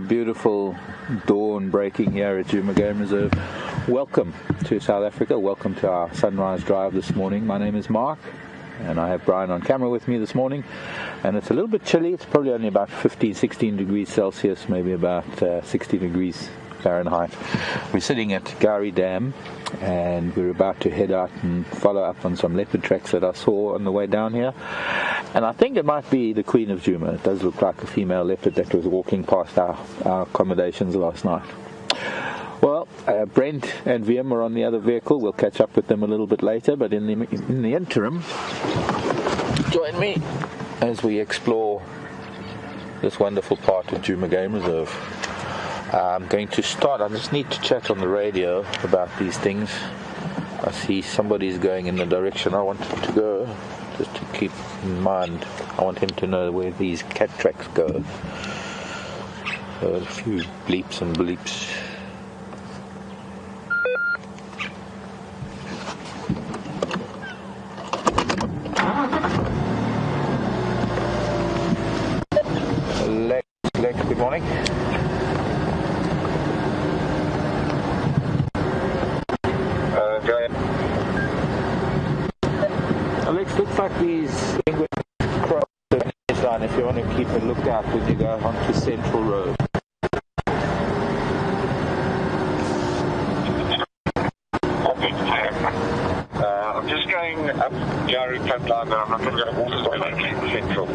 beautiful dawn breaking here at Djuma Game Reserve. Welcome to South Africa. Welcome to our sunrise drive this morning. My name is Marc, and I have Brian on camera with me this morning. And it's a little bit chilly. It's probably only about 15, 16 degrees Celsius, maybe about 60 degrees Fahrenheit. We're sitting at Gowrie Dam, and we're about to head out and follow up on some leopard tracks that I saw on the way down here. And I think it might be the Queen of Djuma. It does look like a female leopard that was walking past our accommodations last night. Well, Brent and VM are on the other vehicle. We'll catch up with them a little bit later, but in the interim, join me as we explore this wonderful part of Djuma Game Reserve. I'm going to start. I just need to chat on the radio about these things. I see somebody's going in the direction I want him to go. Just to keep in mind, I want him to know where these cat tracks go. So a few bleeps and bleeps. Lex, good morning. Alex, looks like these English cross the finish line if you want to keep a lookout when you go onto Central Road. I'm just going up Gowrie line, and I'm not going to walk away like Central.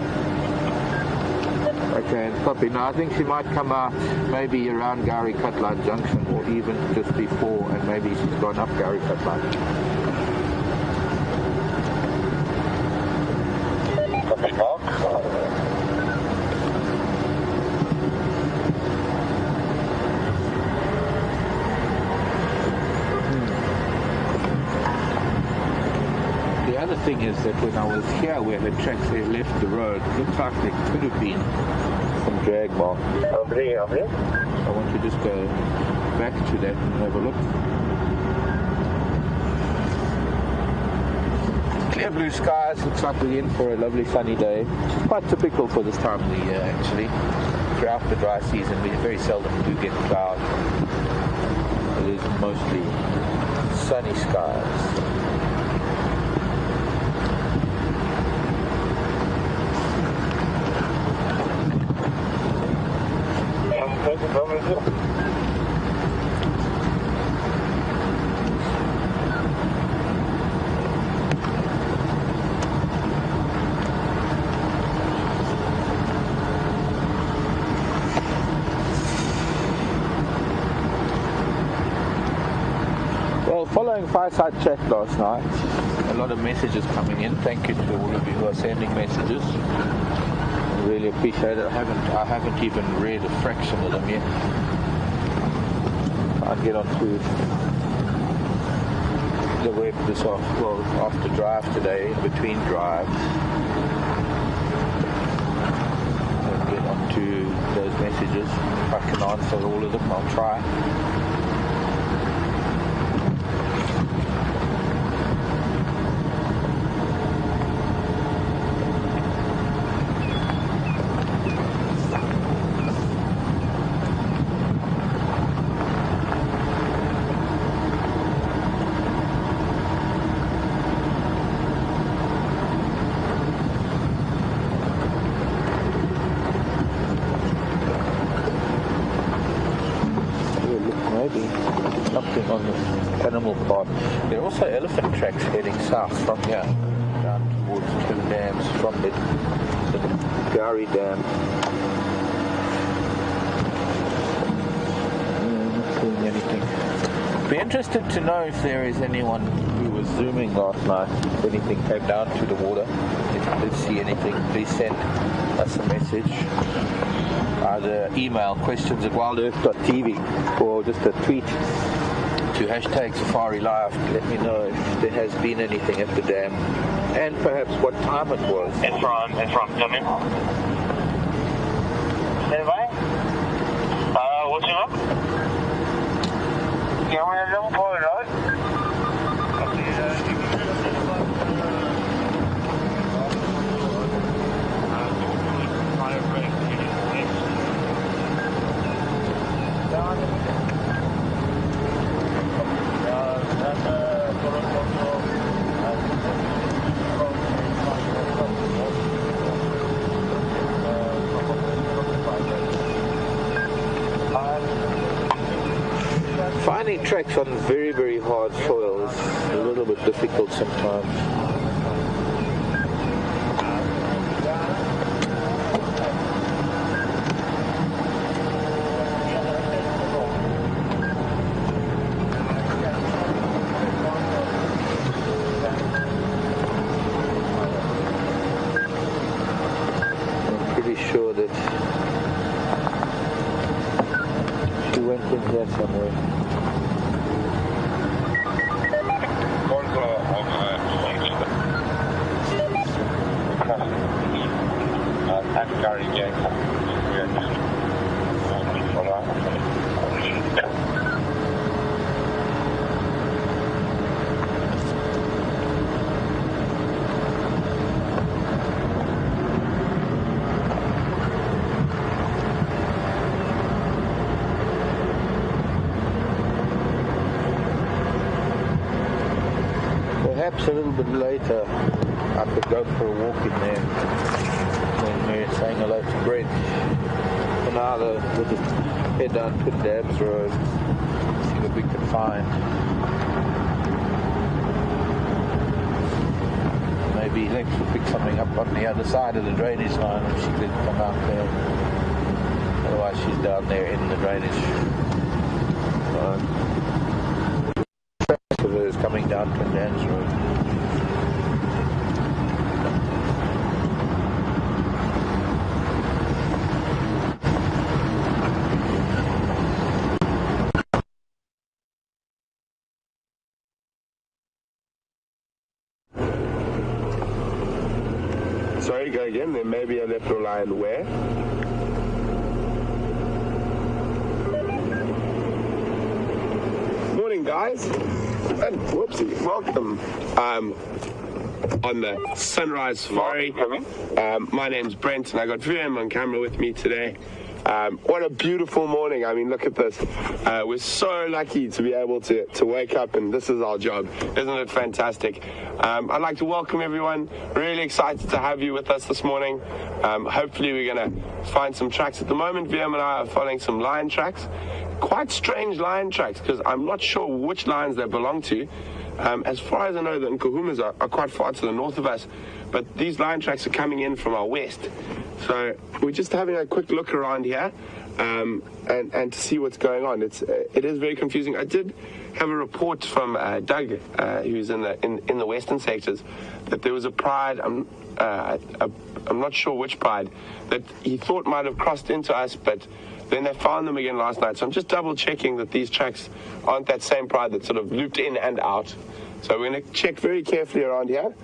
Okay, copy. Now I think she might come out maybe around Gowrie Cutline Junction, or even just before, and maybe she's gone up Gowrie Cutline. Copy, Marc. The other thing is that when I was here where the tracks they left the road, it looked like there could have been some drag marks. I want to just go back to that and have a look. Clear blue skies, looks like we're in for a lovely sunny day. It's quite typical for this time of the year actually. Throughout the dry season we very seldom do get cloud. It is mostly sunny skies. Well, following Fireside Chat last night, a lot of messages coming in. Thank you to all of you who are sending messages. I really appreciate it. I haven't even read a fraction of them yet. I'll get onto the web after drive today, in between drives, and get onto those messages. If I can answer all of them, I'll try. Something on the animal part. There are also elephant tracks heading south from here, down towards two dams from the Gowrie Dam. Not seeing anything. Be interested to know if there is anyone who was zooming last night, if anything came down to the water. If you did see anything, please send us a message. Either email questions@wildearth.tv or just a tweet to #SafariLive to let me know if there has been anything at the dam and perhaps what time it was. In front, come in. Stand by. What's your name? Yeah, we're in the point, right? Setting tracks on very, very hard soil is a little bit difficult sometimes. Sure that she went in here somewhere. Perhaps a little bit later I could go for a walk in there when we're saying hello to Brent. For now we'll just head down to Dabs Road, see what we can find. Maybe Lex will pick something up on the other side of the drainage line if she could come out there. Otherwise she's down there in the drainage. Is coming down to Dan's Road. Sorry, go again. There may be a left line where? Morning, guys. And whoopsie, welcome. On the Sunrise Safari. My name's Brent, and I got VM on camera with me today. What a beautiful morning. I mean, look at this. We're so lucky to be able to wake up, and this is our job. Isn't it fantastic? I'd like to welcome everyone. Really excited to have you with us this morning. Hopefully we're going to find some tracks. At the moment, VM and I are following some lion tracks. Quite strange lion tracks, because I'm not sure which lions they belong to. As far as I know, the Nkuhumas are quite far to the north of us, but these lion tracks are coming in from our west. So we're just having a quick look around here and to see what's going on. It is very confusing. I did have a report from Doug, who's in the western sectors, that there was a pride. I'm not sure which pride that he thought might have crossed into us, but then they found them again last night. So I'm just double checking that these tracks aren't that same pride that sort of looped in and out. So we're going to check very carefully around here.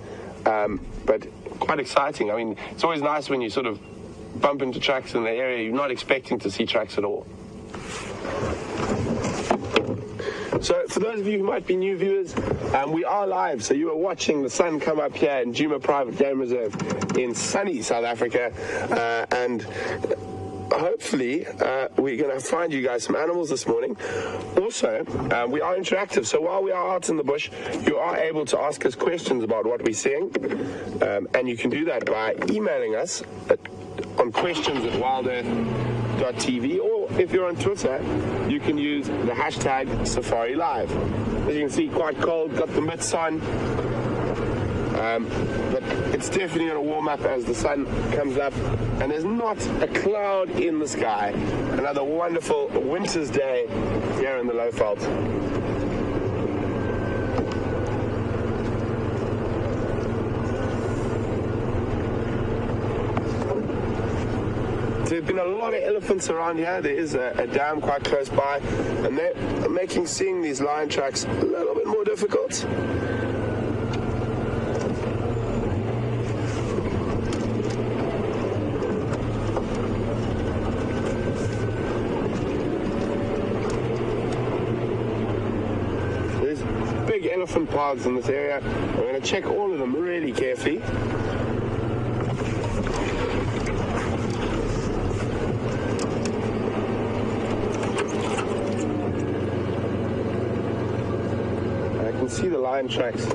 But quite exciting. I mean, it's always nice when you sort of bump into tracks in the area you're not expecting to see tracks at all. So for those of you who might be new viewers, we are live. So you are watching the sun come up here in Djuma Private Game Reserve in sunny South Africa. And hopefully we're going to find you guys some animals this morning. Also, we are interactive, so while we are out in the bush, you are able to ask us questions about what we're seeing, and you can do that by emailing us on questions@wildearth.tv, or if you're on Twitter, you can use the hashtag #SafariLive. As you can see, quite cold, got the mitts on. But it's definitely going to warm up as the sun comes up, and there's not a cloud in the sky. Another wonderful winter's day here in the Lowveld. So there's been a lot of elephants around here. There is a dam quite close by, and they're making seeing these lion tracks a little bit more difficult. Elephant paths in this area. We're going to check all of them really carefully. And I can see the lion tracks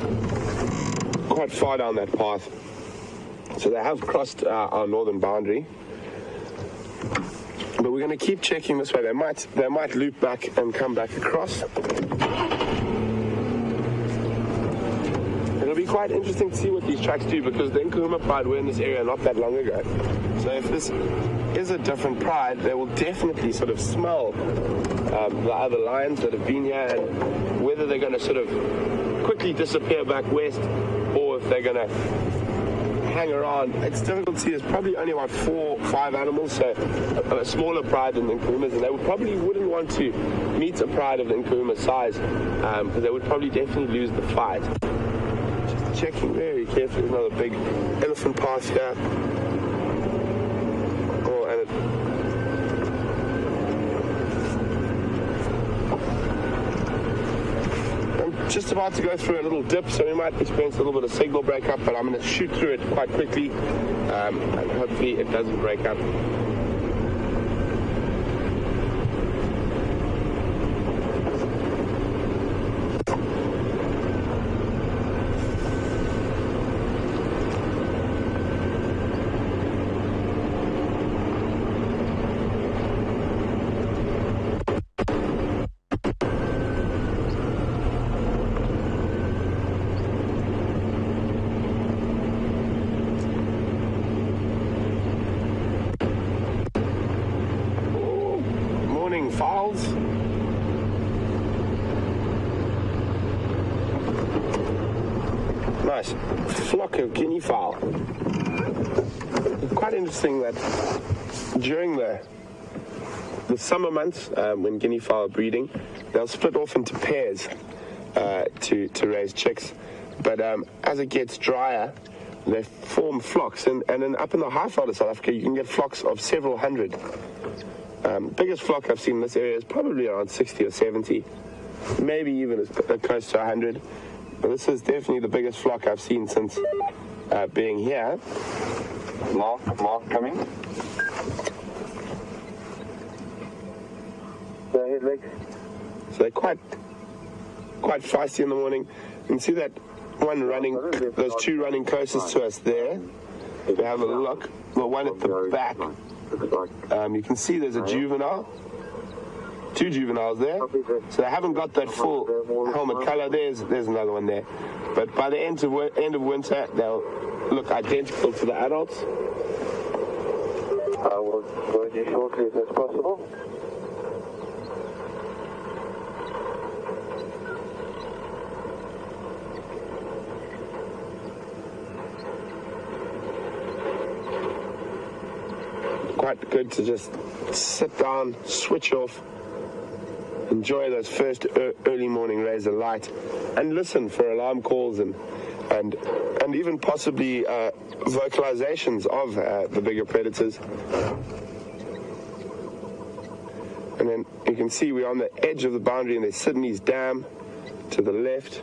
quite far down that path. So they have crossed our northern boundary. But we're going to keep checking this way. They might loop back and come back across. It'll be quite interesting to see what these tracks do, because the Nkuhuma pride were in this area not that long ago. So if this is a different pride, they will definitely sort of smell the other lions that have been here, and whether they're going to sort of quickly disappear back west, or if they're going to hang around. It's difficult to see. There's probably only about 4 or 5 animals, so a smaller pride than the Nkuhumas, and they probably wouldn't want to meet a pride of the Nkuhuma size, because they would probably definitely lose the fight. Just checking very carefully. Another big elephant path here. Oh, and I'm just about to go through a little dip, so we might experience a little bit of signal breakup, but I'm going to shoot through it quite quickly, and hopefully it doesn't break up. Fowls. Nice flock of guinea fowl. It's quite interesting that during the summer months, when guinea fowl are breeding, they'll split off into pairs to raise chicks. But as it gets drier, they form flocks, and then up in the high veld of South Africa, you can get flocks of several hundred. Biggest flock I've seen in this area is probably around 60 or 70, maybe even as close to 100. But this is definitely the biggest flock I've seen since being here. Marc coming. Go ahead, Lex. So they're quite feisty in the morning. You can see that one running, those two running closest to us there. If you have a look, the one at the back. You can see there's a juvenile, 2 juveniles there, so they haven't got that full helmet color. There's another one there, but by the end of winter they'll look identical to the adults. I will join you shortly if that's possible. Quite good to just sit down, switch off, enjoy those first early morning rays of light, and listen for alarm calls and even possibly vocalizations of the bigger predators. And then you can see we're on the edge of the boundary, and there's Sydney's Dam to the left.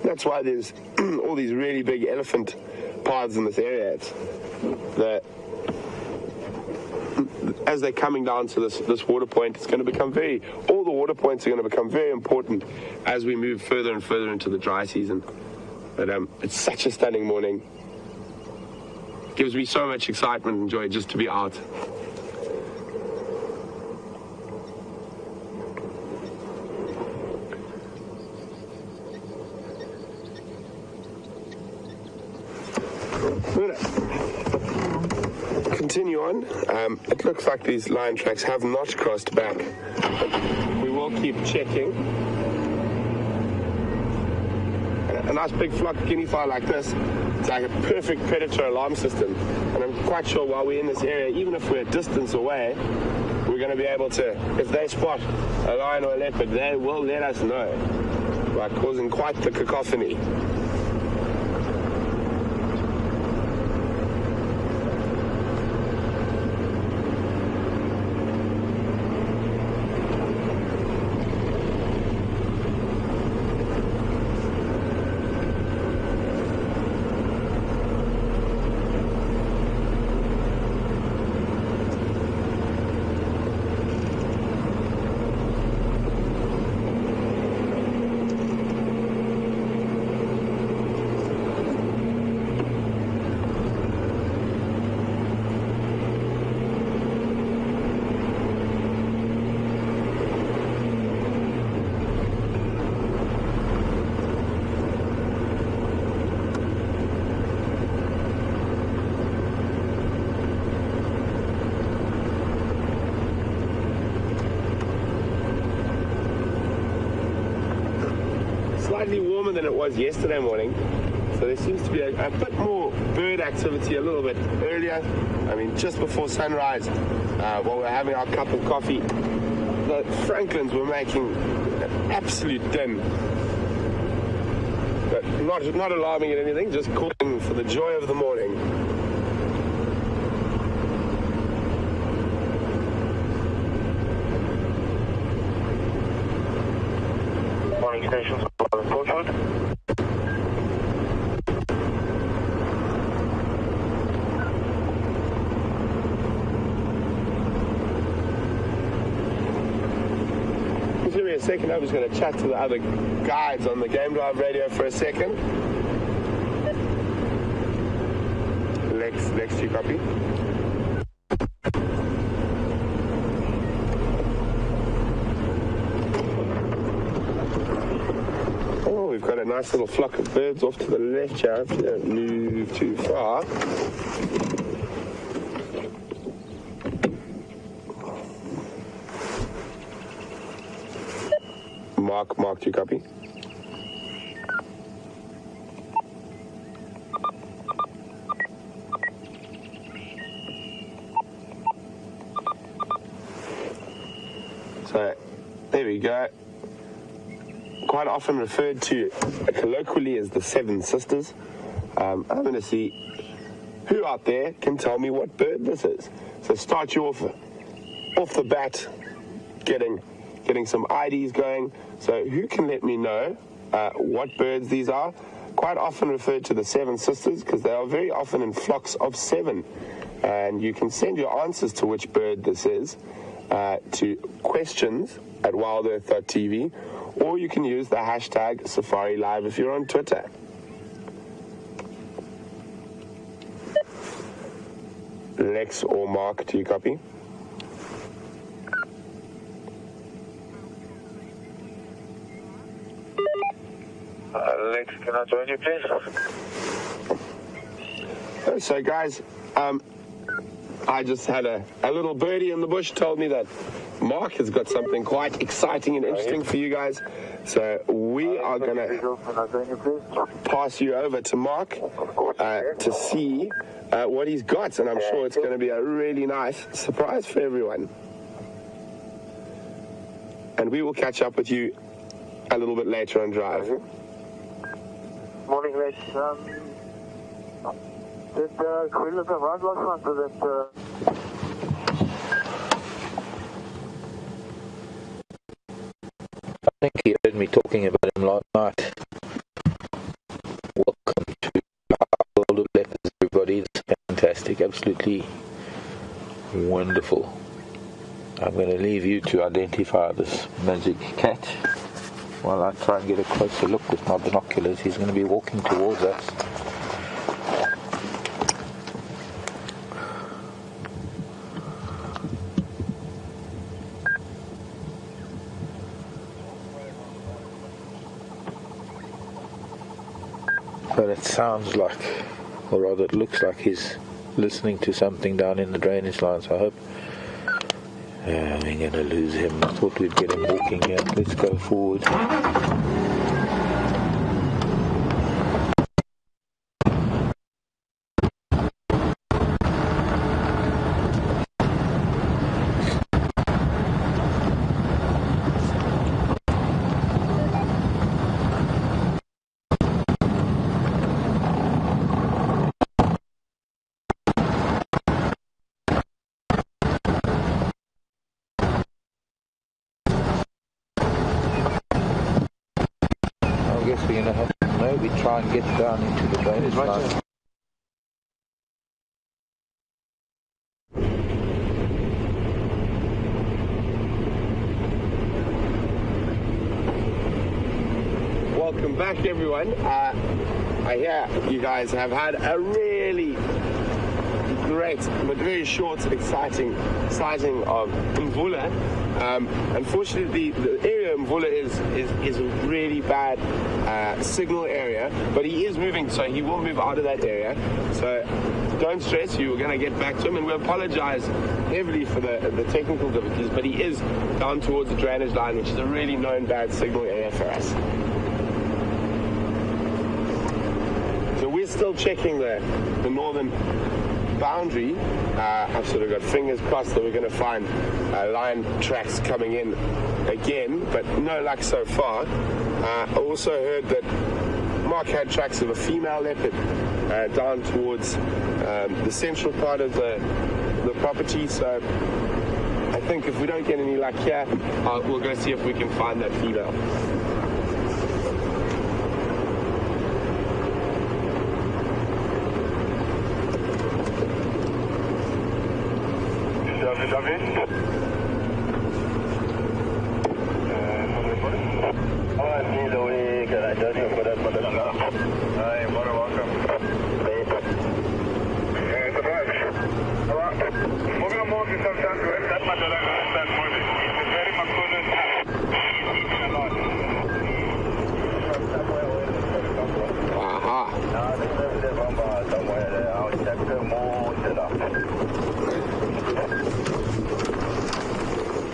That's why there's all these really big elephant paths in this area. As they're coming down to this water point, it's going to become all the water points are going to become very important as we move further and further into the dry season. But it's such a stunning morning. It gives me so much excitement and joy just to be out. Continue on. It looks like these lion tracks have not crossed back. We will keep checking. A nice big flock of guinea fowl like this, it's like a perfect predator alarm system. And I'm quite sure while we're in this area, even if we're a distance away, we're going to be able to, if they spot a lion or a leopard, they will let us know by causing quite the cacophony. slightly warmer than it was yesterday morning. So there seems to be a bit more bird activity a little bit earlier. I mean, just before sunrise, while we're having our cup of coffee, the francolins were making an absolute din. But not alarming at anything, just calling for the joy of the morning. Morning stations, Portwood. Give me a second, I'm just going to chat to the other guides on the Game Drive radio for a second. Lex, you copy? Oh, we've got a nice little flock of birds off to the left here, if you don't move too far. Marc, do you copy? So, there we go. Quite often referred to colloquially as the Seven Sisters. I'm going to see who out there can tell me what bird this is. So start you off the bat, getting some IDs going. So who can let me know what birds these are? Quite often referred to the Seven Sisters because they are very often in flocks of 7. And you can send your answers to which bird this is to questions@wildearth.tv, or you can use the hashtag Safari Live if you're on Twitter. Lex or Marc, do you copy? Lex, can I join you, please? So, guys, I just had a little birdie in the bush told me that Marc has got something quite exciting and interesting for you guys. So we are going to pass you over to Marc to see what he's got. And I'm sure it's going to be a really nice surprise for everyone. And we will catch up with you a little bit later on Drive. Morning, Lex. Did Quill have around last night for that? I think he heard me talking about him last night. Welcome to our world of leopards, everybody. It's fantastic, absolutely wonderful. I'm going to leave you to identify this magic cat while I try and get a closer look with my binoculars. He's going to be walking towards us. But it sounds like, or rather it looks like he's listening to something down in the drainage lines. I hope we're going to lose him. I thought we'd get him walking here. Let's go forward. We're going to have to maybe try and get down into the drainage line. Welcome back, everyone. I hear you guys have had a really great but very short, exciting sighting of Mvula. Unfortunately, the area of Mvula is a really bad signal area, but he is moving, so he will move out of that area. So don't stress, you are going to get back to him, and we apologize heavily for the technical difficulties, but he is down towards the drainage line, which is a really known bad signal area for us. still checking the northern boundary. I've sort of got fingers crossed that we're going to find lion tracks coming in again, but no luck so far. I also heard that Marc had tracks of a female leopard down towards the central part of the property, so I think if we don't get any luck here, we'll go see if we can find that female.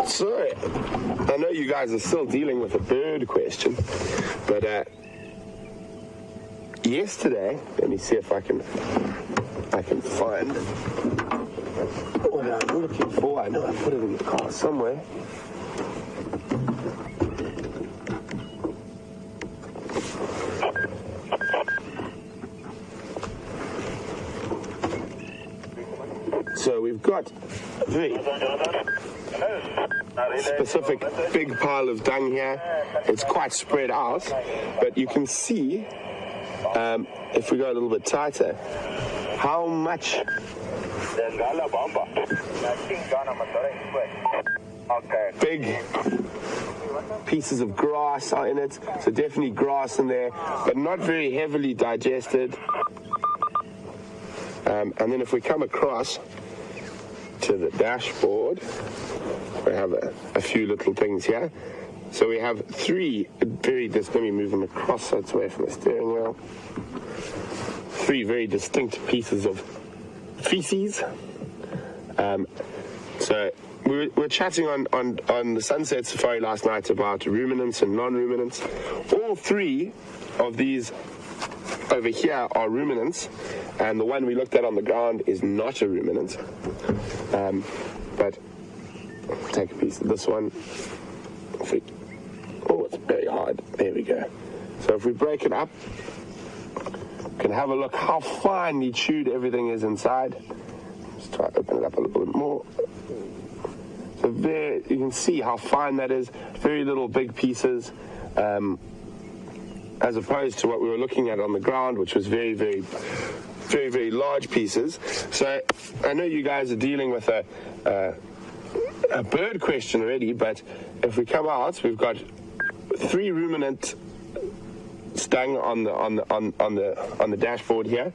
So, I know you guys are still dealing with a bird question, but yesterday, let me see if I can find what I'm looking for. I know I put it in the car somewhere. So we've got a very specific big pile of dung here. It's quite spread out, but you can see, if we go a little bit tighter, how much big pieces of grass are in it. So definitely grass in there, but not very heavily digested. And then if we come across to the dashboard, we have a few little things here. So we have three let me move them across so it's away from the steering wheel. Three very distinct pieces of feces. So we were chatting on the Sunset Safari last night about ruminants and non-ruminants. All three of these over here are ruminants, and the one we looked at on the ground is not a ruminant. But I'll take a piece of this one. Oh, it's very hard. There we go. So if we break it up, we can have a look how finely chewed everything is inside. Just try to open it up a little bit more. So there, you can see how fine that is. Very little big pieces, as opposed to what we were looking at on the ground, which was very, very, very, very large pieces. So I know you guys are dealing with a bird question already, but if we come out, we've got three ruminant stung on the dashboard here.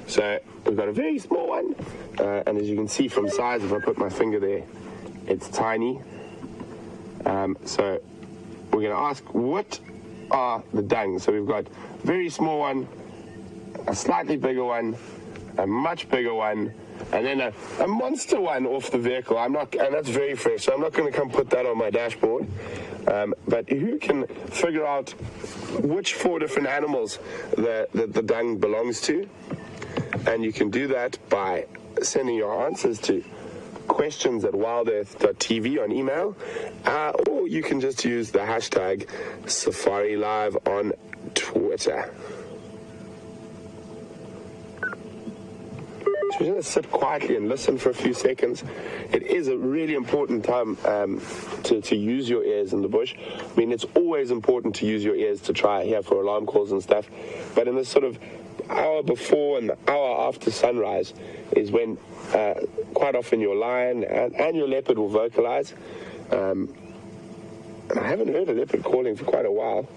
So we've got a very small one, and as you can see from size, if I put my finger there, it's tiny. So we're going to ask, what are the dung? So we've got a very small one, a slightly bigger one, a much bigger one, and then a monster one off the vehicle. And that's very fresh, so I'm not going to come put that on my dashboard. But who can figure out which four different animals the dung belongs to? And you can do that by sending your answers to questions@wildearth.tv on email, or you can just use the hashtag Safari Live on Twitter. So we're going to sit quietly and listen for a few seconds. It is a really important time to use your ears in the bush. I mean, it's always important to use your ears to try hear for alarm calls and stuff, but in this sort of hour before and the hour after sunrise is when quite often your lion and your leopard will vocalize. And I haven't heard a leopard calling for quite a while.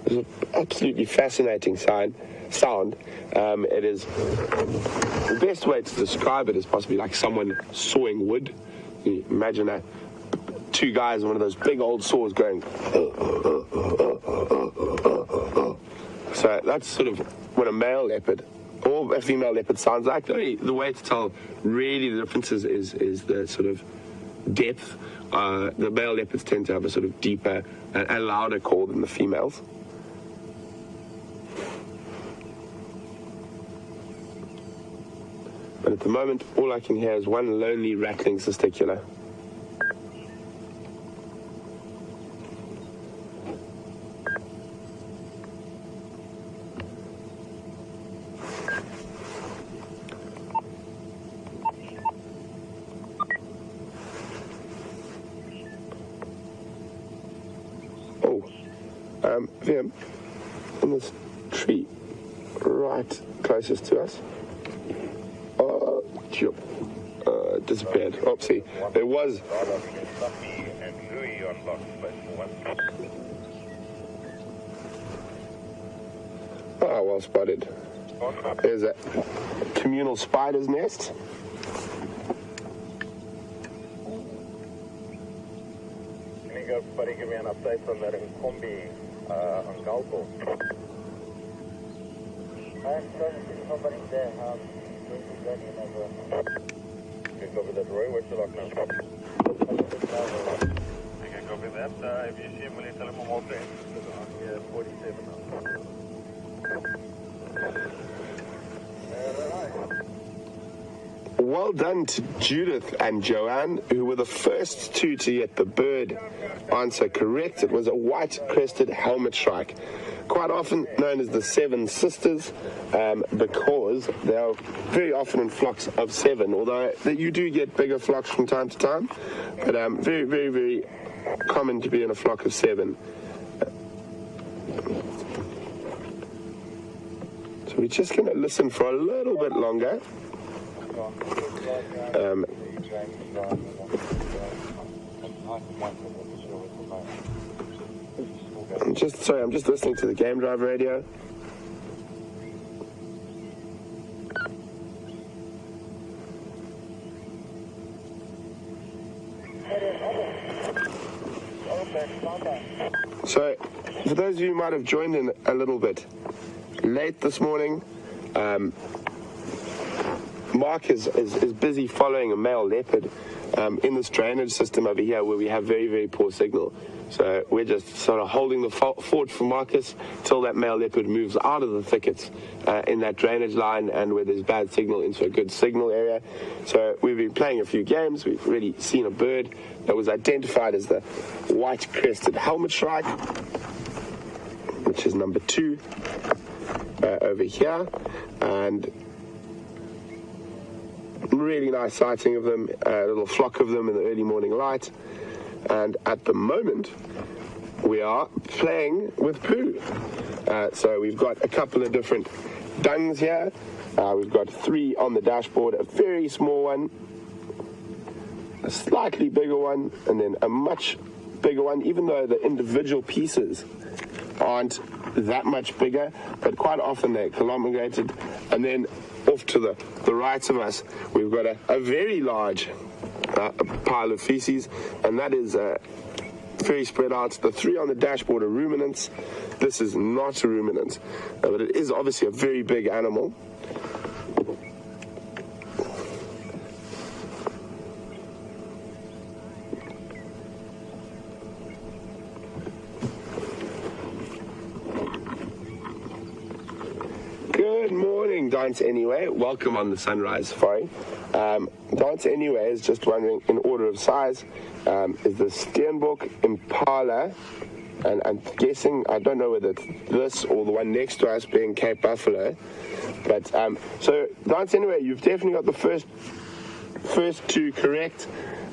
It's an absolutely fascinating sound. It is, the best way to describe it is possibly like someone sawing wood. You imagine two guys on one of those big old saws going. So that's sort of what a male leopard or a female leopard sounds like. The way to tell really the difference is the sort of depth. The male leopards tend to have a sort of deeper and louder call than the females. But at the moment, all I can hear is one lonely rattling testicular. Them in this tree right closest to us. Disappeared. Oopsie. There was. Oh, well spotted. There's a communal spider's nest. Can you everybody give me an update on that in Combi? On Galpo. I'm trying to see somebody there. Okay, copy that, Roy. What's the lock now? Okay, copy that. If you see him, will you tell him I'm okay? Because I'm 47 now. Well done to Judith and Joanne, who were the first two to get the bird answer correct. It was a white-crested helmet shrike, quite often known as the Seven Sisters, because they are very often in flocks of 7, although you do get bigger flocks from time to time, but very, very, very common to be in a flock of 7. So we're just going to listen for a little bit longer. I'm just listening to the game drive radio. So, for those of you who might have joined in a little bit late this morning, Marc is busy following a male leopard in this drainage system over here where we have very, very poor signal. So we're just sort of holding the fort for Marcus till that male leopard moves out of the thickets in that drainage line and where there's bad signal into a good signal area. So we've been playing a few games. We've really seen a bird that was identified as the white-crested helmet shrike, which is number 2 over here. And really nice sighting of them, a little flock of them in the early morning light. And at the moment, we are playing with poo. So we've got a couple of different dungs here. We've got 3 on the dashboard, a very small one, a slightly bigger one, and then a much bigger one, even though the individual pieces aren't that much bigger, but quite often they're collimated. And then off to the right of us, we've got a very large pile of feces, and that is very spread out. The 3 on the dashboard are ruminants. This is not a ruminant, but it is obviously a very big animal. Good morning, Dance Anyway. Welcome on the Sunrise Safari. Dance Anyway is just wondering, in order of size, is the Steenbok, Impala, and I'm guessing, I don't know whether it's this or the one next to us being Cape Buffalo, but so Dance Anyway, you've definitely got the first 2 correct.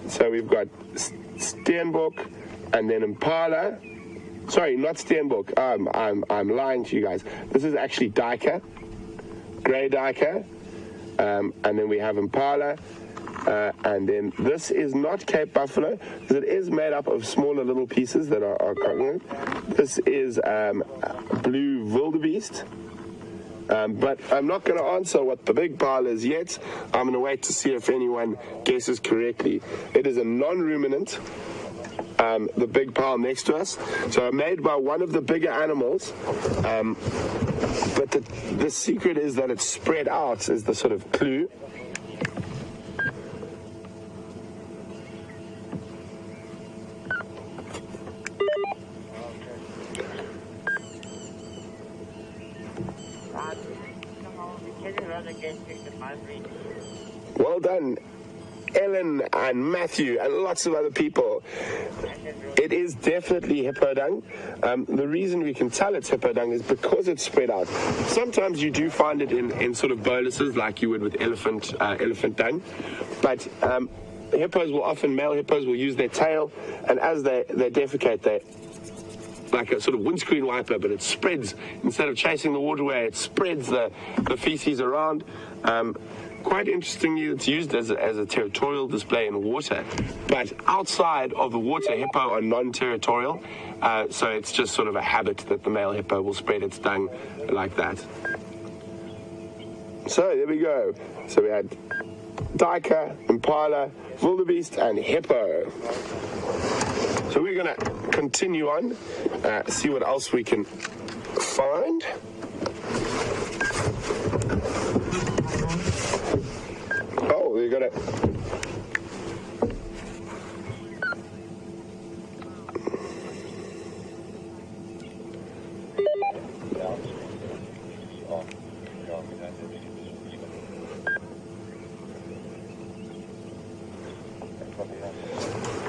So we've got Steenbok and then Impala. Sorry, not Steenbok. I'm lying to you guys. This is actually Duiker, grey Duiker, and then we have Impala, and then this is not Cape Buffalo, because it is made up of smaller little pieces that are cognate. This is blue wildebeest, but I'm not going to answer what the big pile is yet. I'm going to wait to see if anyone guesses correctly. It is a non-ruminant. The big pile next to us, so made by one of the bigger animals, but the secret is that it's spread out, is the sort of clue. Can you run against 65 reading? Well done, Ellen and Matthew and lots of other people. It is definitely hippo dung. The reason we can tell it's hippo dung is because it's spread out. Sometimes you do find it in sort of boluses like you would with elephant dung, but hippos will often, male hippos will use their tail, and as they defecate, they like a sort of windscreen wiper, but it spreads, instead of chasing the water away, it spreads the feces around. Quite interestingly, it's used as a territorial display in water, but outside of the water, hippo are non-territorial, so it's just sort of a habit that the male hippo will spread its dung like that. So there we go. So we had duiker, impala, wildebeest, and hippo. So we're going to continue on, see what else we can find. Oh, we're going to...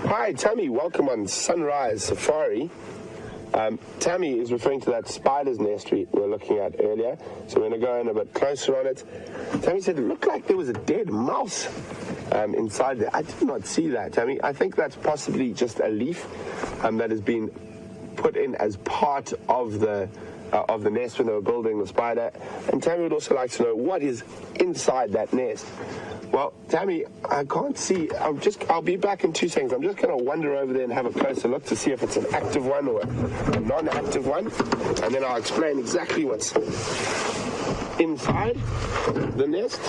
Hi, Tammy. Welcome on Sunrise Safari. Tammy is referring to that spider's nest we were looking at earlier, so we're going to go in a bit closer on it. Tammy said it looked like there was a dead mouse inside there. I did not see that, Tammy. I think that's possibly just a leaf that has been put in as part of the nest when they were building the spider. And Tammy would also like to know what is inside that nest. Well, Tammy, I can't see. I'll be back in 2 seconds. I'm just going to wander over there and have a closer look to see if it's an active one or a non-active one. And then I'll explain exactly what's inside the nest.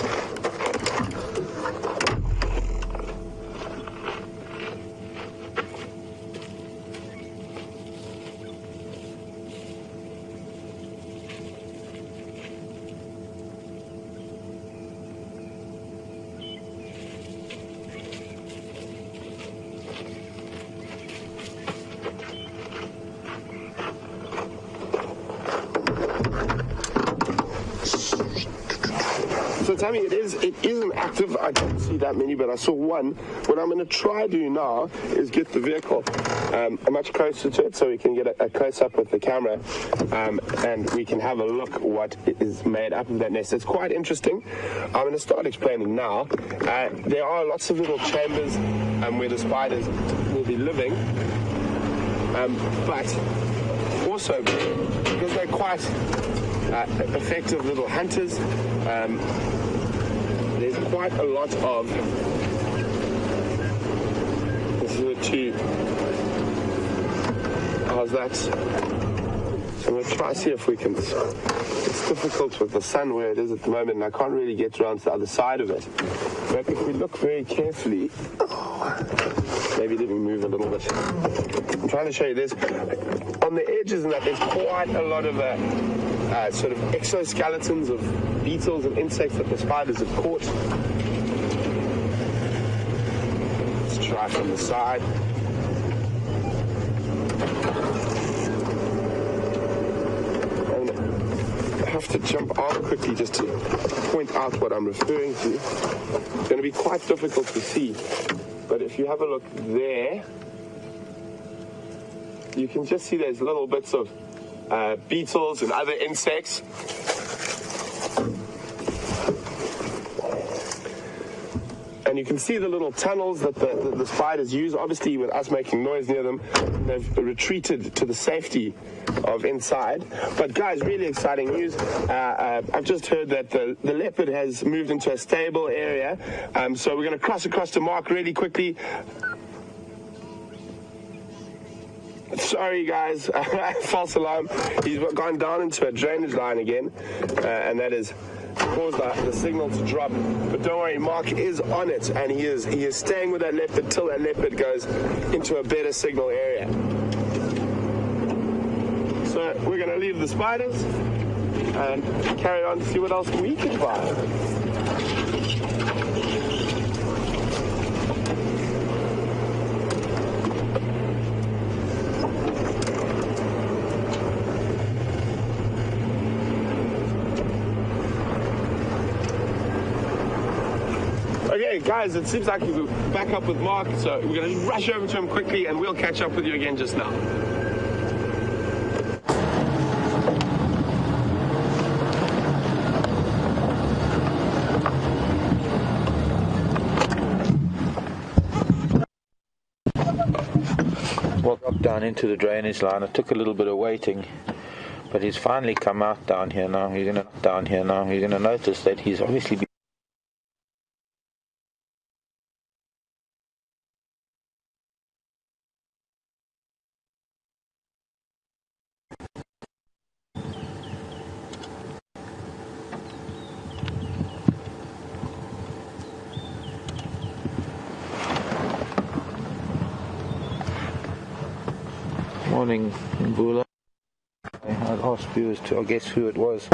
So Tammy, it isn't active. I didn't see that many, but I saw one. What I'm going to try do now is get the vehicle much closer to it so we can get a close-up with the camera and we can have a look what is made up of that nest. It's quite interesting. I'm going to start explaining now. There are lots of little chambers where the spiders will be living, but also because they're quite effective little hunters, there's quite a lot of, this is a two, how's that? So I'm going to try to see if we can, it's difficult with the sun where it is at the moment and I can't really get around to the other side of it. But if we look very carefully, maybe let me move a little bit. I'm trying to show you this. On the edges and that, there's quite a lot of sort of exoskeletons of beetles and insects that the spiders have caught. Let's try from the side. And I have to jump out quickly just to point out what I'm referring to. It's going to be quite difficult to see, but if you have a look there, you can just see there's little bits of beetles and other insects. And you can see the little tunnels that the spiders use. Obviously, with us making noise near them, they've retreated to the safety of inside. But guys, really exciting news. I've just heard that the leopard has moved into a stable area. So we're going to cross across to Marc really quickly. Sorry guys, false alarm. He's gone down into a drainage line again, and that has caused the signal to drop. But don't worry, Marc is on it, and he is staying with that leopard till that leopard goes into a better signal area. So we're going to leave the spiders and carry on to see what else we can find. Okay, Okay, guys, it seems like we're back up with Mark, so we're going to rush over to him quickly and we'll catch up with you again just now. Well, dropped down into the drainage line. It took a little bit of waiting, but he's finally come out down here now. He's going to notice that he's obviously been Morning, Mvula. I asked viewers to guess who it was,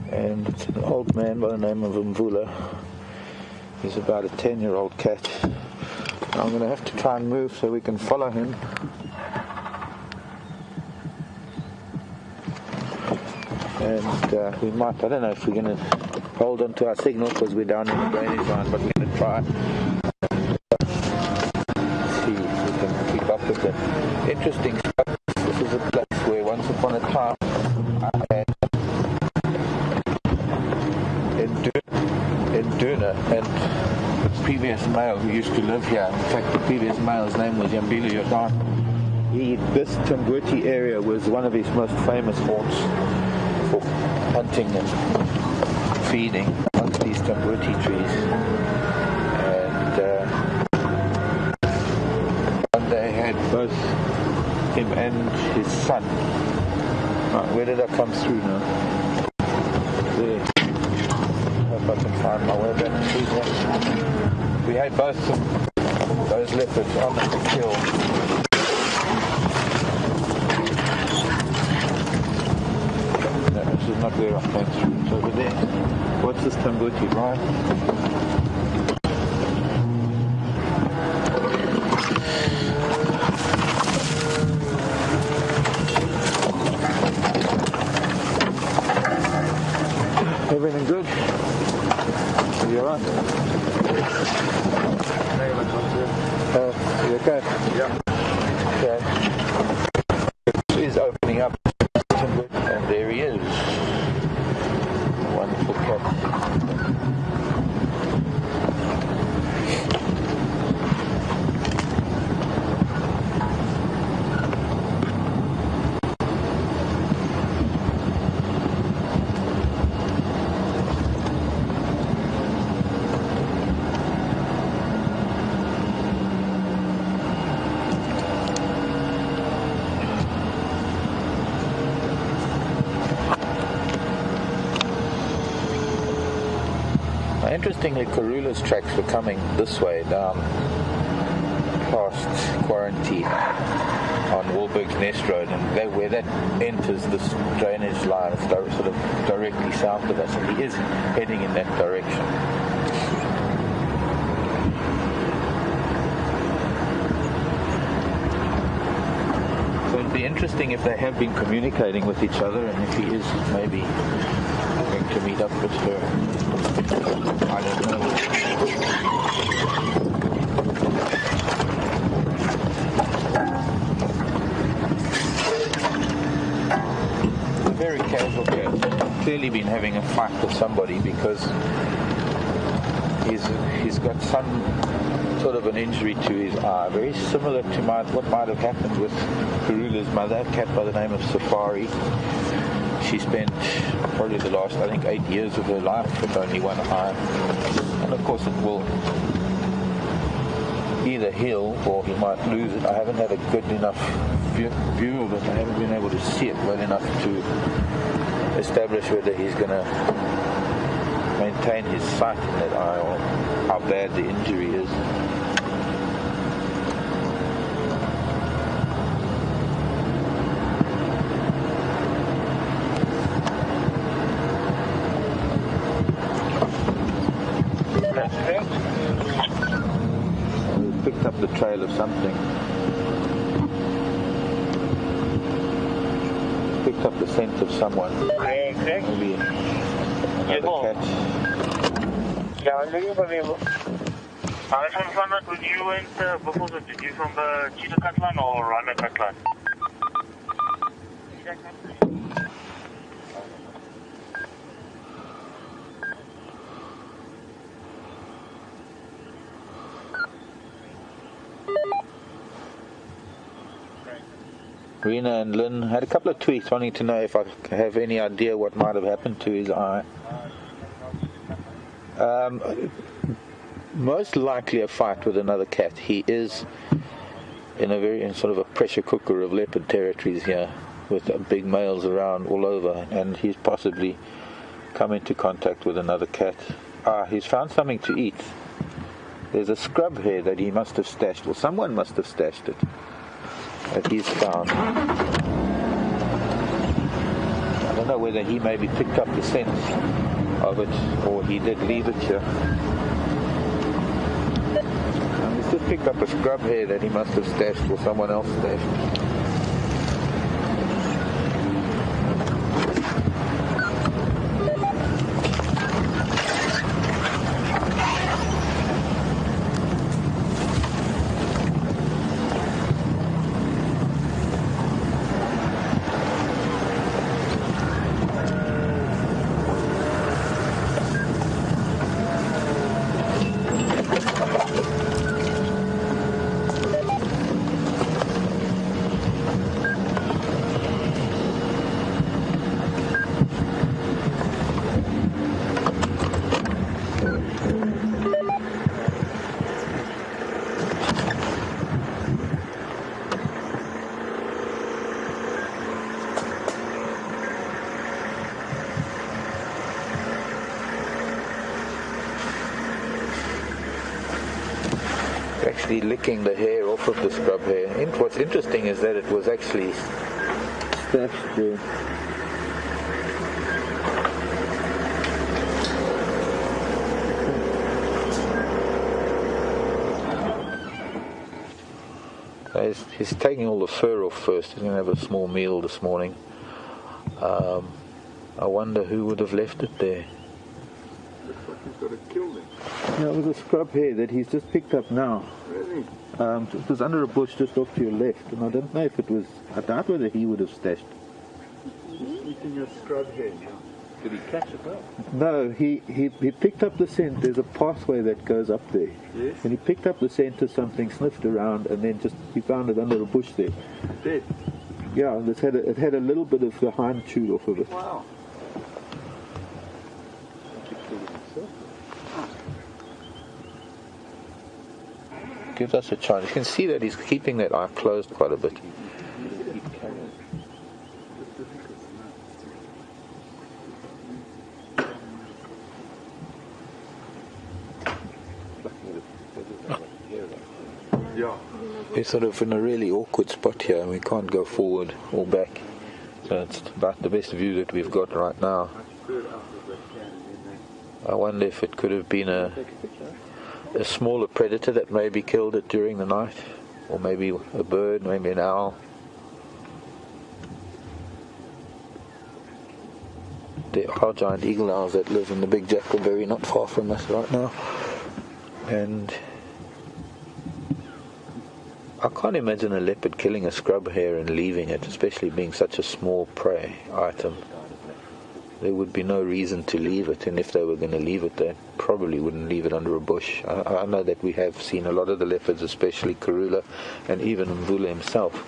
and it's an old man by the name of Mvula. He's about a 10-year-old cat. I'm going to have to try and move so we can follow him. And we might, I don't know if we're going to hold on to our signal because we're down in the drainage line, but we're going to try. With the interesting stuff. This is a place where once upon a time I had Duna and the previous male who used to live here. In fact, the previous male's name was Yambila Yordan. This Tamboti area was one of his most famous haunts for hunting and feeding amongst these Tamboti trees. They had both him and his son. Right, where did I come through now? There. Hope I can find my way back through there. We had both those leopards on the kill. No, this is not where I came through. It's over there. What's this Tamboti, right? Everything good? Are you alright? You okay? Yeah. Okay. It is opening up, and there he is. A wonderful cat. Interestingly, Karula's tracks were coming this way down past Quarantine on Wahlberg's Nest Road, and where that enters this drainage line, it's sort of directly south of us, and he is heading in that direction. So it'd be interesting if they have been communicating with each other, and if he is maybe going to meet up with her. I don't know. A very casual cat. Clearly been having a fight with somebody because he's got some sort of an injury to his eye, very similar to what might have happened with Karula's mother, a cat by the name of Safari. She spent probably the last, 8 years of her life with only one eye. And of course it will either heal or he might lose it. I haven't had a good enough view of it. I haven't been able to see it well enough to establish whether he's going to maintain his sight in that eye or how bad the injury is. Picked up the trail of something. Picked up the scent of someone. Maybe another cat. Ja, wat wil je van hem? I just want to find out when you went before that, did you from the Cheetah Catlan or Rana Catlan? Rena and Lynn had a couple of tweets wanting to know if I have any idea what might have happened to his eye. Most likely a fight with another cat. He is in sort of a pressure cooker of leopard territories here, with big males around all over, and he's possibly come into contact with another cat. He's found something to eat. There's a scrub here that he must have stashed, or someone must have stashed it, that he's found. I don't know whether he maybe picked up the scent of it, or he did leave it here. He's just picked up a scrub here that he must have stashed, or someone else stashed. Actually licking the hair off of the scrub hair. What's interesting is that it was actually stashed there. He's taking all the fur off first. He's going to have a small meal this morning. I wonder who would have left it there. Looks like he's got a kill there. Yeah, it was a scrub hair that he's just picked up now. Really? It was under a bush just off to your left, and I don't know if it was. I doubt whether he would have stashed. He's eating a scrub hair now. Did he catch it up? No, he picked up the scent. There's a pathway that goes up there. Yes. And he picked up the scent of something, sniffed around, and then he found it under a bush there. Dead? Yeah, it had a little bit of the hind chewed off of it. Wow. Gives us a chance. You can see that he's keeping that eye closed quite a bit. Yeah. We're sort of in a really awkward spot here, and we can't go forward or back. So it's about the best view that we've got right now. I wonder if it could have been a smaller predator that maybe killed it during the night, or maybe a bird, maybe an owl. There are giant eagle owls that live in the big jackalberry not far from us right now, and I can't imagine a leopard killing a scrub hare and leaving it, especially being such a small prey item. There would be no reason to leave it, and if they were going to leave it, they probably wouldn't leave it under a bush. I know that we have seen a lot of the leopards, especially Karula and even Mvula himself,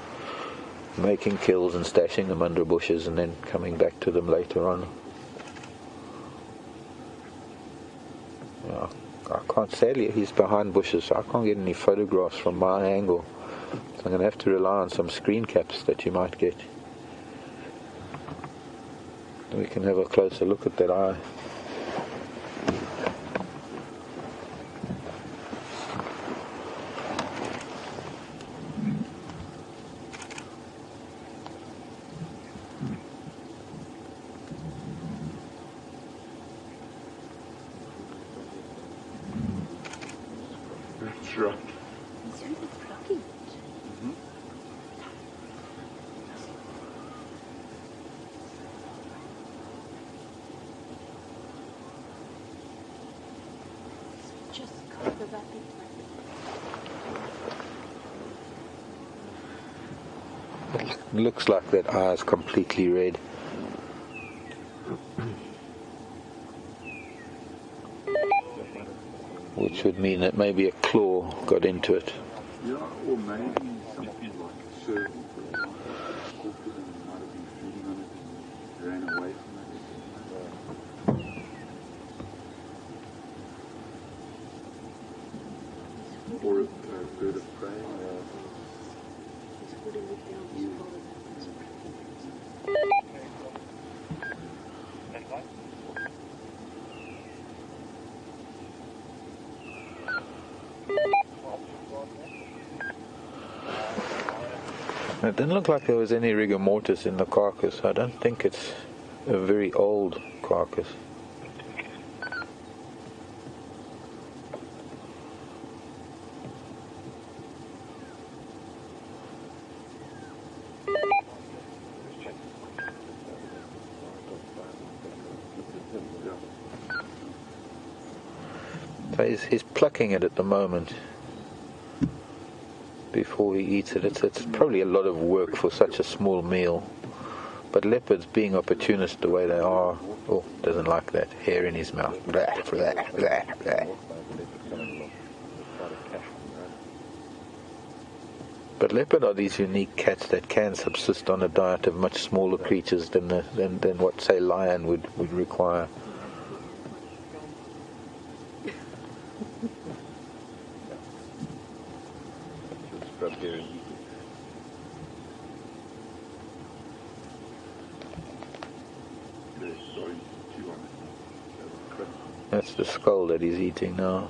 making kills and stashing them under bushes and then coming back to them later on. I can't, sadly he's behind bushes, so I can't get any photographs from my angle. So I'm going to have to rely on some screen caps that you might get. We can have a closer look at that eye. That's right. He's really plucky. It looks like that eye is completely red. Which would mean that maybe a claw got into it. Yeah, or maybe something like a serval, for example. Caught it and might have been feeding on it and ran away from it. Or a bird of prey. It didn't look like there was any rigor mortis in the carcass. I don't think it's a very old carcass. So he's plucking it at the moment before he eats it. It's probably a lot of work for such a small meal. But leopards, being opportunist the way they are, doesn't like that hair in his mouth. Blah, blah, blah, blah. But leopard are these unique cats that can subsist on a diet of much smaller creatures than what, say, lion would require. That's the skull that he's eating now.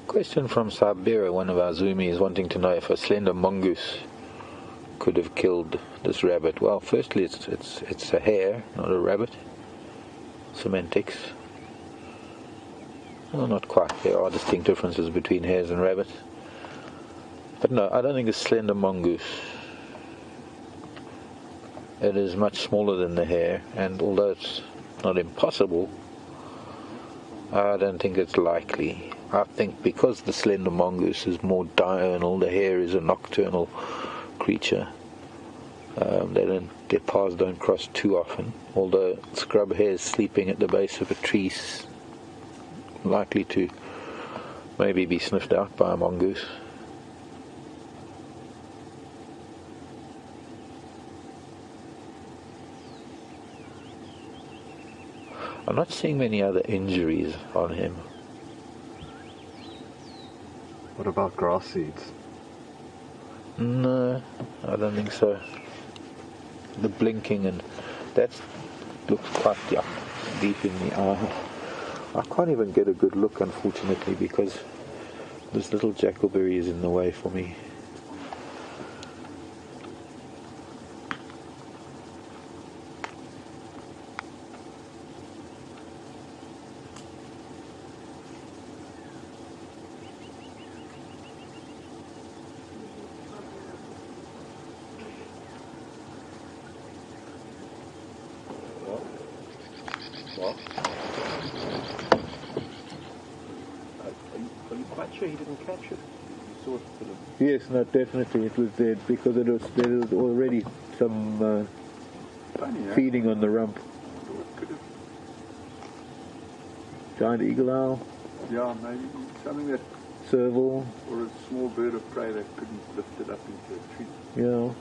Question from Siberia, one of our zoomies, wanting to know if a slender mongoose could have killed this rabbit. Well, firstly, it's a hare, not a rabbit. Semantics. Well, not quite. There are distinct differences between hares and rabbits. But no, I don't think a slender mongoose. It is much smaller than the hare, and although it's not impossible, I don't think it's likely. I think because the slender mongoose is more diurnal, the hare is a nocturnal creature. Their paths don't cross too often. Although scrub hares sleeping at the base of a tree is likely to maybe be sniffed out by a mongoose. I'm not seeing many other injuries on him. What about grass seeds? No, I don't think so. The blinking and that looks quite deep in the eye. I can't even get a good look, unfortunately, because this little jackalberry is in the way for me. What? Are you quite sure he didn't catch it? You saw it sort of... Yes, no, definitely it was dead because there was already some feeding on the rump. Giant eagle owl. Yeah, maybe something that... Serval. Or a small bird of prey that couldn't lift it up into a tree. Yeah.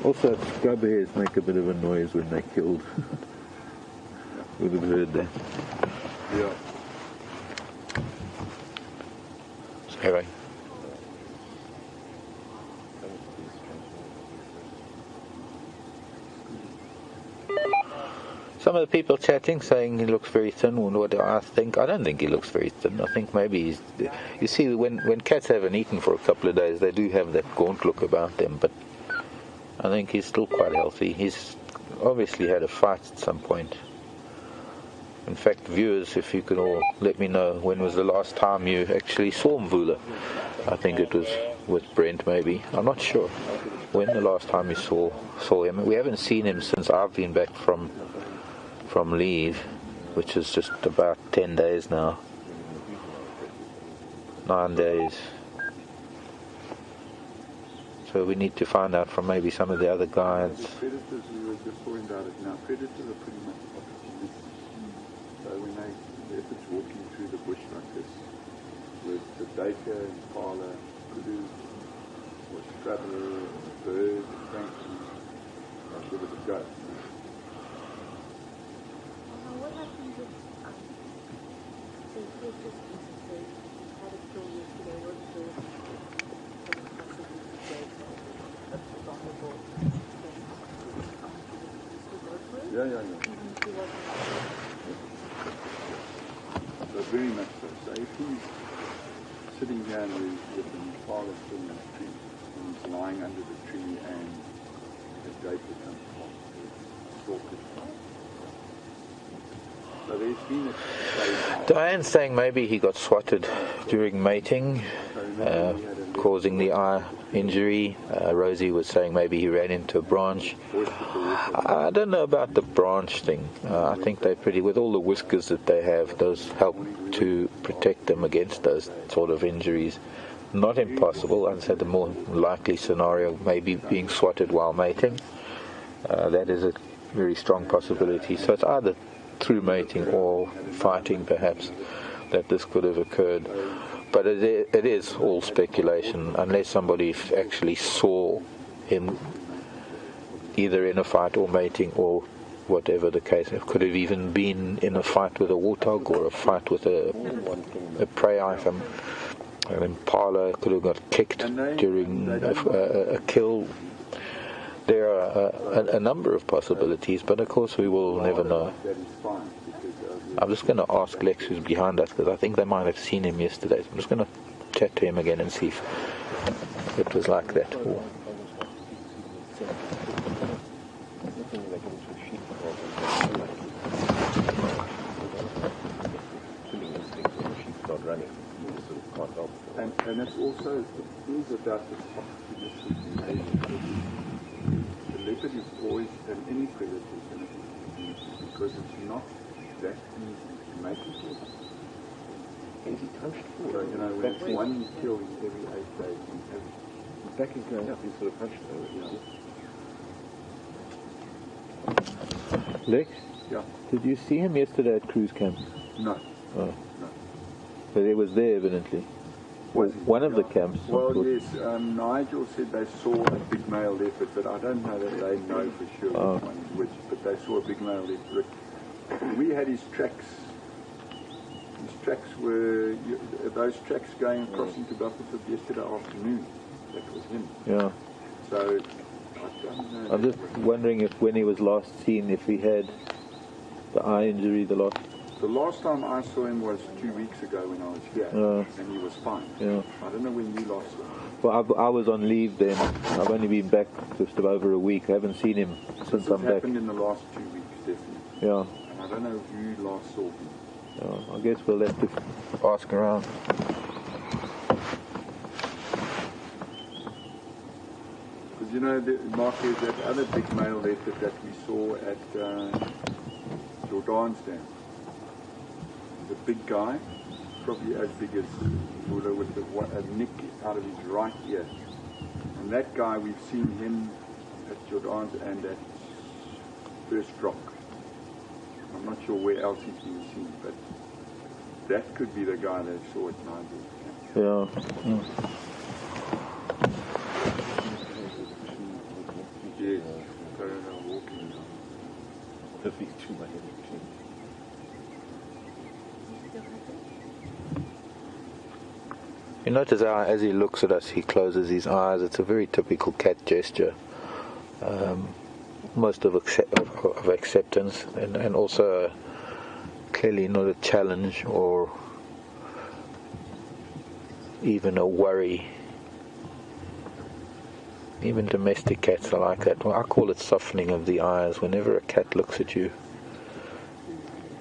Also, scrub hares make a bit of a noise when they're killed. Would have heard that. Yeah. Anyway. Some of the people chatting saying he looks very thin, or what do I think? I don't think he looks very thin. I think maybe he's... You see, when cats haven't eaten for a couple of days, they do have that gaunt look about them, but I think he's still quite healthy. He's obviously had a fight at some point. In fact, viewers, if you could all let me know when was the last time you actually saw Mvula. I think it was with Brent, maybe. I'm not sure when the last time you saw him. We haven't seen him since I've been back from leave, which is just about 10 days now. 9 days. So we need to find out from maybe some of the other guides. Predators, we were just talking about it now. Predators are pretty much opportunistic. So when if it's walking through the bush like this, with the duiker, impala, kudu, or straddler, bird, frankie, that's where it goes. What happens if say he just recently had a kill yesterday, wasn't there? Yeah. So very much so. So if he's sitting here with the impala still in the tree, and he's lying under the tree and the duiker comes along, the stalker. So there's been a phase. Diane's saying maybe he got swatted during mating, causing the eye injury. Rosie was saying maybe he ran into a branch. I don't know about the branch thing. I think they're pretty, with all the whiskers that they have, those help to protect them against those sort of injuries. Not impossible. I'd say the more likely scenario maybe being swatted while mating. That is a very strong possibility. So it's either through mating or fighting perhaps that this could have occurred. But it is all speculation, unless somebody actually saw him either in a fight or mating or whatever the case. It could have even been in a fight with a warthog or a fight with a prey item. An impala could have got kicked during a kill. There are a number of possibilities, but of course we will never know. I'm just going to ask Lex, who's behind us, because I think they might have seen him yesterday. So I'm just going to chat to him again and see if it was like that. Or... And it's also, it is about this opportunistic behavior. The leopard is always, and any predator is going to be opportunistic because it's not that easy to make it kill. Easy touched. So, when it's one kill every 8 days, The back is going up, you sort of hunched over, Lex? Yeah. Did you see him yesterday at cruise camp? No. Oh. No. But he was there evidently. Was one of the camps. Well, yes. Nigel said they saw a big male leopard, but I don't know that they know for sure which one is which. But they saw a big male leopard. We had his tracks. His tracks were those tracks going across into Buffalo yesterday afternoon. That was him. Yeah. So I don't know. I'm just wondering if when he was last seen, if he had the eye injury The last time I saw him was 2 weeks ago when I was here, and he was fine. Yeah. I don't know when you last saw him. Well, I was on leave then. I've only been back just over a week. I haven't seen him since I'm back. It happened in the last 2 weeks, definitely. Yeah. And I don't know if you last saw him. Yeah. I guess we'll have to ask around. Because Marc, there's that other big male leopard that we saw at Jordan's dam. The big guy, probably as big as Mvula, with a nick out of his right ear. And that guy, we've seen him at Jordan's and at First Rock. I'm not sure where else he's been seen, but that could be the guy they saw at Nigel's camp. Yeah. Mm. Yes, carrying on walking. If he's too much energy. You notice how as he looks at us, he closes his eyes. It's a very typical cat gesture. Most of acceptance, and also clearly not a challenge or even a worry. Even domestic cats are like that. Well, I call it softening of the eyes. Whenever a cat looks at you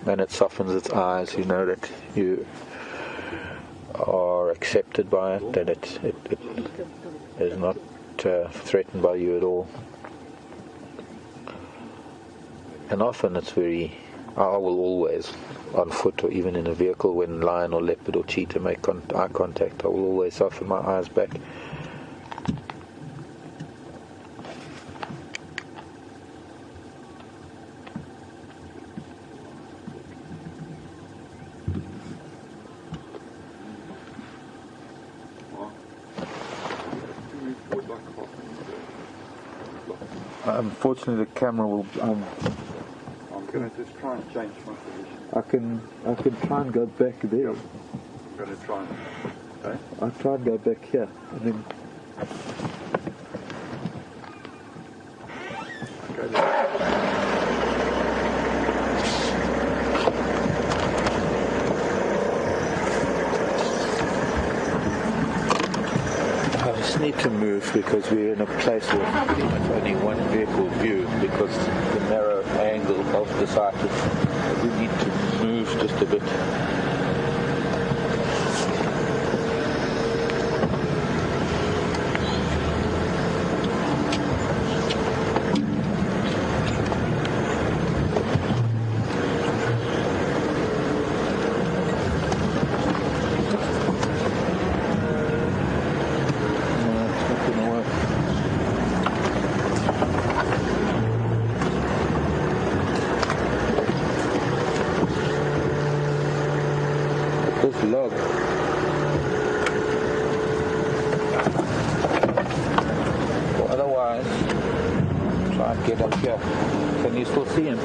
and it softens its eyes, you know that you are accepted by it, that it is not threatened by you at all. And often it's I will always, on foot or even in a vehicle, when lion or leopard or cheetah make eye contact, I will always soften my eyes back. Unfortunately, the camera will. I'm going to just try and change my position. I can try and go back there. I'm going to try and. Okay. I'll try and go back here, and then. Okay. I just need to move because we're in a place with pretty much only one vehicle view because the narrow angle of the site. We need to move just a bit. Log. Or otherwise, try and get up here. Can you still see him?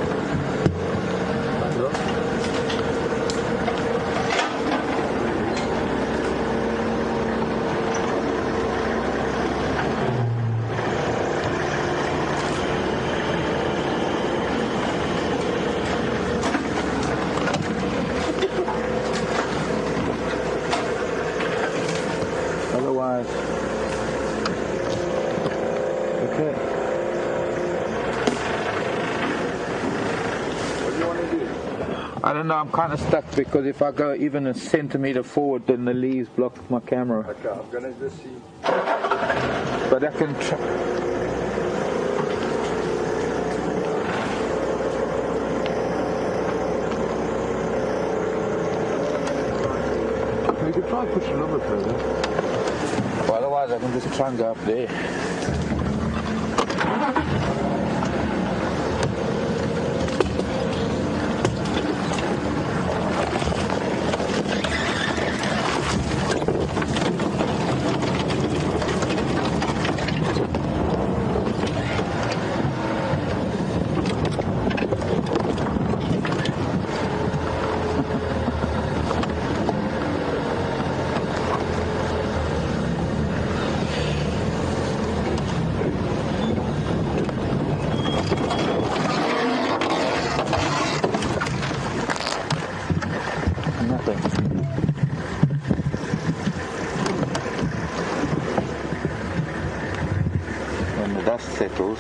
Okay. What do you want to do? I don't know, I'm kind of stuck because if I go even a centimetre forward, then the leaves block my camera. Okay, I'm going to just see. But I can try. You could try and push a little bit further. Well, otherwise I can just try and go up there. When the dust settles,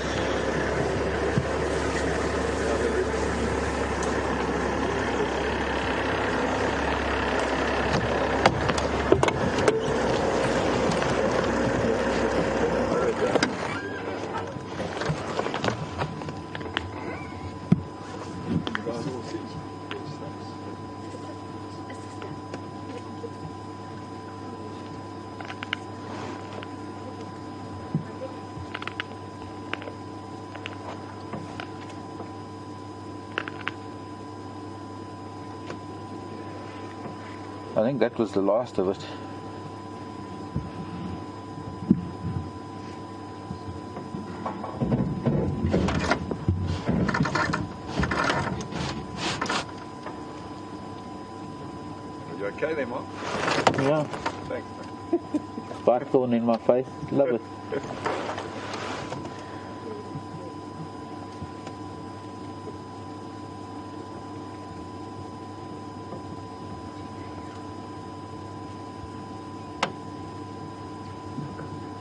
I think that was the last of it. Stay there, Mark. Yeah. Thanks. Spike thorn in my face. Love it.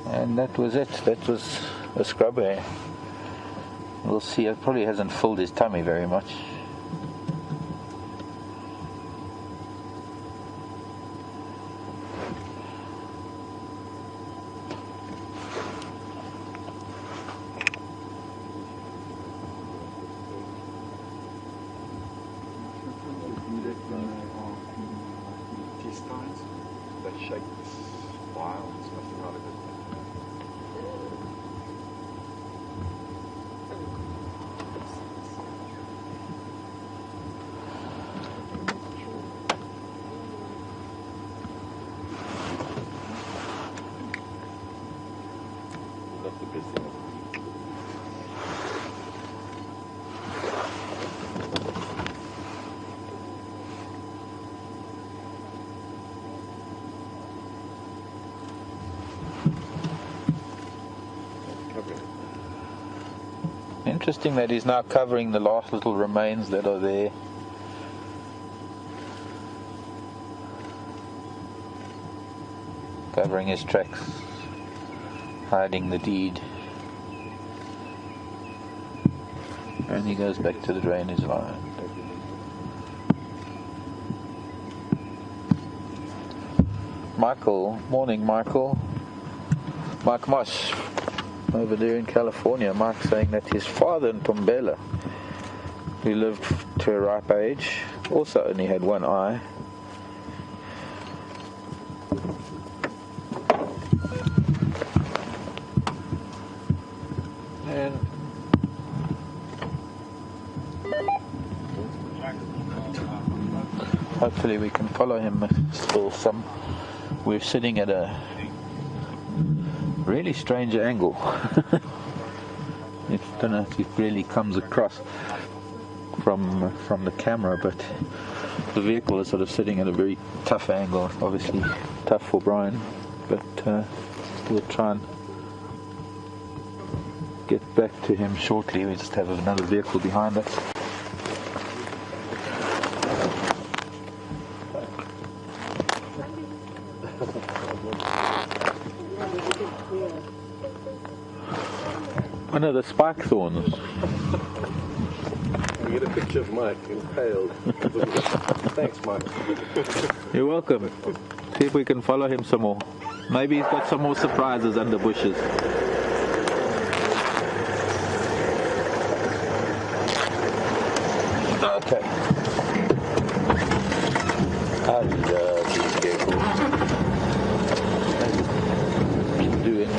And that was it. That was a scrub hare. We'll see. It probably hasn't filled his tummy very much. They shake this wild. It's nothing out of it. That's the best thing. Interesting that he's now covering the last little remains that are there. Covering his tracks, hiding the deed. And he goes back to the drainage line. Michael, morning Michael. Mike Moss, over there in California. Mark saying that his father in Mvula, who lived to a ripe age, also only had one eye. And hopefully we can follow him still some. We're sitting at a really strange angle. I don't know if it really comes across from the camera, but the vehicle is sort of sitting at a very tough angle. Obviously tough for Brian, but we'll try and get back to him shortly. We just have another vehicle behind us. One of the spike thorns. We get a picture of Mike impaled. Thanks, Mike. You're welcome. See if we can follow him some more. Maybe he's got some more surprises under bushes. Okay. And these vehicles. Doing.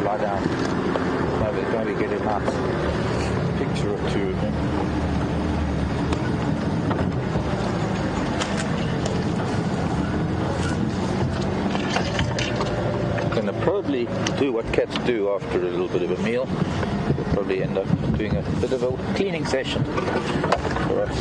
Lie down. Maybe get a nice picture or two of him. Gonna probably do what cats do after a little bit of a meal. We'll probably end up doing a bit of a cleaning session for us.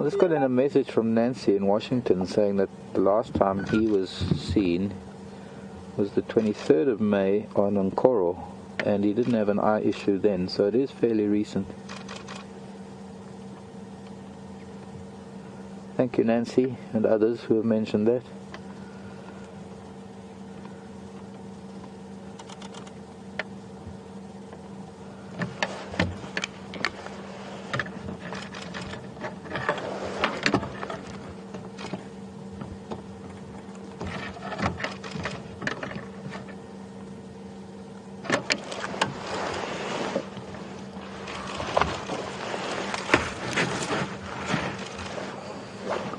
just got in a message from Nancy in Washington saying that the last time he was seen was the 23rd of May on Nkoro, and he didn't have an eye issue then, so it is fairly recent. Thank you, Nancy, and others who have mentioned that.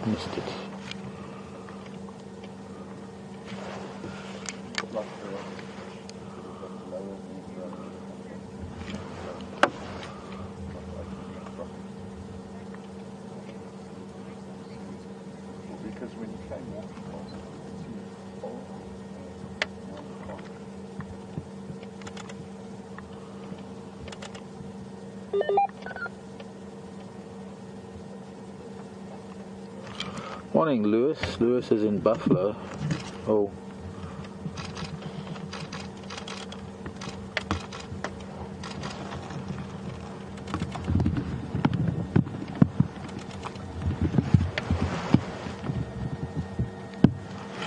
Missed it. Because when you came walking past it, Morning, Lewis. Lewis is in Buffalo. Oh.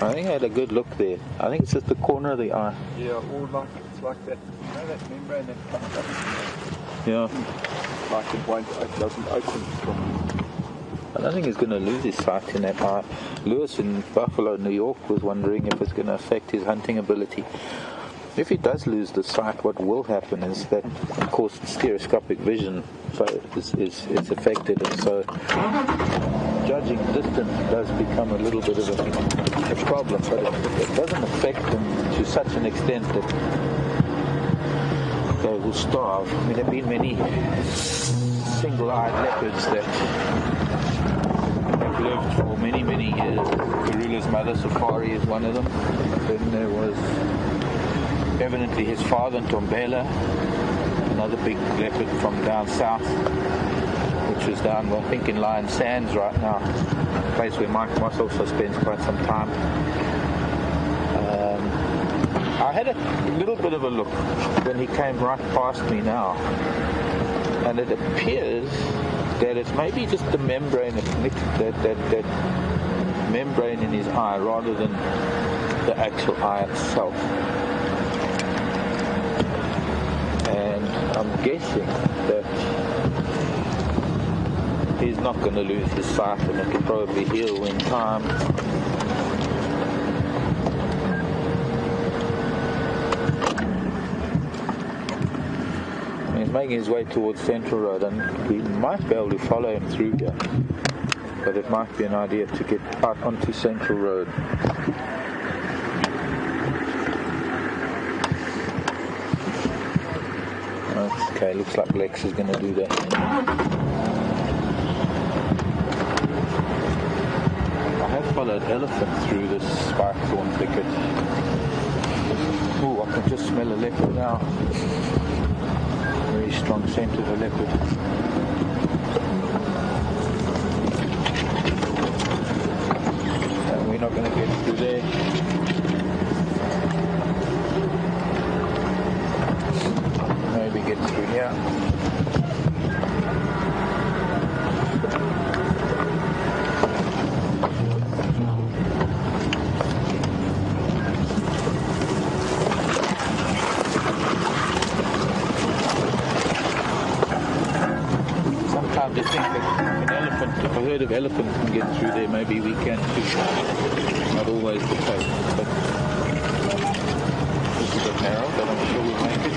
I think I had a good look there. I think it's just the corner of the eye. yeah, or like it's like that. You know that membrane that comes up? Yeah. Like it doesn't open from. I don't think he's going to lose his sight in that eye. Lewis in Buffalo, New York was wondering if it's going to affect his hunting ability. If he does lose the sight, what will happen is that, of course, stereoscopic vision is affected, and so judging distance does become a little bit of a problem, but it doesn't affect them to such an extent that they will starve. I mean, there have been many single-eyed leopards that have lived for many, many years. Karula's mother safari is one of them. Then there was evidently his father, Ntombela, another big leopard from down south, which is down, well, I think, in Lion Sands right now, a place where Mike Moss also spends quite some time. I had a little bit of a look when he came right past me now, and it appears that it's maybe just the membrane, that membrane in his eye rather than the actual eye itself. And I'm guessing that he's not going to lose his sight, and it will probably heal in time. He's making his way towards Central Road, and we might be able to follow him through here, but it might be an idea to get out onto Central Road. Okay, looks like Lex is going to do that. I have followed elephant through this spike thorn thicket. Oh, I can just smell a leopard now. Very strong scent of a leopard. And we're not going to get through there. Maybe get through here. Sometimes I think that an elephant, if a herd of elephants can get through there, maybe we can too. Not always the case, but it's a bit narrow, but I'm sure we'll make it.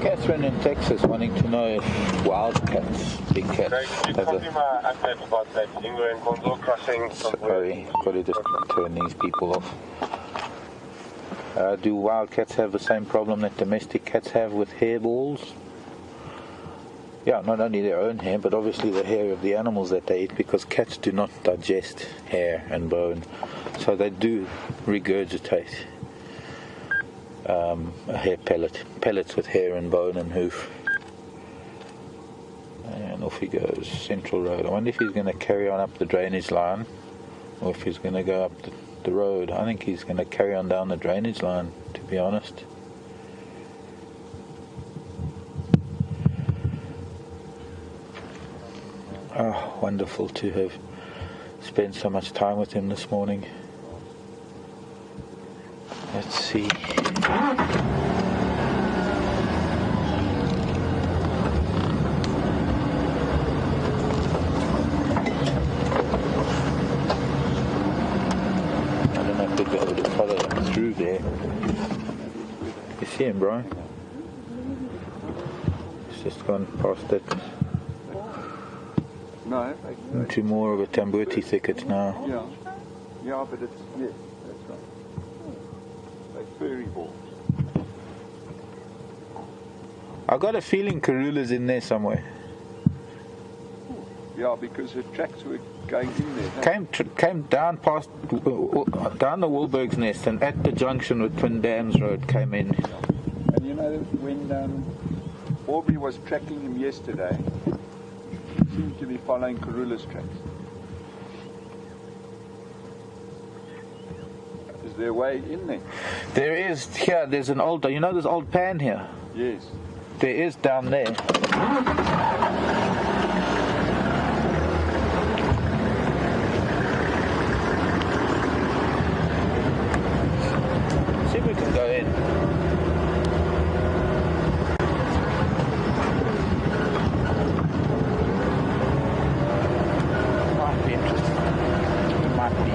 Catherine in Texas wanting to know if wild cats, big cats, Could you have copy my update about that Ingo and Gonzo crossing? Sorry, got to just turn these people off. Do wild cats have the same problem that domestic cats have with hairballs? Yeah, not only their own hair, but obviously the hair of the animals that they eat, because cats do not digest hair and bone. So they do regurgitate a hair pellets with hair and bone and hoof. And off he goes, Central Road. I wonder if he's going to carry on up the drainage line, or if he's going to go up the road. I think he's going to carry on down the drainage line, to be honest. Oh, wonderful to have spent so much time with him this morning. Let's see. You see him, Brian? He's just gone past that. No. Into more of a tambuti thicket now. Yeah, but it's, yes, that's right. Like furry balls. I got a feeling Karula's in there somewhere. Yeah, because her tracks were going in there. Came down past, down the Wahlberg's Nest, and at the junction with Twin Dams Road came in. And you know, when Aubrey was tracking him yesterday, he seemed to be following Karula's tracks. Is there a way in there? There is, here, there's an old, you know this old pan here? Yes. There is down there. See if we can go in. Might be interesting. Might be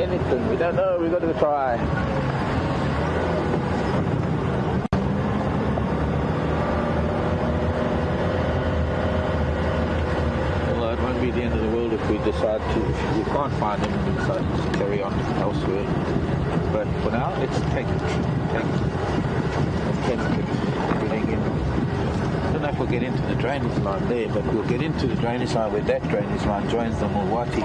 anything. We don't know. We've got to try. Be the end of the world if we decide to, if we can't find him, we decide to carry on elsewhere. But for now, let's take everything in. I don't know if we'll get into the drainage line there, but we'll get into the drainage line where that drainage line joins the Mulwati.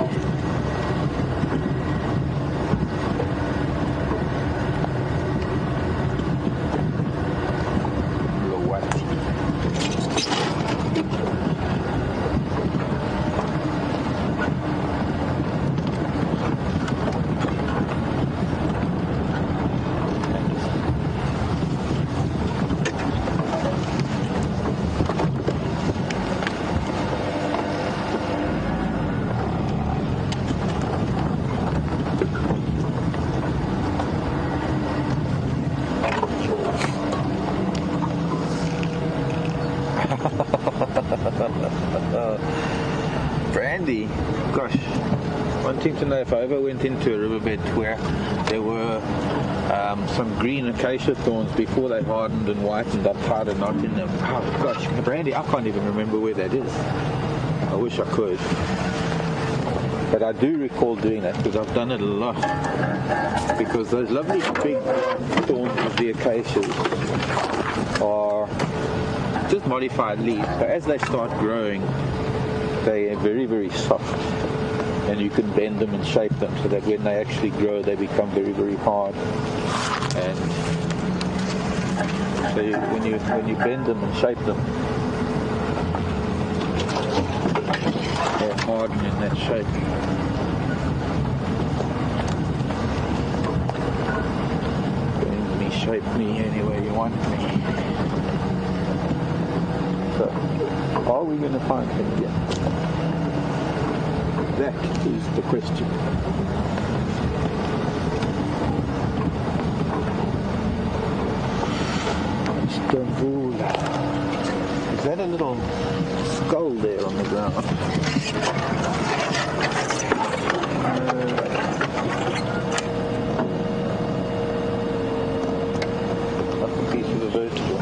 Brandy, gosh, wanting to know if I ever went into a riverbed where there were some green acacia thorns before they hardened and whitened. I tied a knot in them. Oh gosh, Brandy, I can't even remember where that is. I wish I could. But I do recall doing that because I've done it a lot. Because those lovely big thorns of the acacias are just modified leaves. So as they start growing, they are very, very soft. And you can bend them and shape them so that when they actually grow, they become very, very hard. And so when you bend them and shape them, they harden in that shape. Bend me, shape me any way you want me. So, are we going to find him yet? That is the question. Mvula. Is that a little skull there on the ground? That's a piece of a vertebra.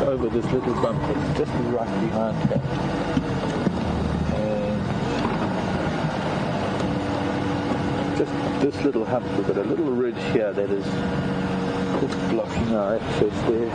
over this little bump that's just right behind her. And just this little hump, we've got a little ridge here that is just blocking our access there.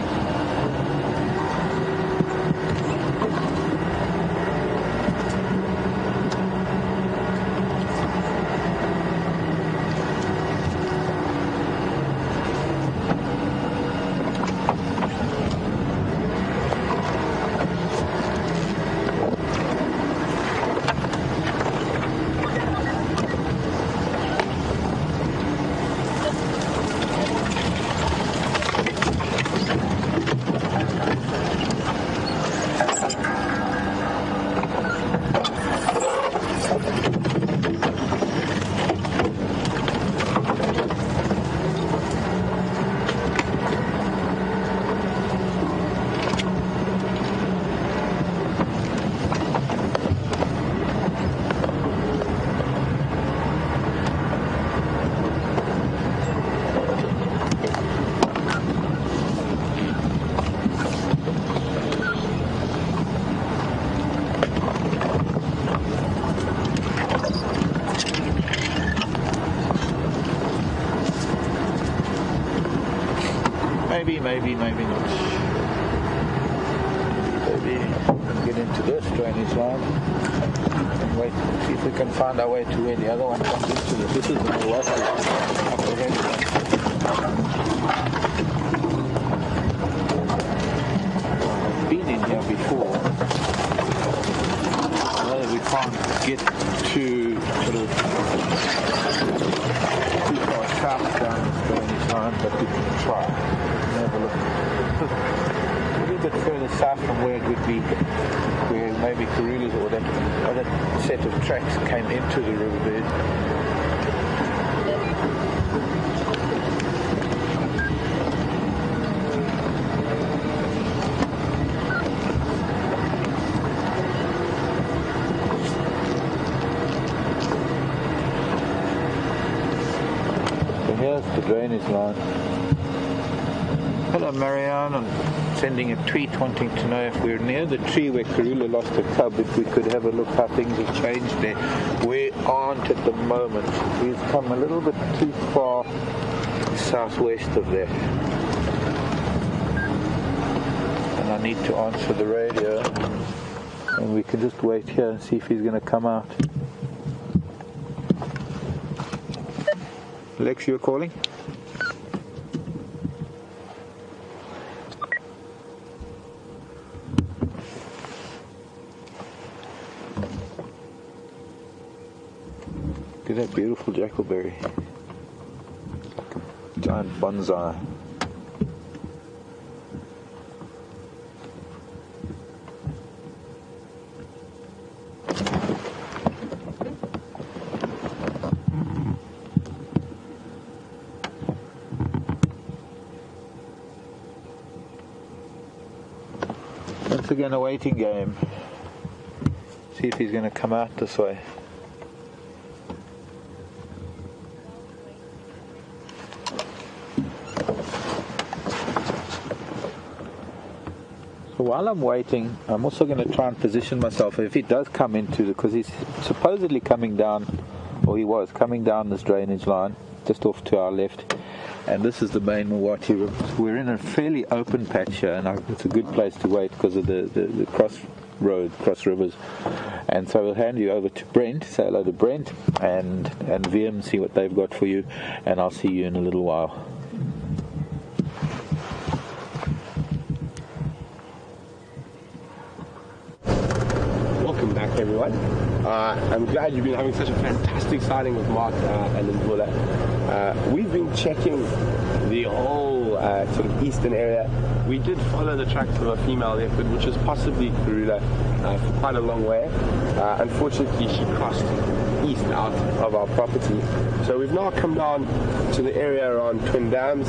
Maybe not. Maybe get into this drainage line and wait, see if we can find our way to where the other one comes into this. This is the Mvula upper end. I've been in here before. I know that we can't get too sort of too far south down this drainage line, but we can try. Have a look. A little bit further south from where it would be, where maybe Karulas or that other set of tracks came into the riverbed. So here's the drainage line. Hello Marianne, I'm sending a tweet wanting to know if we're near the tree where Karula lost her cub, if we could have a look how things have changed there. We aren't at the moment. We've come a little bit too far southwest of there. And I need to answer the radio. And we can just wait here and see if he's going to come out. Lex, you're calling? Look at that beautiful jackalberry. Like a giant bonsai. Once again a waiting game. See if he's going to come out this way. While I'm waiting, I'm also going to try and position myself. If he does come into because he's supposedly coming down, or he was coming down this drainage line, just off to our left. And this is the main Mvula River. We're in a fairly open patch here, and it's a good place to wait because of the cross rivers. And so we'll hand you over to Brent, say hello to Brent, and VM, see what they've got for you, and I'll see you in a little while. Everyone, I'm glad you've been having such a fantastic sighting with Marc and Mvula. We've been checking the whole sort of eastern area. We did follow the tracks of a female leopard, which is possibly Karula, for quite a long way. Unfortunately, she crossed east out of our property. So we've now come down to the area around Twin Dams,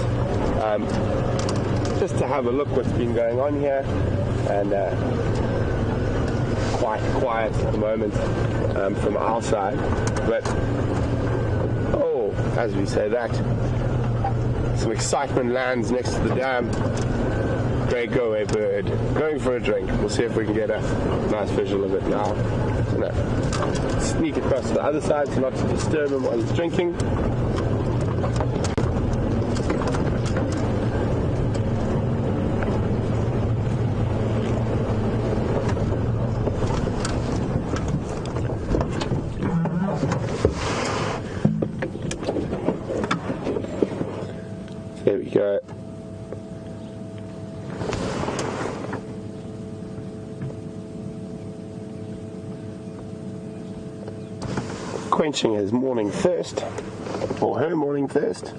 just to have a look what's been going on here. And quite quiet at the moment from our side, but as we say that, some excitement lands next to the dam. Great go-away bird. Going for a drink. We'll see if we can get a nice visual of it now. So now, sneak across to the other side so not to disturb him while he's drinking. There we go. Quenching his morning thirst, or her morning thirst.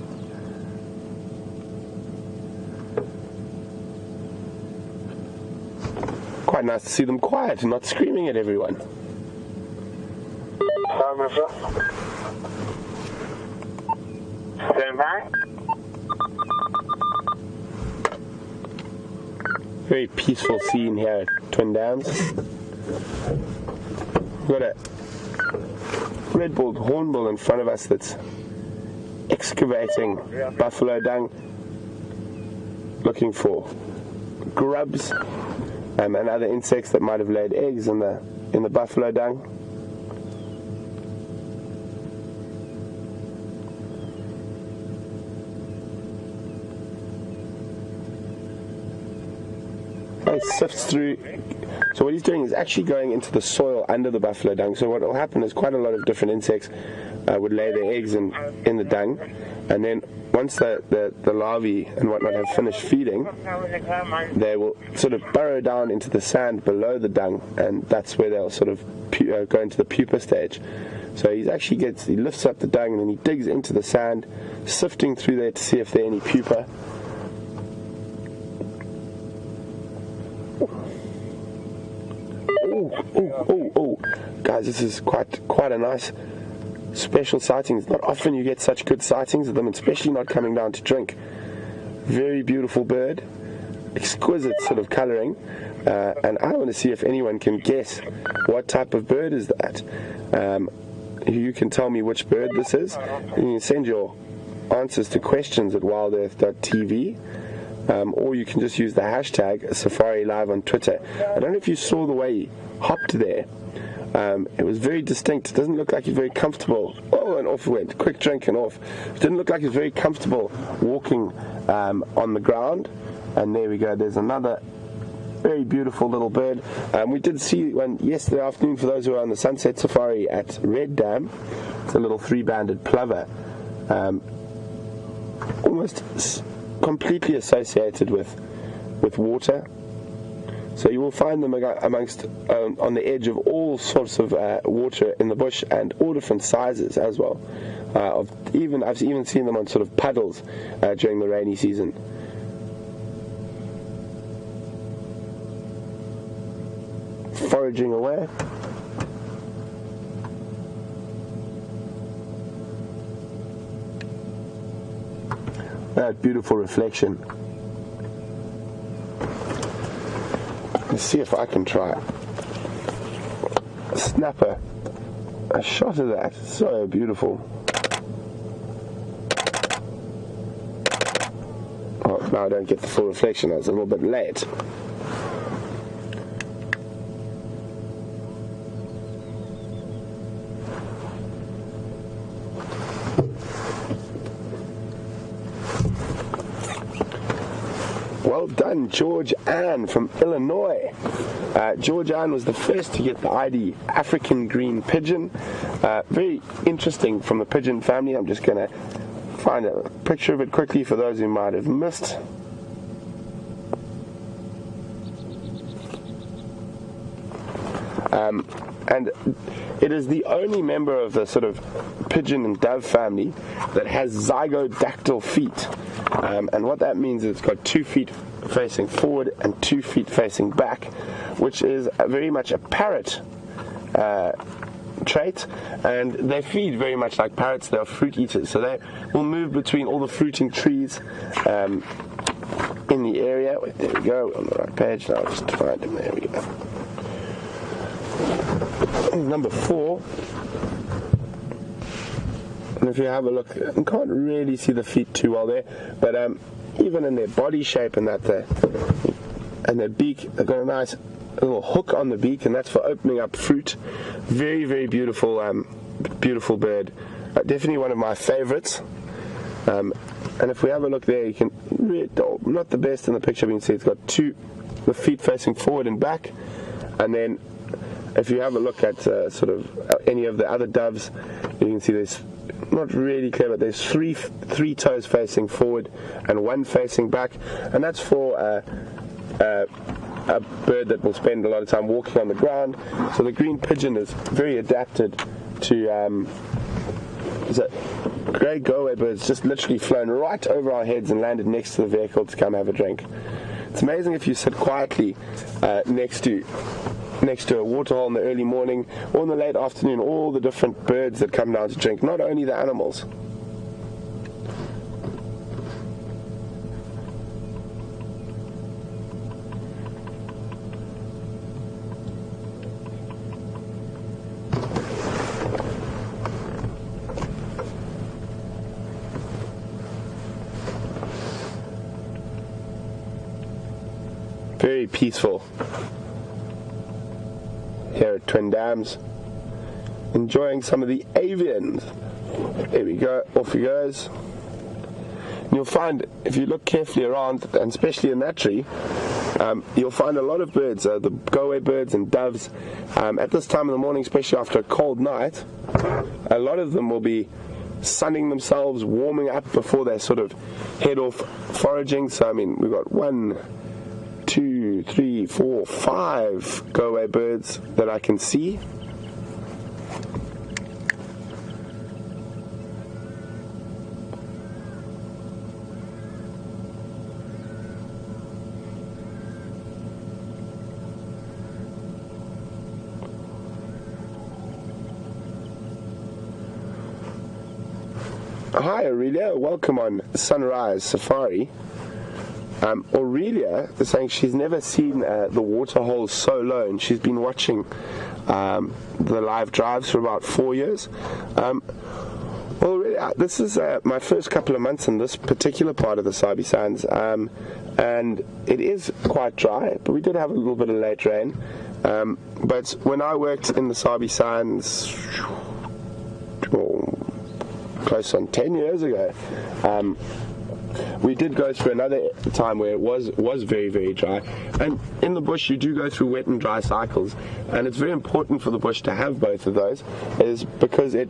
Quite nice to see them quiet and not screaming at everyone. Stand by. Very peaceful scene here at Twin Dams. We've got a red-billed hornbill in front of us that's excavating buffalo dung, looking for grubs and other insects that might have laid eggs in the buffalo dung. He sifts through. So what he's doing is actually going into the soil under the buffalo dung. So what will happen is quite a lot of different insects would lay their eggs in the dung, and then once the larvae and whatnot have finished feeding, they will sort of burrow down into the sand below the dung, and that's where they'll sort of go into the pupa stage. So he lifts up the dung and then he digs into the sand, sifting through there to see if there are any pupa. Oh, guys, this is quite a nice special sighting. It's not often you get such good sightings of them, especially not coming down to drink. Very beautiful bird, exquisite sort of colouring, and I want to see if anyone can guess what type of bird is that. You can tell me which bird this is, and you can send your answers to questions at wildearth.tv. Or you can just use the hashtag Safari Live on Twitter. I don't know if you saw the way he hopped there. It was very distinct. It doesn't look like he's very comfortable. Oh, and off he went. Quick drink and off. It didn't look like he's very comfortable walking on the ground. And there we go. There's another very beautiful little bird. We did see one yesterday afternoon for those who are on the Sunset Safari at Red Dam. It's a little three-banded plover. Almost completely associated with water, so you will find them amongst on the edge of all sorts of water in the bush, and all different sizes as well. I've even seen them on sort of puddles during the rainy season. Foraging away. That beautiful reflection. Let's see if I can try snap a shot of that. So beautiful. Oh, now I don't get the full reflection. I was a little bit late. Well done, George Ann from Illinois. George Ann was the first to get the ID African green pigeon. Very interesting from the pigeon family. I'm just going to find a picture of it quickly for those who might have missed. And it is the only member of the sort of pigeon and dove family that has zygodactyl feet. And what that means is it's got 2 feet facing forward and 2 feet facing back, which is very much a parrot trait, and they feed very much like parrots. They are fruit eaters, so they will move between all the fruiting trees in the area. There we go, on the right page. Now I'll just find him. There we go. Number 4. And if you have a look, you can't really see the feet too well there, but even in their body shape and that, and their beak, they've got a nice little hook on the beak, and that's for opening up fruit. Very, very beautiful, beautiful bird. Definitely one of my favorites. And if we have a look there, you can not the best in the picture, but you can see it's got the feet facing forward and back, and then if you have a look at sort of any of the other doves, you can see there's not really clear, but there's three toes facing forward and one facing back, and that's for a bird that will spend a lot of time walking on the ground. So the green pigeon is very adapted to grey go-away birds just literally flown right over our heads and landed next to the vehicle to come have a drink. It's amazing if you sit quietly next to a waterhole in the early morning or in the late afternoon, all the different birds that come down to drink, not only the animals. Very peaceful here at Twin Dams, enjoying some of the avians. There we go, off he goes. And you'll find, if you look carefully around, and especially in that tree, you'll find a lot of birds, the go-away birds and doves. At this time of the morning, especially after a cold night, a lot of them will be sunning themselves, warming up before they sort of head off foraging. So, I mean, we've got 1, 2, 3, 4, 5 go-away birds that I can see. Hi Aurelia, welcome on Sunrise Safari. Aurelia is saying she's never seen the waterhole so low, and she's been watching the live drives for about 4 years. Well, really, this is my first couple of months in this particular part of the Sabi Sands, and it is quite dry, but we did have a little bit of late rain. But when I worked in the Sabi Sands close on 10 years ago, we did go through another time where it was very, very dry. And in the bush you do go through wet and dry cycles, and it's very important for the bush to have both of those, is because it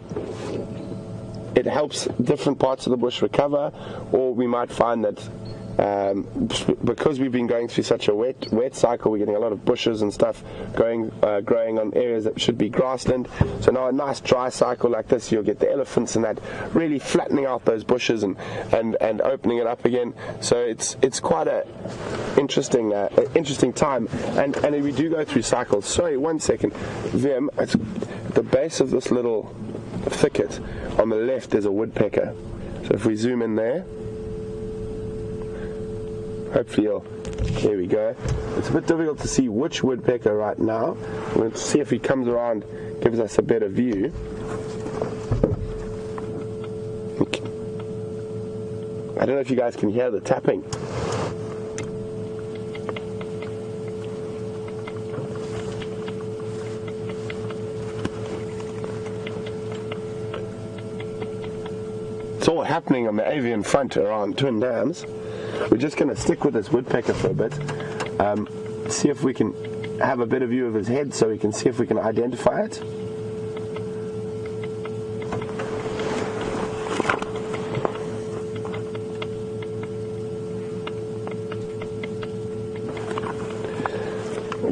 helps different parts of the bush recover. Or we might find that because we've been going through such a wet cycle, we're getting a lot of bushes and stuff growing on areas that should be grassland. So now a nice dry cycle like this, you'll get the elephants and that really flattening out those bushes and opening it up again. So it's quite a interesting time, and we do go through cycles. Sorry, 1 second. Vim, at the base of this little thicket on the left there's a woodpecker. So if we zoom in there, hopefully there we go. It's a bit difficult to see which woodpecker right now. We'll see if he comes around, gives us a better view. I don't know if you guys can hear the tapping. It's all happening on the avian front around Twin Dams. We're just going to stick with this woodpecker for a bit, see if we can have a better view of his head so we can see if we can identify it.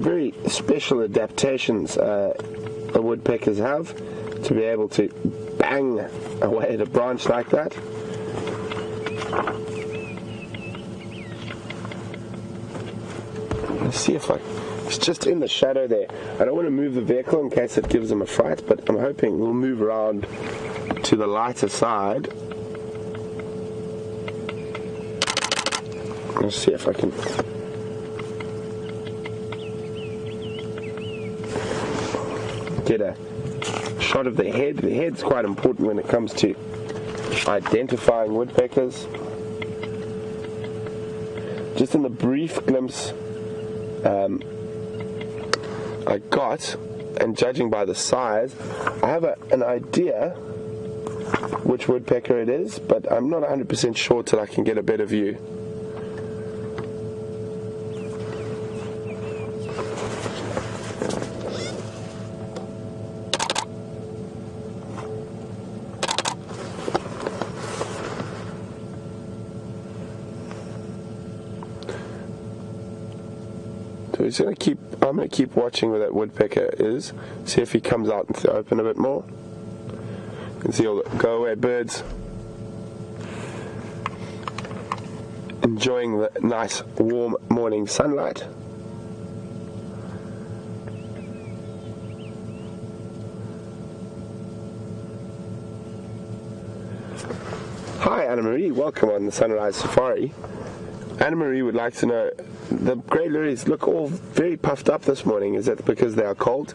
Very special adaptations the woodpeckers have to be able to bang away at a branch like that. See if it's just in the shadow there. I don't want to move the vehicle in case it gives them a fright, but I'm hoping we'll move around to the lighter side. Let's see if I can get a shot of the head. The head's quite important when it comes to identifying woodpeckers. Just in the brief glimpse I got, and judging by the size, I have an idea which woodpecker it is, but I'm not 100% sure till I can get a better view. So I'm going to keep watching where that woodpecker is, see if he comes out into the open a bit more. You can see all the go-away birds enjoying the nice warm morning sunlight. Hi Anna-Marie, welcome on the Sunrise Safari. Anna-Marie would like to know, the grey lories look all very puffed up this morning. Is that because they are cold?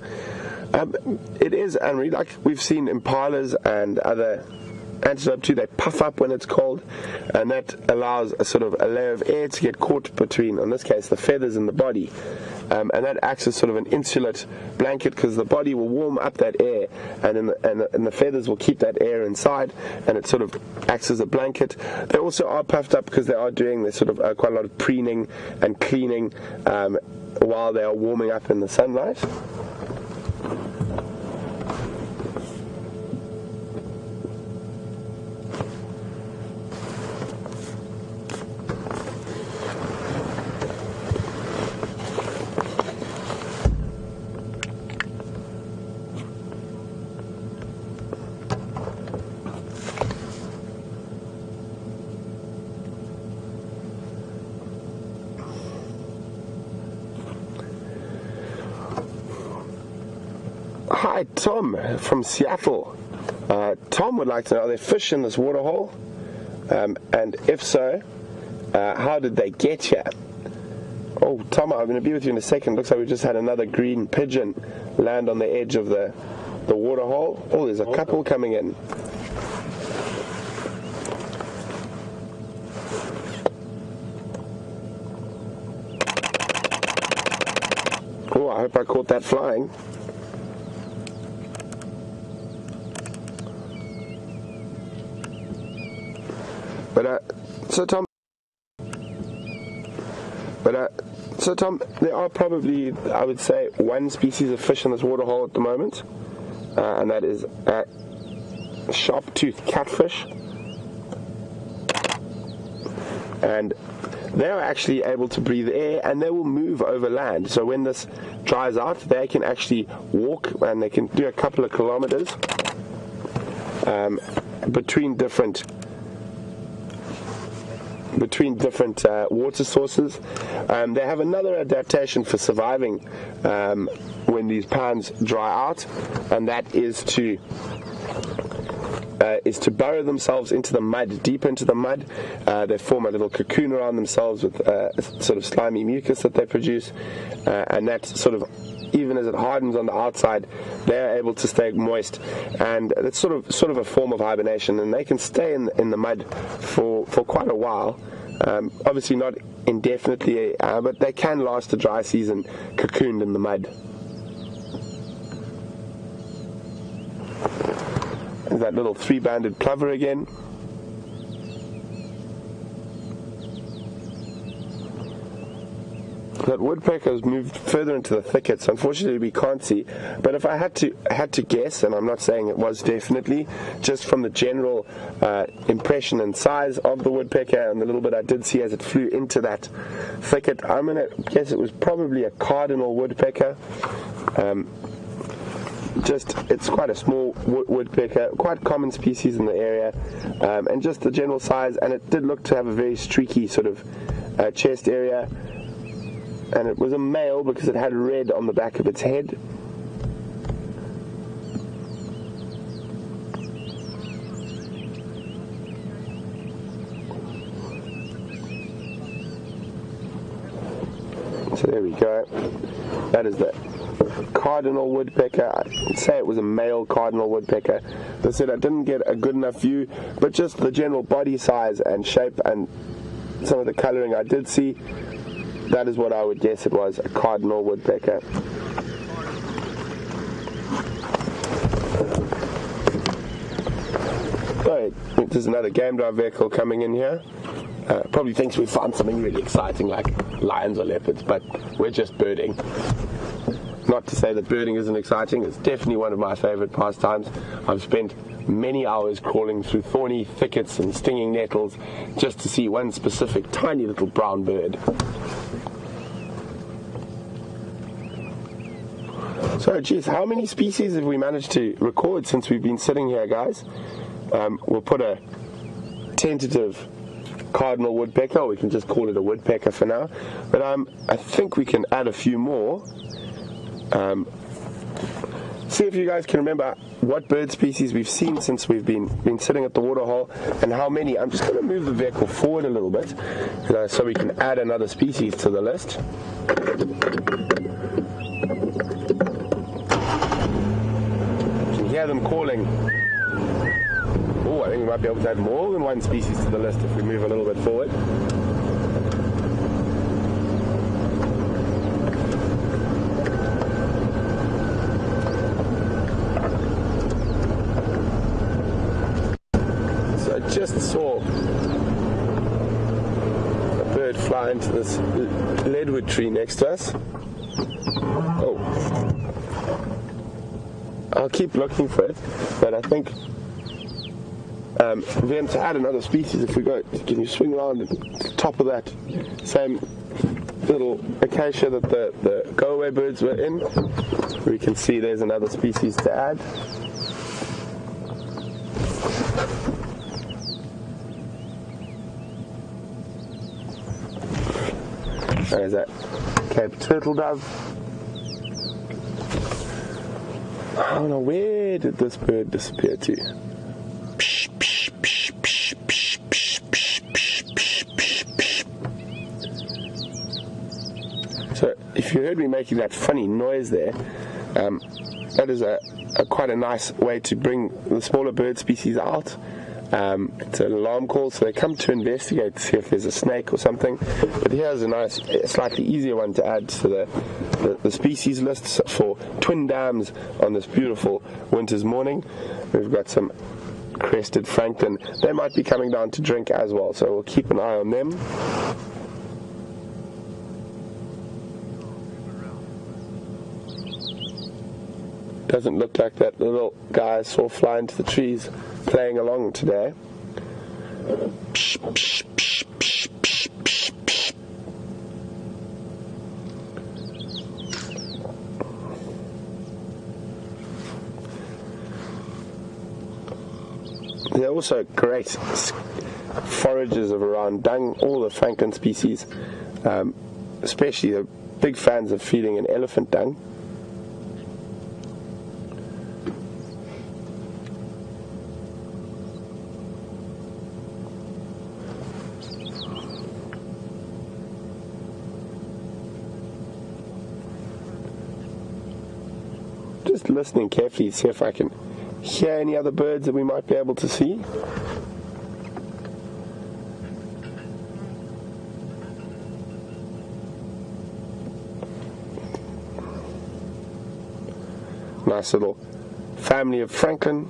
It is, Anna-Marie, like we've seen impalas and other antelope too, they puff up when it's cold, and that allows a layer of air to get caught between, in this case, the feathers and the body. And that acts as sort of an insulate blanket, because the body will warm up that air, and the feathers will keep that air inside, and it sort of acts as a blanket. They also are puffed up because they are doing this sort of quite a lot of preening and cleaning while they are warming up in the sunlight. Hi, Tom from Seattle. Tom would like to know, are there fish in this waterhole? And if so, how did they get here? Oh, Tom, I'm going to be with you in a second. Looks like we just had another green pigeon land on the edge of the waterhole. Oh, there's a couple coming in. Oh, I hope I caught that flying. So Tom, there are probably, I would say, one species of fish in this waterhole at the moment, and that is sharp-toothed catfish. And they are actually able to breathe air, and they will move over land. So when this dries out, they can actually walk, and they can do a couple of kilometers between different water sources. They have another adaptation for surviving when these ponds dry out, and that is to burrow themselves into the mud, deep into the mud. They form a little cocoon around themselves with sort of slimy mucus that they produce, and that sort of, even as it hardens on the outside, they're able to stay moist, and it's sort of a form of hibernation, and they can stay in the mud for quite a while. Obviously not indefinitely, but they can last the dry season cocooned in the mud. There's that little three-banded plover again. That woodpecker has moved further into the thickets. Unfortunately, we can't see. But if I had to guess, and I'm not saying it was definitely, just from the general impression and size of the woodpecker and the little bit I did see as it flew into that thicket, I'm going to guess it was probably a cardinal woodpecker. It's quite a small woodpecker, quite common species in the area, and just the general size. And it did look to have a very streaky sort of chest area. And it was a male because it had red on the back of its head. So there we go. That is the cardinal woodpecker. I'd say it was a male cardinal woodpecker. They said I didn't get a good enough view, but just the general body size and shape and some of the colouring I did see, that is what I would guess it was, a cardinal woodpecker. Oh, there's another game drive vehicle coming in here. Probably thinks we found something really exciting like lions or leopards, but we're just birding. Not to say that birding isn't exciting, it's definitely one of my favourite pastimes. I've spent many hours crawling through thorny thickets and stinging nettles just to see one specific tiny little brown bird. So, geez, how many species have we managed to record since we've been sitting here, guys? We'll put a tentative cardinal woodpecker, or we can just call it a woodpecker for now. But I think we can add a few more. See if you guys can remember what bird species we've seen since we've been sitting at the waterhole, and how many. I'm just going to move the vehicle forward a little bit, so we can add another species to the list. You can hear them calling. Oh, I think we might be able to add more than one species to the list if we move a little bit forward. So I just saw a bird fly into this leadwood tree next to us. Oh. I'll keep looking for it, but I think we're going to add another species if we go. Can you swing around the top of that same little acacia that the go-away birds were in? We can see there's another species to add. There's that Cape turtle dove. I don't know, where did this bird disappear to? So if you heard me making that funny noise there, that is quite a nice way to bring the smaller bird species out. It's an alarm call, so they come to investigate to see if there's a snake or something. But here's a nice, slightly easier one to add to the species lists for twin dams on this beautiful winter's morning. We've got some crested francolin. They might be coming down to drink as well, so we'll keep an eye on them. Doesn't look like that little guy I saw fly into the trees playing along today. They're also great foragers of around dung, all the francolin species, especially they're big fans of feeding in elephant dung. Just listening carefully to see if I can hear any other birds that we might be able to see. Nice little family of francolin.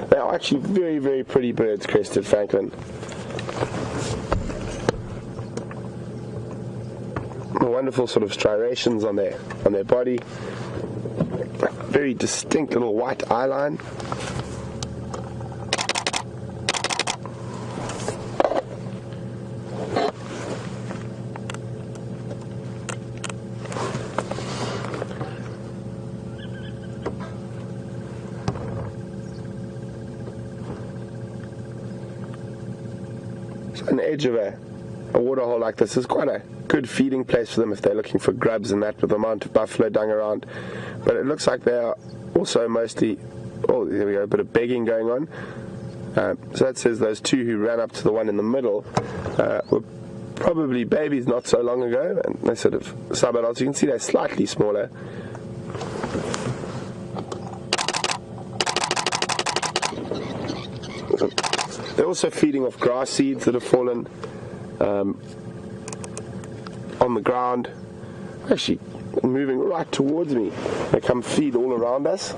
They are actually very, very pretty birds, crested francolin. Wonderful sort of striations on their body. Very distinct little white eye line. So an edge of a waterhole like this is quite a good feeding place for them if they're looking for grubs and that, with the amount of buffalo dung around. But it looks like they are also mostly, oh, there we go, a bit of begging going on. So that says those two who ran up to the one in the middle were probably babies not so long ago, and they sort of sub adults. You can see they're slightly smaller, They're also feeding off grass seeds that have fallen on the ground. Actually moving right towards me. They come feed all around us.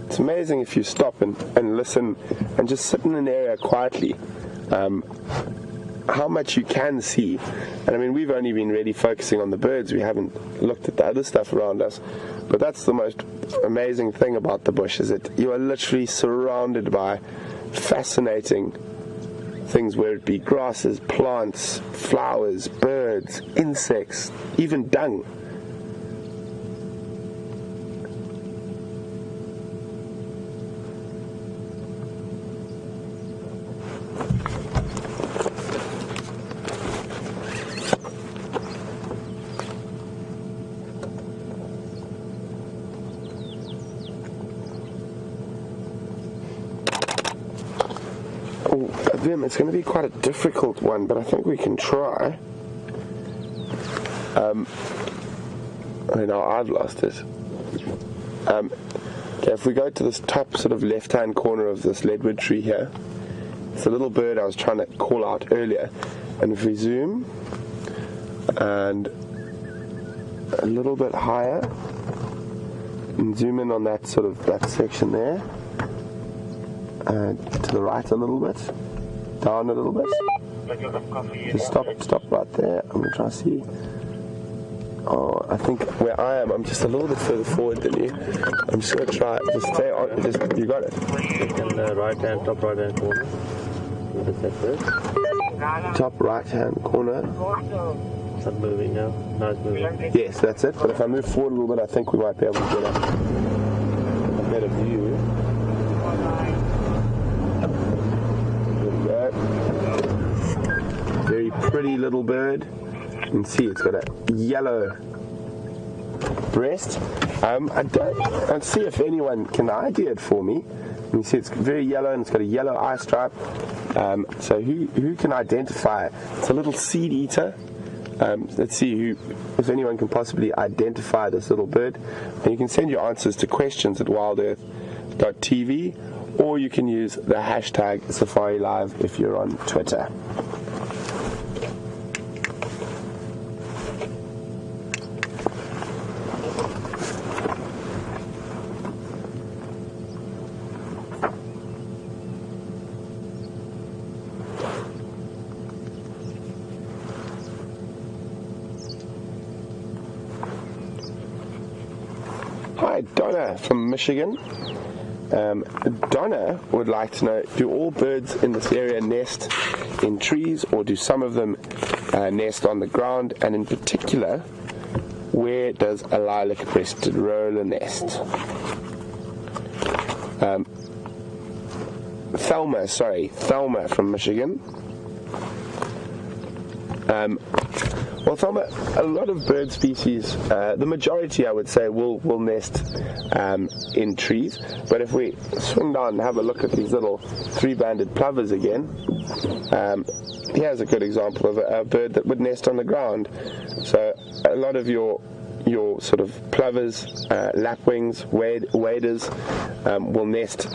It's amazing if you stop and listen and just sit in an area quietly, how much you can see. And I mean, we've only been really focusing on the birds. We haven't looked at the other stuff around us. But that's the most amazing thing about the bush, is that you are literally surrounded by fascinating things, whether it be grasses, plants, flowers, birds, insects, even dung. It's going to be quite a difficult one, but I think we can try. I've lost it. Okay, if we go to this top sort of left-hand corner of this leadwood tree here, it's a little bird I was trying to call out earlier. And if we zoom and a little bit higher and zoom in on that section there, and to the right a little bit. Down a little bit. Just stop right there. I'm going to try to see. Oh, I think where I am, I'm just a little bit further forward than you. I'm just going to try, just stay on, you got it. In the top right hand corner. What's that first? Top right hand corner. Is that moving now? No, it's moving. Yes, that's it. But if I move forward a little bit, I think we might be able to get a better view. Very pretty little bird. You can see it's got a yellow breast. I don't see if anyone can ID it for me. You can see it's very yellow and it's got a yellow eye stripe. So who can identify it? It's a little seed eater. Let's see if anyone can possibly identify this little bird. And you can send your answers to questions@wildearth.tv, or you can use the hashtag Safari Live if you're on Twitter. Hi, Donna from Michigan. Donna would like to know, do all birds in this area nest in trees, or do some of them nest on the ground? And in particular, where does a lilac-breasted roller nest? Thelma from Michigan. Well, Thelma, a lot of bird species, the majority I would say will nest in trees, but if we swing down and have a look at these little three-banded plovers again, here's a good example of a bird that would nest on the ground. So a lot of your sort of plovers, lapwings, waders will nest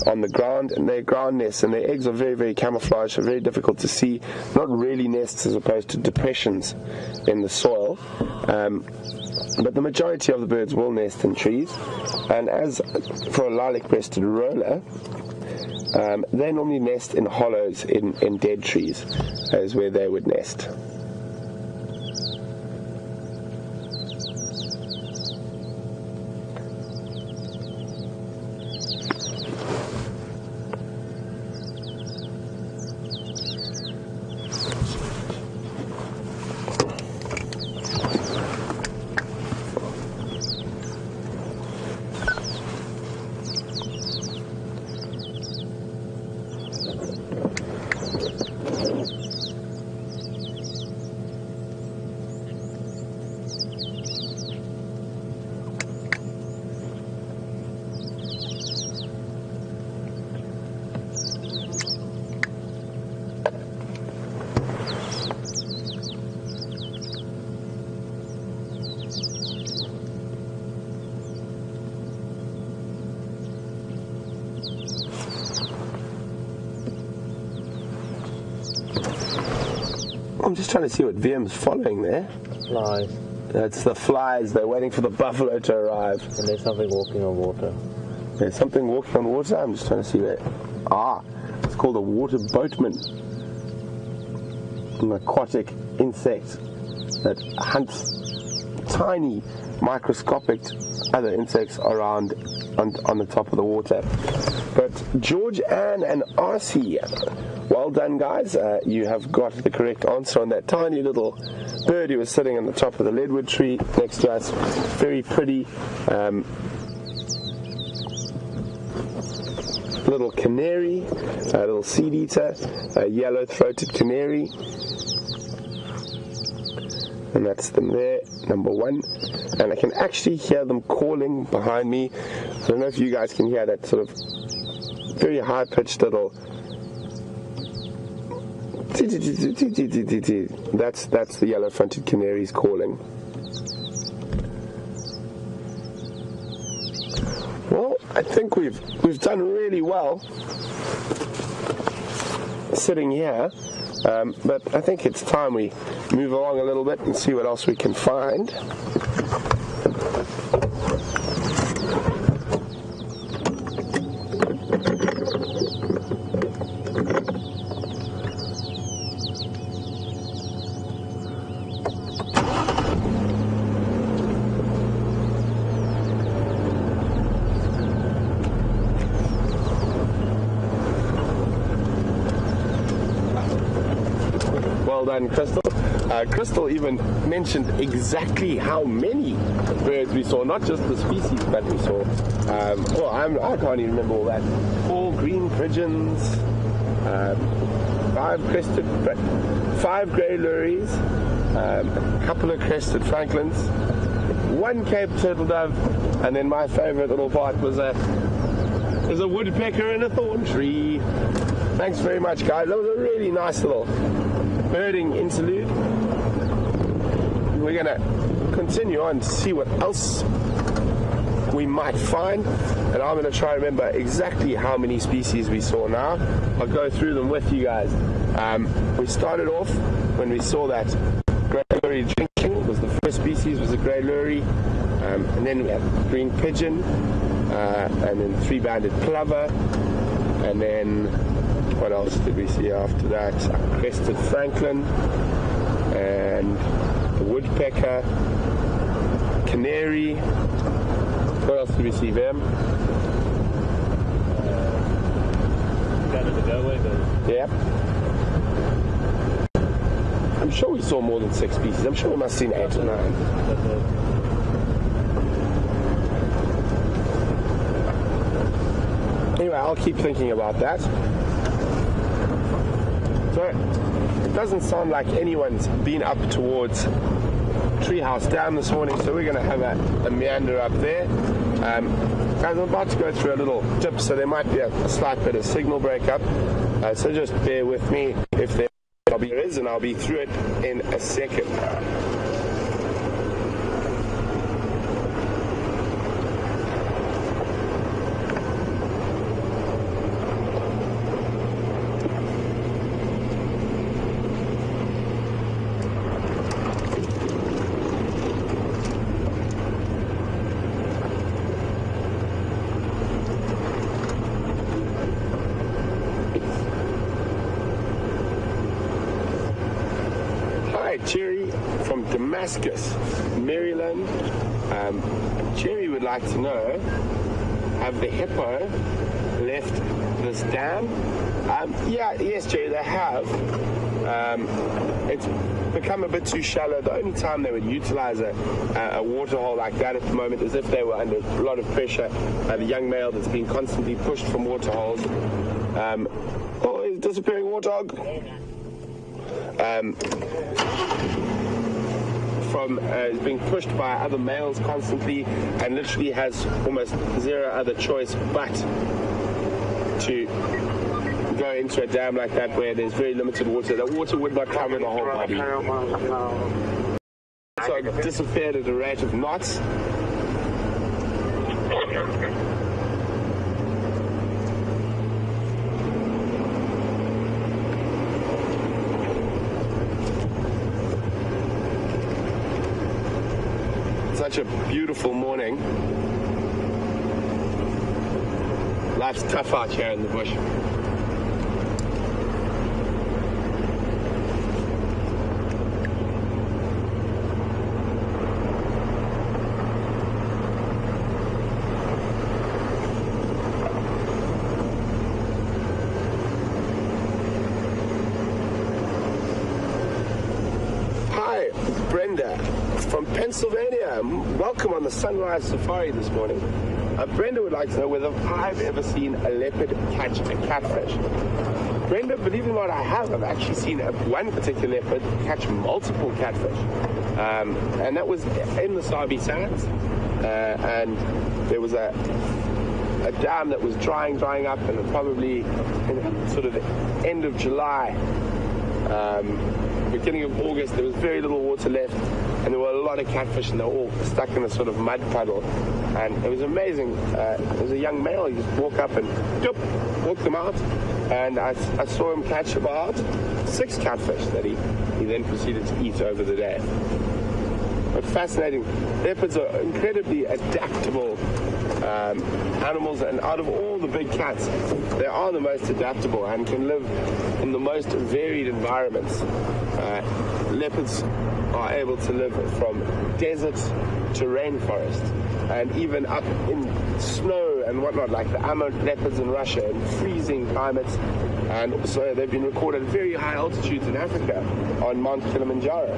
on the ground, and they're ground nests, and their eggs are very, very camouflaged, so very difficult to see. Not really nests as opposed to depressions in the soil. But the majority of the birds will nest in trees, and as for a lilac-breasted roller, they normally nest in hollows in dead trees, is where they would nest. I'm just trying to see what VM's following there. Flies. That's the flies. They're waiting for the buffalo to arrive. And there's something walking on water. There's something walking on water. I'm just trying to see where. It's called a water boatman. An aquatic insect that hunts tiny microscopic other insects around on the top of the water. But George, Ann and RC, well done guys, you have got the correct answer on that tiny little bird who was sitting on the top of the leadwood tree next to us. Very pretty little canary, a little seed eater, a yellow-throated canary. And that's them there, number one. And I can actually hear them calling behind me. I don't know if you guys can hear that sort of very high-pitched little. That's the yellow-fronted canaries calling. Well, I think we've done really well sitting here. But I think it's time we move along a little bit and see what else we can find. And Crystal even mentioned exactly how many birds we saw, not just the species that we saw. I can't even remember all that. 4 green pigeons, 5 grey lories, a couple of crested francolins, 1 Cape turtle dove, and then my favourite little part was a woodpecker in a thorn tree. Thanks very much, guys. That was a really nice little birding interlude. We're going to continue on to see what else we might find, and I'm going to try and remember exactly how many species we saw now. I'll go through them with you guys. We started off when we saw that grey lory drinking. Was the first species was a grey lory, and then we had green pigeon, and then 3-banded plover, and then what else did we see after that? A crested francolin and the woodpecker, canary. What else did we see, Vam? Yeah. I'm sure we saw more than 6 species. I'm sure we must have seen 8 or 9. Anyway, I'll keep thinking about that. So, it doesn't sound like anyone's been up towards Treehouse Dam this morning, so we're going to have a meander up there. Guys, I'm about to go through a little dip, so there might be a slight bit of signal breakup. So just bear with me if there is, and I'll be through it in a second. Cherry from Damascus, Maryland. Cherry would like to know, have the hippo left this dam? Yes, Cherry, they have. It's become a bit too shallow. The only time they would utilize a water hole like that at the moment is if they were under a lot of pressure. The young male that's been constantly pushed from water holes. He's disappearing warthog. Is being pushed by other males constantly, and literally has almost zero other choice but to go into a dam like that where there's very limited water. The water would not cover the whole body. So it disappeared at a rate of knots. such a beautiful morning. Life's tough out here in the bush. Hi, Brenda from Pennsylvania. Welcome on the Sunrise Safari this morning. Brenda would like to know whether I've ever seen a leopard catch a catfish. Brenda, believe it or not, I have. I've actually seen one particular leopard catch multiple catfish. And that was in the Sabi Sands. And there was a dam that was drying up, and probably in sort of the end of July, beginning of August, there was very little water left, and there were a lot of catfish, and they were all stuck in a sort of mud puddle. And it was amazing. There was a young male. He just walked up and walked them out, and I saw him catch about 6 catfish that he then proceeded to eat over the day. But fascinating. Leopards are incredibly adaptable animals, and out of all the big cats, they are the most adaptable and can live in the most varied environments. Leopards are able to live from desert to rainforest, and even up in snow and whatnot, like the Amur leopards in Russia, in freezing climates. And also they've been recorded at very high altitudes in Africa on Mount Kilimanjaro.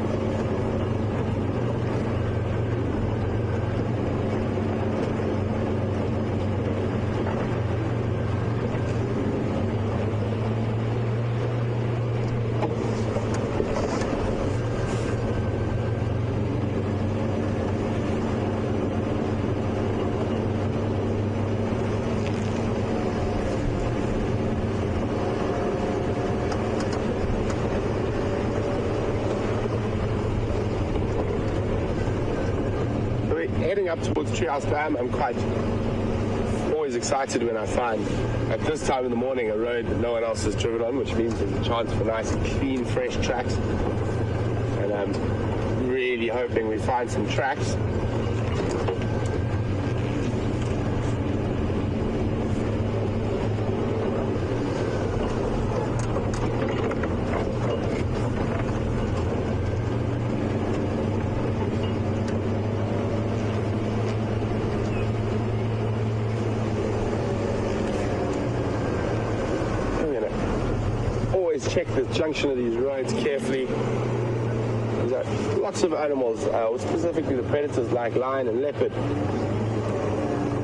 Heading up towards Treehouse Dam, I'm quite always excited when I find at this time in the morning a road that no one else has driven on, which means there's a chance for nice, clean, fresh tracks. And I'm really hoping we find some tracks. Check the junction of these roads carefully. There's lots of animals, specifically the predators like lion and leopard.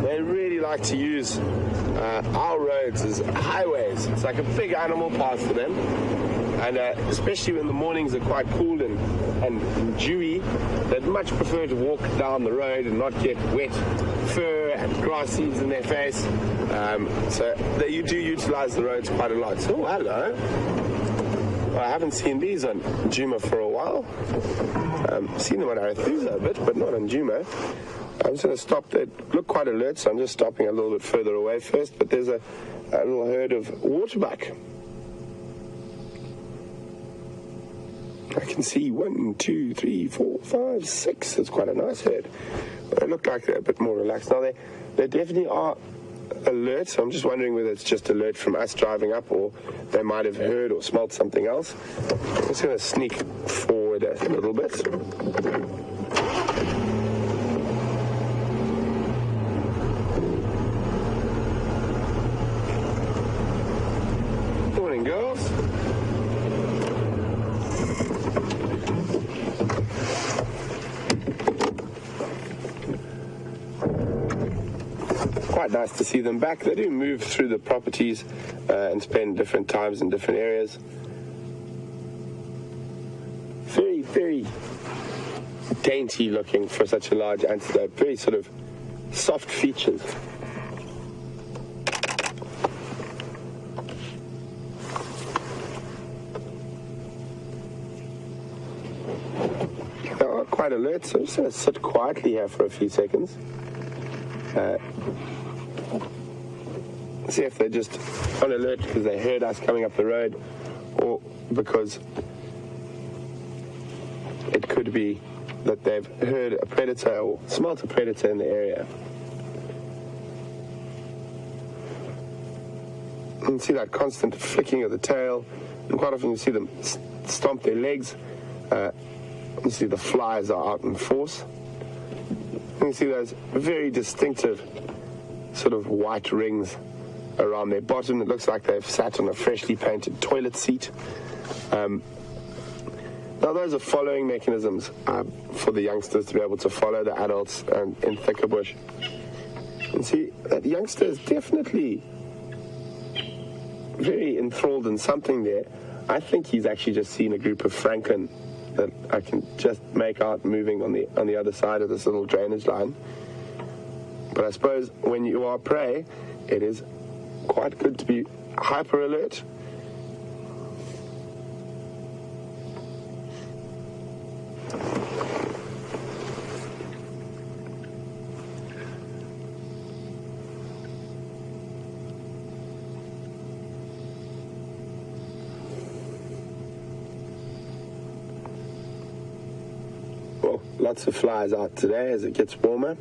They really like to use our roads as highways. It's like a big animal path for them. And especially when the mornings are quite cool and dewy, they'd much prefer to walk down the road and not get wet fur and grass seeds in their face. So you do utilize the roads quite a lot. So, hello. Well, I haven't seen these on Djuma for a while. Seen them on Arethusa a bit, but not on Djuma. I'm just going to stop. They look quite alert, so I'm just stopping a little bit further away first. But there's a little herd of waterbuck. I can see 1, 2, 3, 4, 5, 6. It's quite a nice herd. They look like they're a bit more relaxed. Now, they definitely are alert, so I'm just wondering whether it's just alert from us driving up, or they might have heard or smelled something else. I'm just going to sneak forward a little bit. Morning, girls. Quite nice to see them back. They do move through the properties and spend different times in different areas. Very, very dainty looking for such a large antelope. Very sort of soft features. They are quite alert, so I'm just going to sit quietly here for a few seconds. See if they're just on alert because they heard us coming up the road, or because it could be that they've heard a predator or smelt a predator in the area. You can see that constant flicking of the tail, and quite often you see them stomp their legs. You see the flies are out in force. You can see those very distinctive sort of white rings around their bottom. It looks like they've sat on a freshly painted toilet seat. Now those are following mechanisms for the youngsters to be able to follow the adults in thicker bush. And see, that youngster is definitely very enthralled in something there. I think he's actually just seen a group of francolin that I can just make out moving on the other side of this little drainage line. But I suppose when you are prey, it is quite good to be hyper alert. Well, lots of flies out today as it gets warmer.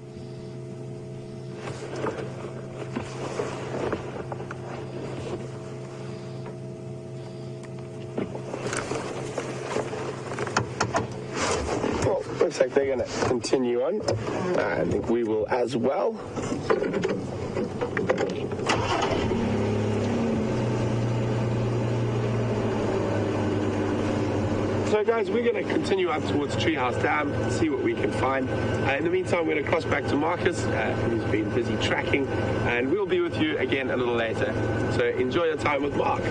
Well, looks like they're going to continue on. I think we will as well. So guys, we're going to continue up towards Treehouse Dam, see what we can find. In the meantime, we're going to cross back to Marcus, who's been busy tracking, and we'll be with you again a little later. So enjoy your time with Marc.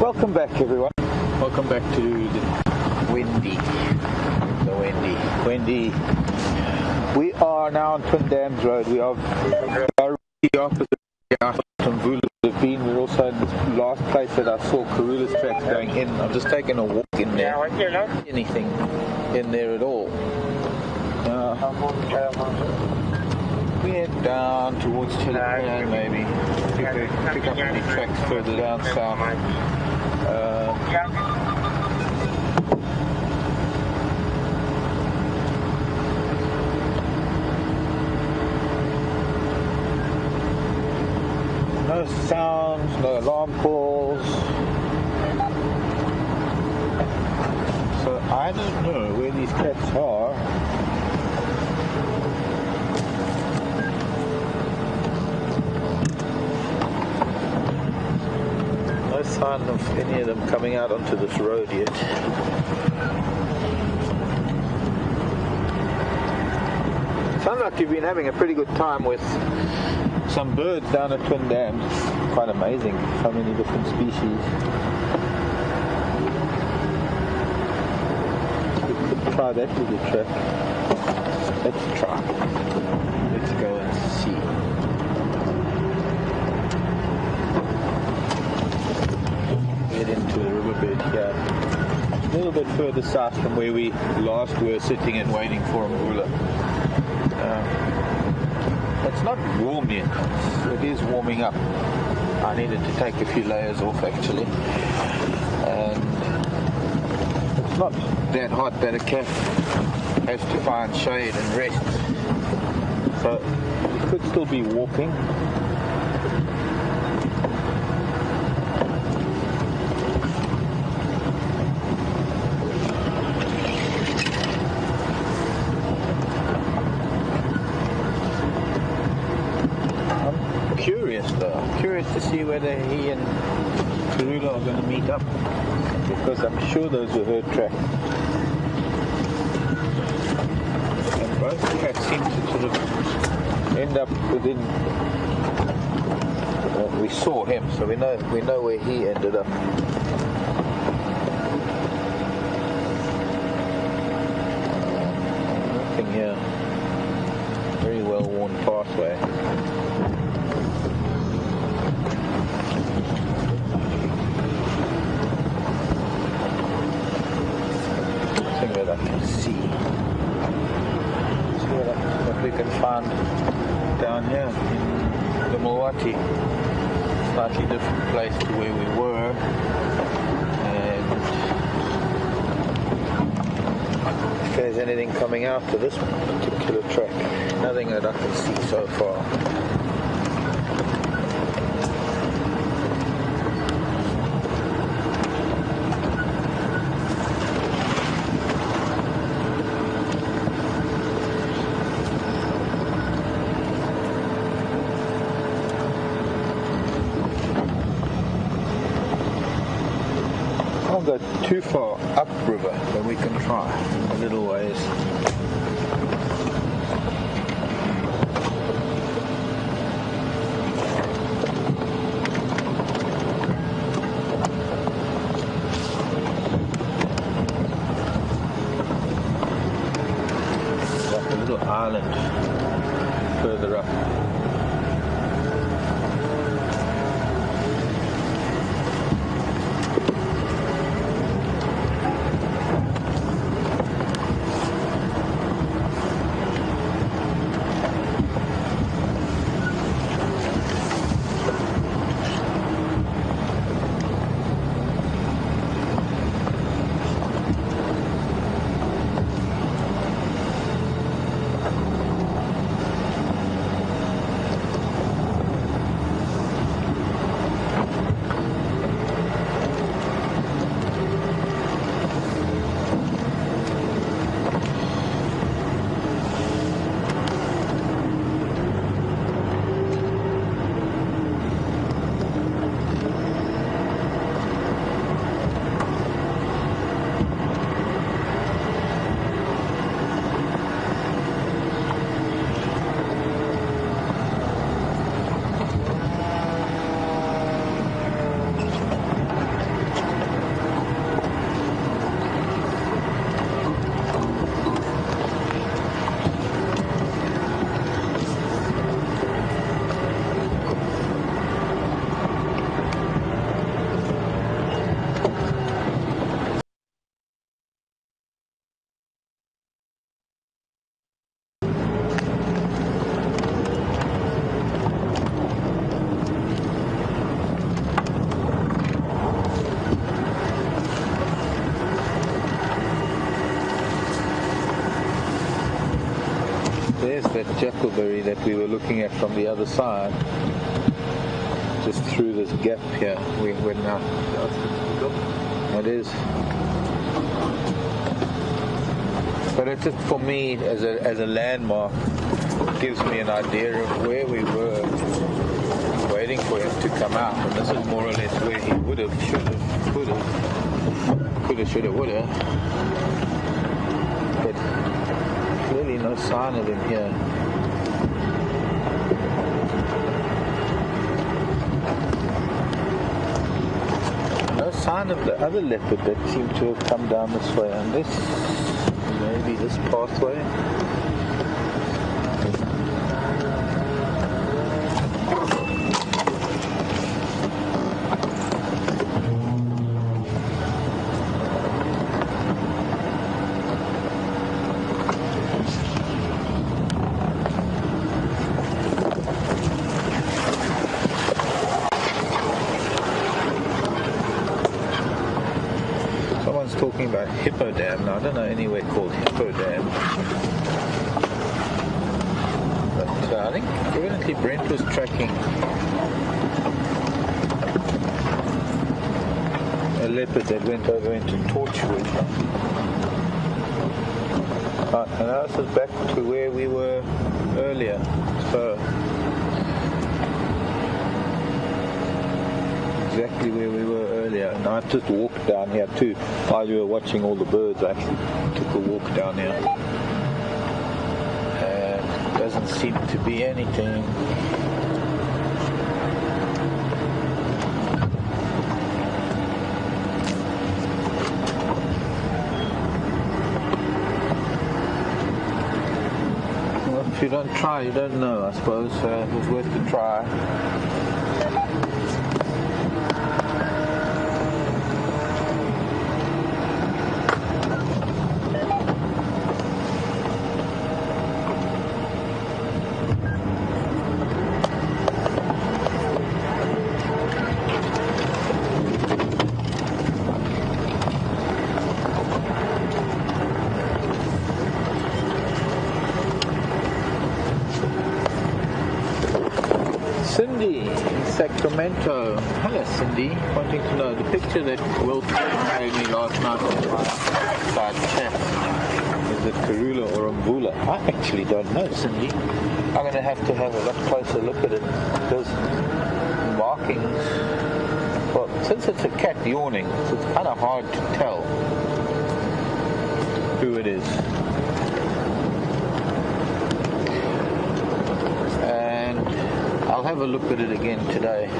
Welcome back, everyone. Welcome back to the Wendy. We are now on Twin Dams Road. We are the opposite of Mvula have been. We're also in this last place that I saw Karula's tracks going in. I'm just taking a walk in there. Anything in there at all. We head down towards Telepan maybe. Pick up any tracks further down south. No sounds, no alarm calls. So I don't know where these cats are. No sign of any of them coming out onto this road yet. Sounds like you've been having a pretty good time with some birds down at Twin Dams. Quite amazing, so many different species. We could try that with a track. Let's try. Let's go and see. Get into the riverbed here. A little bit further south from where we last were sitting and waiting for Mvula. It's not warm yet. It is warming up. I needed to take a few layers off actually. And it's not that hot that a cat has to find shade and rest. So it could still be walking. Curious to see whether he and Karula are going to meet up, because I'm sure those were her tracks. And both cats seem to sort of end up within. We saw him, so we know where he ended up. Nothing here. Very well worn pathway. That I can see. See what we can find down here in the Moati. slightly different place to where we were, and if there's anything coming out to this particular track, nothing that I can see so far. Go too far upriver, but we can try a little ways. Like a little island further up. There's that jackalberry that we were looking at from the other side, just through this gap here. We're now. It is. But it's just for me as a landmark, it gives me an idea of where we were waiting for him to come out. And this is more or less where he would have, should have, could have, should have, would have. But clearly no sign of him here. No sign of the other leopard that seemed to have come down this way, unless maybe this pathway. Talking about Hippo Dam. Now, I don't know anywhere called Hippo Dam, but I think evidently Brent was tracking a leopard that went over into Torchwood. And now this is back to where we were earlier. So exactly where we were earlier. And I just walked down here too. While you were watching all the birds, I actually took a walk down here. And doesn't seem to be anything. Well, if you don't try, you don't know, I suppose. It was worth a try. Sacramento. Hello, Cindy. Wanting to know the picture that Will showed me last night on my side chat. Is it Karula or Mvula? I actually don't know, Cindy. I'm going to have a lot closer look at it because markings. Well, since it's a cat yawning, so it's kind of hard to tell who it is. And I'll have a look at it again today.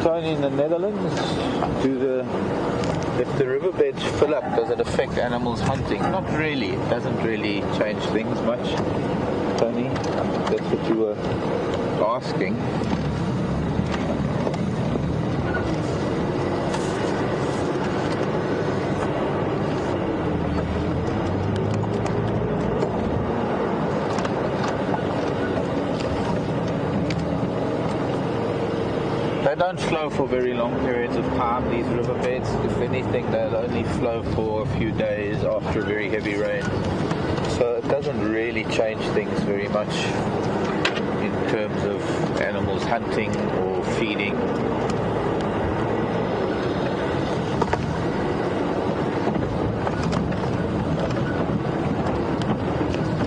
Tony in the Netherlands, if the riverbeds fill up, does it affect animals hunting? Not really. It doesn't really change things much, Tony. I think that's what you were asking. They don't flow for very long periods of time, these riverbeds. If anything, they'll only flow for a few days after a very heavy rain. So it doesn't really change things very much in terms of animals hunting or feeding.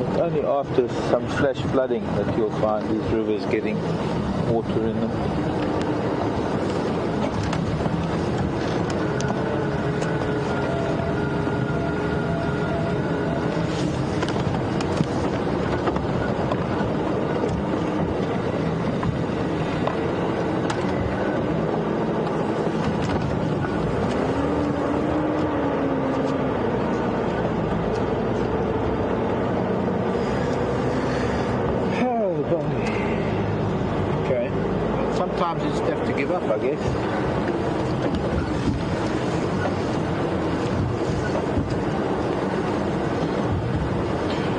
It's only after some flash flooding that you'll find these rivers getting water in them. Sometimes you just have to give up, I guess.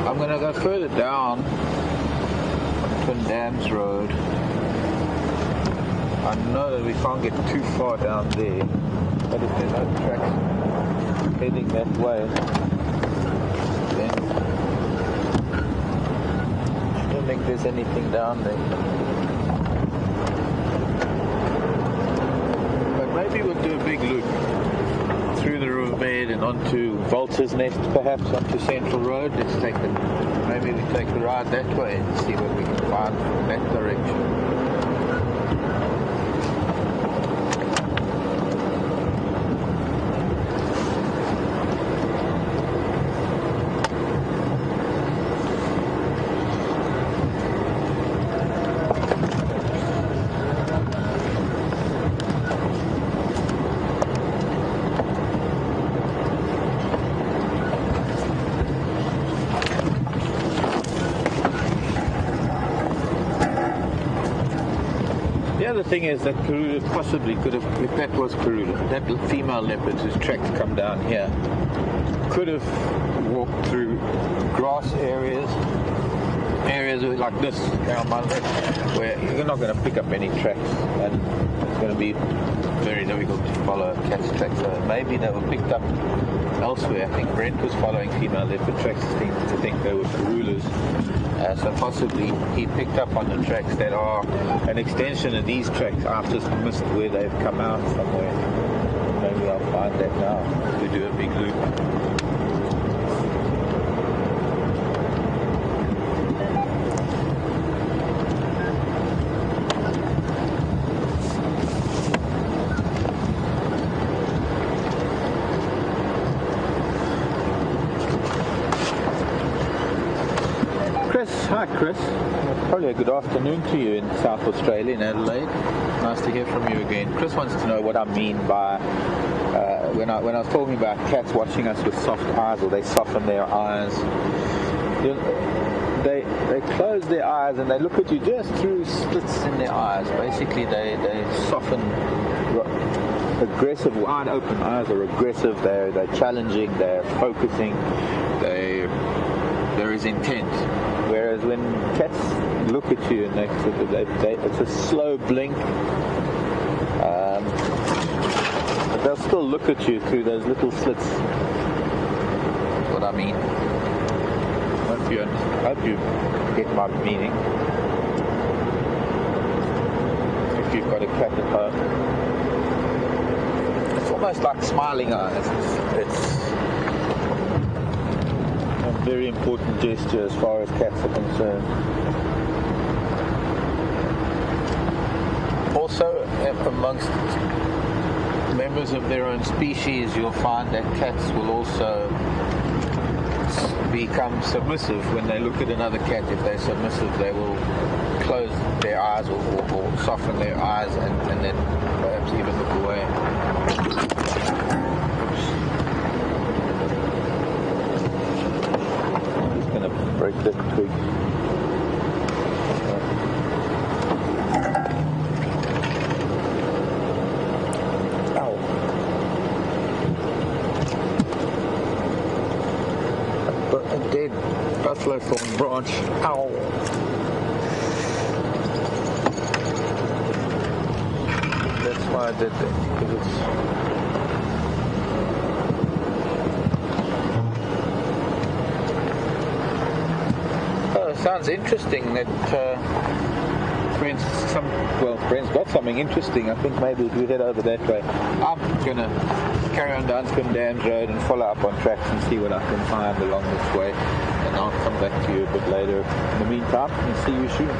I'm going to go further down on Twin Dams Road. I know that we can't get too far down there, but if there are no tracks heading that way, then I don't think there's anything down there. Maybe we'll do a big loop through the riverbed and onto Vulture's Nest, perhaps onto Central Road. Maybe we take the ride that way and see what we can find from that direction. The thing is that Karula possibly could have, if that was Karula, that female leopard whose tracks come down here, could have walked through grass areas like this around my left, where you're not going to pick up any tracks and it's going to be very difficult to follow a cat's tracks. So maybe they were picked up elsewhere. I think Brent was following female leopard tracks to think they were Karulas. So possibly he picked up on the tracks that are an extension of these tracks. I've just missed where they've come out somewhere. Maybe I'll find that now. We do a big loop. Hi Chris, probably a good afternoon to you in South Australia, in Adelaide. Nice to hear from you again. Chris wants to know what I mean by when I was talking about cats watching us with soft eyes, or they soften their eyes. they close their eyes and they look at you just through slits in their eyes. Basically, they soften. Aggressive, wide open eyes are aggressive. They're challenging. They're focusing. There is intent. Whereas when cats look at you and it's a slow blink. But they'll still look at you through those little slits. That's what I mean. I hope you get my meaning. If you've got a cat at home, it's almost like smiling eyes. It's a very important gesture as far as cats are concerned. Also, amongst members of their own species, you'll find that cats will also become submissive when they look at another cat. If they're submissive, they will close their eyes or soften their eyes and then perhaps even look away. I'm just going to break that twig. Dead buffalo thorn branch. Ow! That's why I did that, because it's. Sounds interesting that Brent's got something interesting. I think maybe if we head over that way, I'm gonna carry on down Spin Dams Road and follow up on tracks and see what I can find along this way, and I'll come back to you a bit later. In the meantime, I'll see you soon.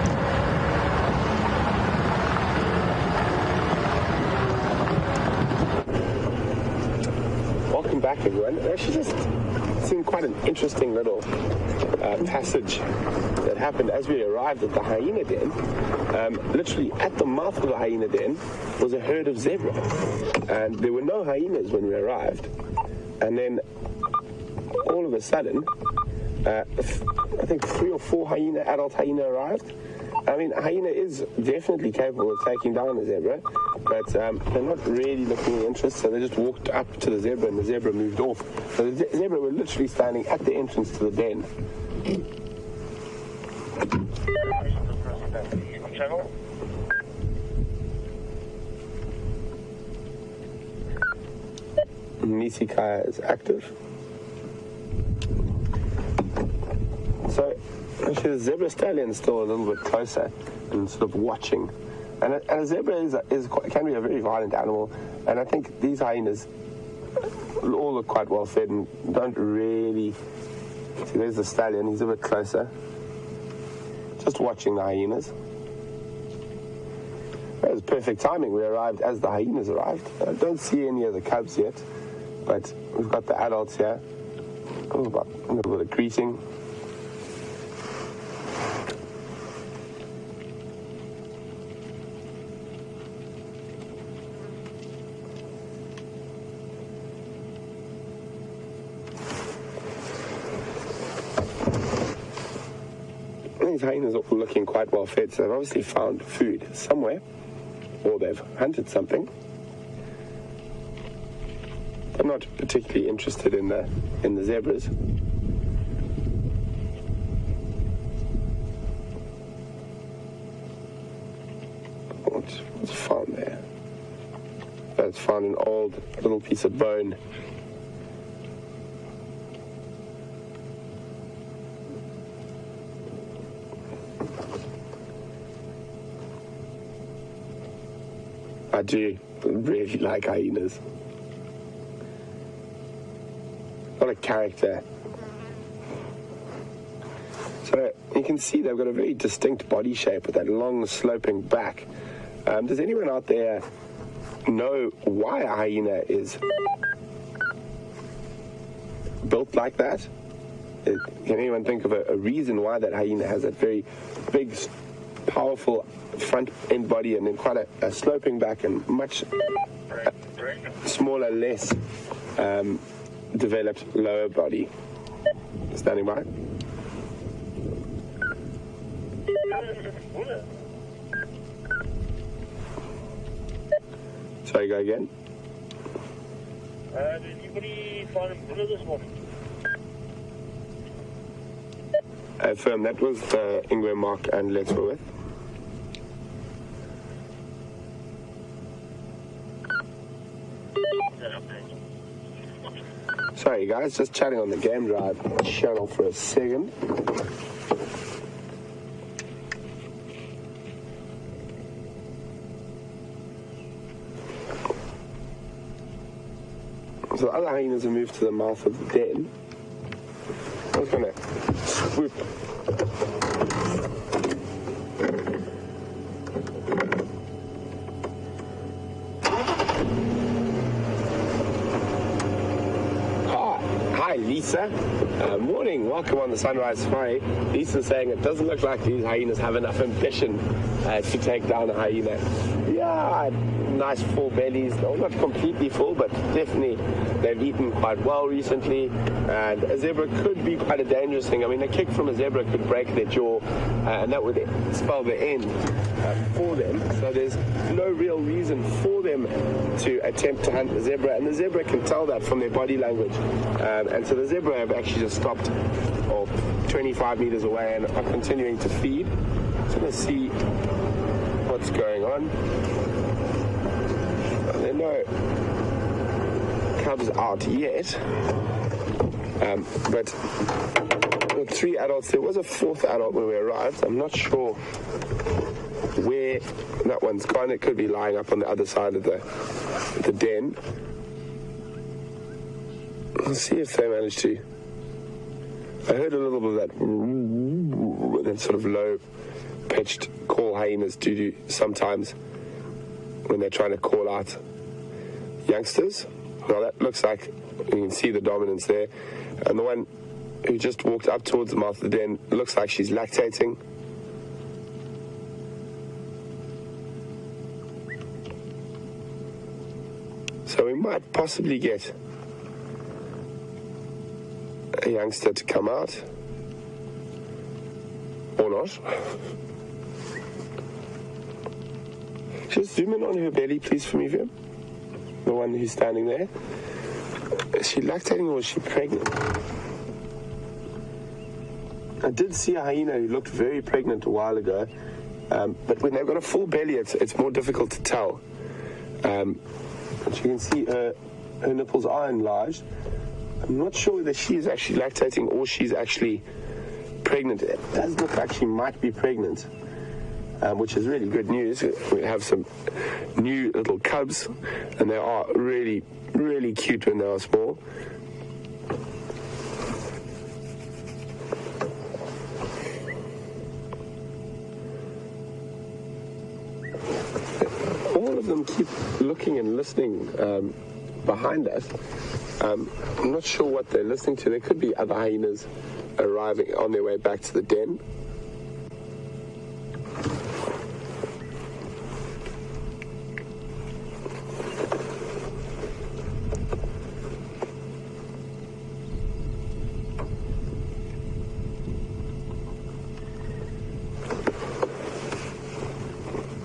Welcome back, everyone. It actually just seemed quite an interesting little passage that happened as we arrived at the hyena den. Literally at the mouth of the hyena den was a herd of zebra, and there were no hyenas when we arrived. And then all of a sudden, I think 3 or 4 adult hyena arrived. I mean, a hyena is definitely capable of taking down a zebra, but they're not really looking at interest, so they just walked up to the zebra and the zebra moved off. So the zebra were literally standing at the entrance to the den. Nisikaya is active. So actually the zebra stallion is still a little bit closer and sort of watching. And a zebra can be a very violent animal, and I think these hyenas all look quite well fed and don't really. See, there's the stallion, he's a bit closer. Just watching the hyenas. That was perfect timing. We arrived as the hyenas arrived. I don't see any of the cubs yet, but we've got the adults here. A little bit of greeting. These hyenas are all looking quite well fed, so they've obviously found food somewhere, or they've hunted something. I'm not particularly interested in the zebras. What's found there? That's found an old little piece of bone. I do really like hyenas. What a character. So you can see they've got a very distinct body shape with that long sloping back. Does anyone out there know why a hyena is built like that? Can anyone think of a reason why that hyena has that very big, powerful front end body and then quite a sloping back and much smaller, less developed lower body? Standing by. Sorry, go again. Did anybody find Mvula this morning? Firm, that was Ingwe, Marc, and Let's Go with. Sorry guys, just chatting on the Game Drive channel for a second. So the other hyenas have moved to the mouth of the den. I was going to swoop. Hi, Lisa. Morning. Welcome on the Sunrise Safari. Lisa's saying it doesn't look like these hyenas have enough ambition to take down a hyena. Yeah, nice full bellies. No, not completely full, but definitely they've eaten quite well recently. And a zebra could be quite a dangerous thing. I mean, a kick from a zebra could break their jaw, and that would spell the end for them. So there's no real reason for them to attempt to hunt the zebra, and the zebra can tell that from their body language. And so the zebra have actually just stopped 25 meters away and are continuing to feed. So let's see what's going on. There are no cubs out yet, but with 3 adults, there was a 4th adult when we arrived. I'm not sure where that one's gone. It could be lying up on the other side of the den. Let's see if they managed to. I heard a little bit of that sort of low-pitched call hyenas do sometimes when they're trying to call out youngsters. Now that looks like you can see the dominance there. And the one who just walked up towards the mouth of the den looks like she's lactating. So we might possibly get a youngster to come out, or not. Just zoom in on her belly, please, for me, Vim. The one who's standing there. Is she lactating or is she pregnant? I did see a hyena who looked very pregnant a while ago, but when they've got a full belly, it's more difficult to tell. But you can see her nipples are enlarged. I'm not sure whether she's actually lactating or she's actually pregnant. It does look like she might be pregnant, which is really good news. We have some new little cubs, and they are really, really cute when they are small. All of them keep looking and listening behind us. I'm not sure what they're listening to. There could be other hyenas arriving on their way back to the den.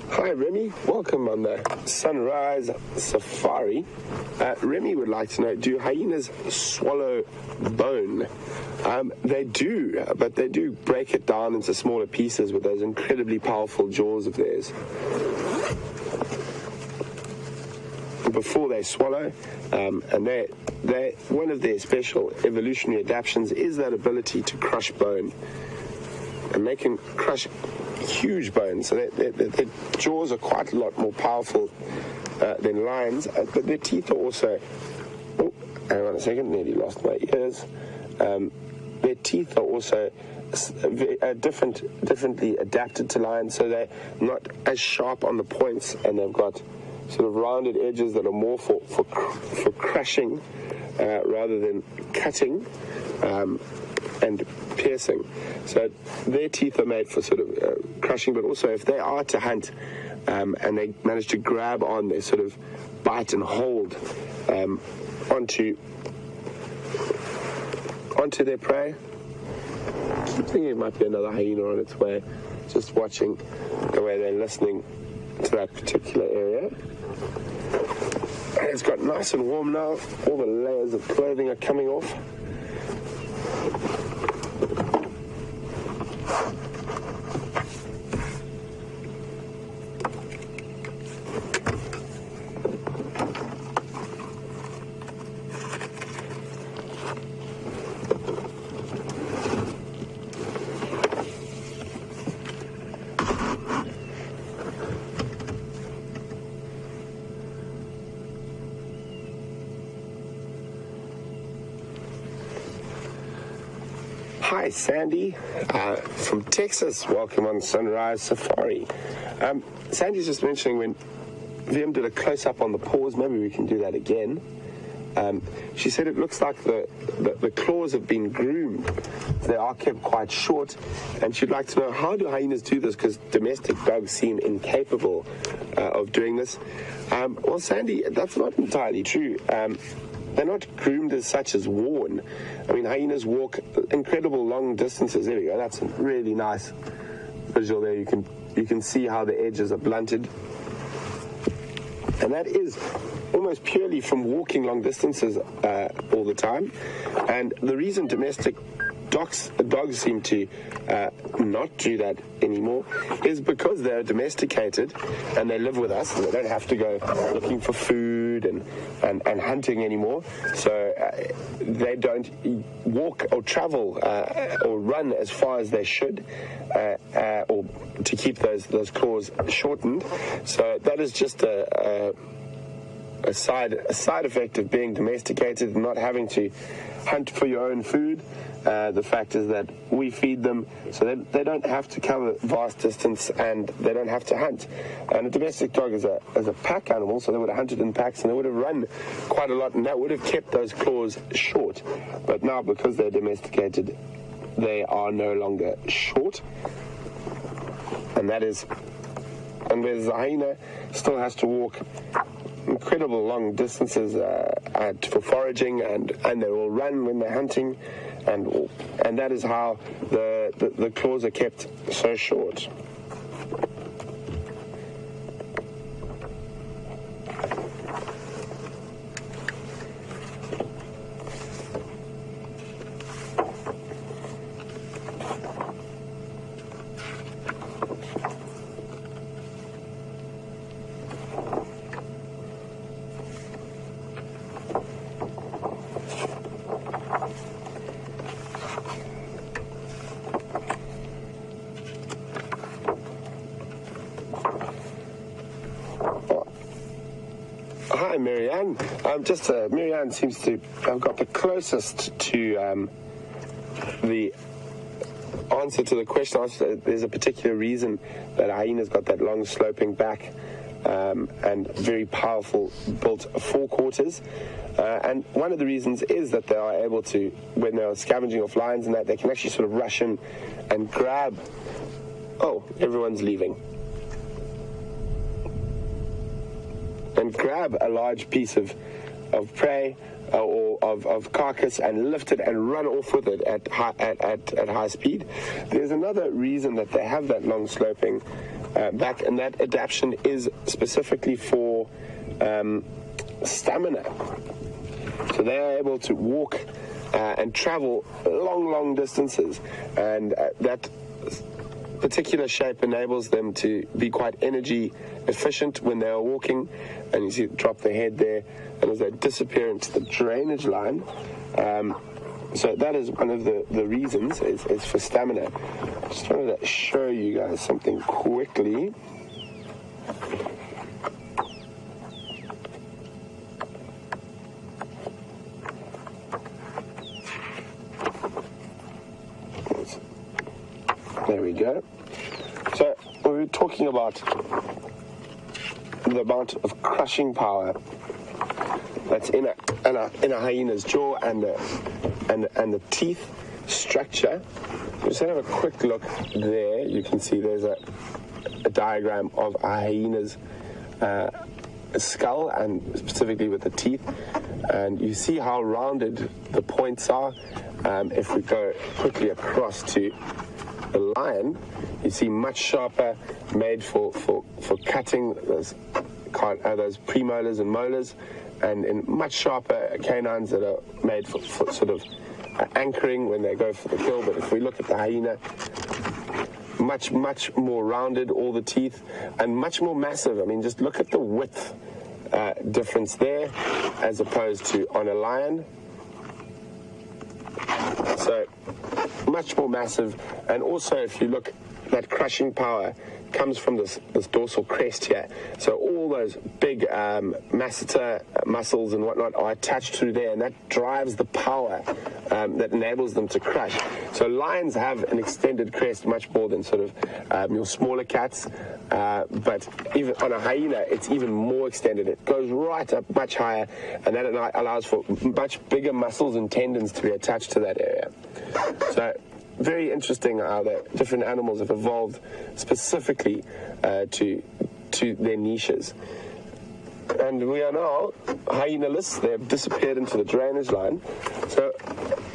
Hi Remy, welcome on the Sunrise Safari. Remy would like to know, do hyenas swallow bone? They do, but they do break it down into smaller pieces with those incredibly powerful jaws of theirs. Before they swallow, and they one of their special evolutionary adaptations is that ability to crush bone. And they can crush huge bones, so their jaws are quite a lot more powerful than lions, but their teeth are also, hang on a second, nearly lost my ears. Their teeth are also differently adapted to lions, so they're not as sharp on the points, and they've got sort of rounded edges that are more for crushing rather than cutting and piercing. So their teeth are made for sort of crushing, but also if they are to hunt and they manage to grab on, they sort of bite and hold onto their prey. I keep thinking it might be another hyena on its way. just watching the way they're listening to that particular area. And it's got nice and warm now. All the layers of clothing are coming off. Hi, Sandy from Texas. Welcome on Sunrise Safari. Sandy's just mentioning when VM did a close-up on the paws, maybe we can do that again. She said it looks like the claws have been groomed. They are kept quite short, and she'd like to know, how do hyenas do this? Because domestic dogs seem incapable of doing this. Well, Sandy, that's not entirely true. They're not groomed as such as worn. I mean, hyenas walk incredible long distances. There we go. That's a really nice visual there. You can see how the edges are blunted. And that is almost purely from walking long distances all the time. And the reason domestic dogs seem to not do that anymore is because they're domesticated and they live with us and they don't have to go looking for food and hunting anymore. So they don't walk or travel or run as far as they should or to keep those claws shortened. So that is just a side effect of being domesticated and not having to hunt for your own food. The fact is that we feed them, so they don't have to cover vast distance and they don't have to hunt. And a domestic dog is a pack animal, so they would have hunted in packs and they would have run quite a lot, and that would have kept those claws short. But now, because they're domesticated, they are no longer short. And whereas the hyena still has to walk incredible long distances for foraging, and they will run when they're hunting, and that is how the claws are kept so short. Hi, Marianne. Marianne seems to have got the closest to the answer to the question. There's a particular reason that a hyena's got that long sloping back and very powerful built forequarters. And one of the reasons is that they are able to, when they're scavenging off lions and that, they can actually sort of rush in and grab. Oh, everyone's leaving. And grab a large piece of prey or of carcass and lift it and run off with it at high speed. There's another reason that they have that long sloping back, and that adaptation is specifically for stamina. So they are able to walk and travel long distances, and that particular shape enables them to be quite energy efficient when they are walking. And you see drop the head there, and as they disappear into the drainage line, so that is one of the reasons is for stamina. Just wanted to show you guys something quickly. There we go. So we were talking about the amount of crushing power that's in a hyena's jaw and the teeth structure. Just have a quick look there. You can see there's a diagram of a hyena's skull, and specifically with the teeth, and you see how rounded the points are. If we go quickly across to the lion, you see much sharper, made for cutting those premolars and molars, and in much sharper canines that are made for sort of anchoring when they go for the kill. But if we look at the hyena, much more rounded, all the teeth, and much more massive. I mean, just look at the width difference there as opposed to on a lion. So much more massive. And also, if you look, that crushing power comes from this dorsal crest here. So all those big masseter muscles and whatnot are attached through there, and that drives the power that enables them to crush. So lions have an extended crest much more than sort of your smaller cats, but even on a hyena, it's even more extended. It goes right up much higher, and that allows for much bigger muscles and tendons to be attached to that area. So very interesting how the different animals have evolved specifically to their niches. And we are now hyena-less. They've disappeared into the drainage line. So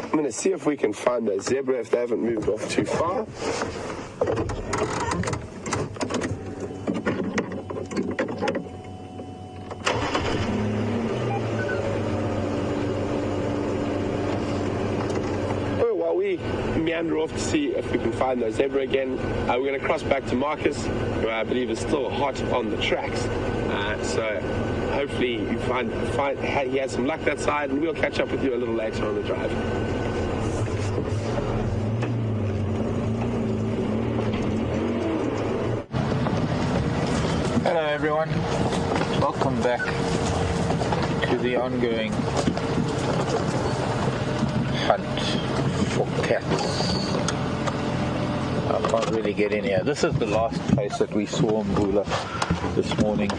I'm going to see if we can find the zebra if they haven't moved off too far. Meander off to see if we can find the zebra again. We're going to cross back to Marcus, who I believe is still hot on the tracks. So hopefully you find he has some luck that side, and we'll catch up with you a little later on the drive. Hello everyone, welcome back to the ongoing hunt for cats. I can't really get in here. This is the last place that we saw Mvula this morning.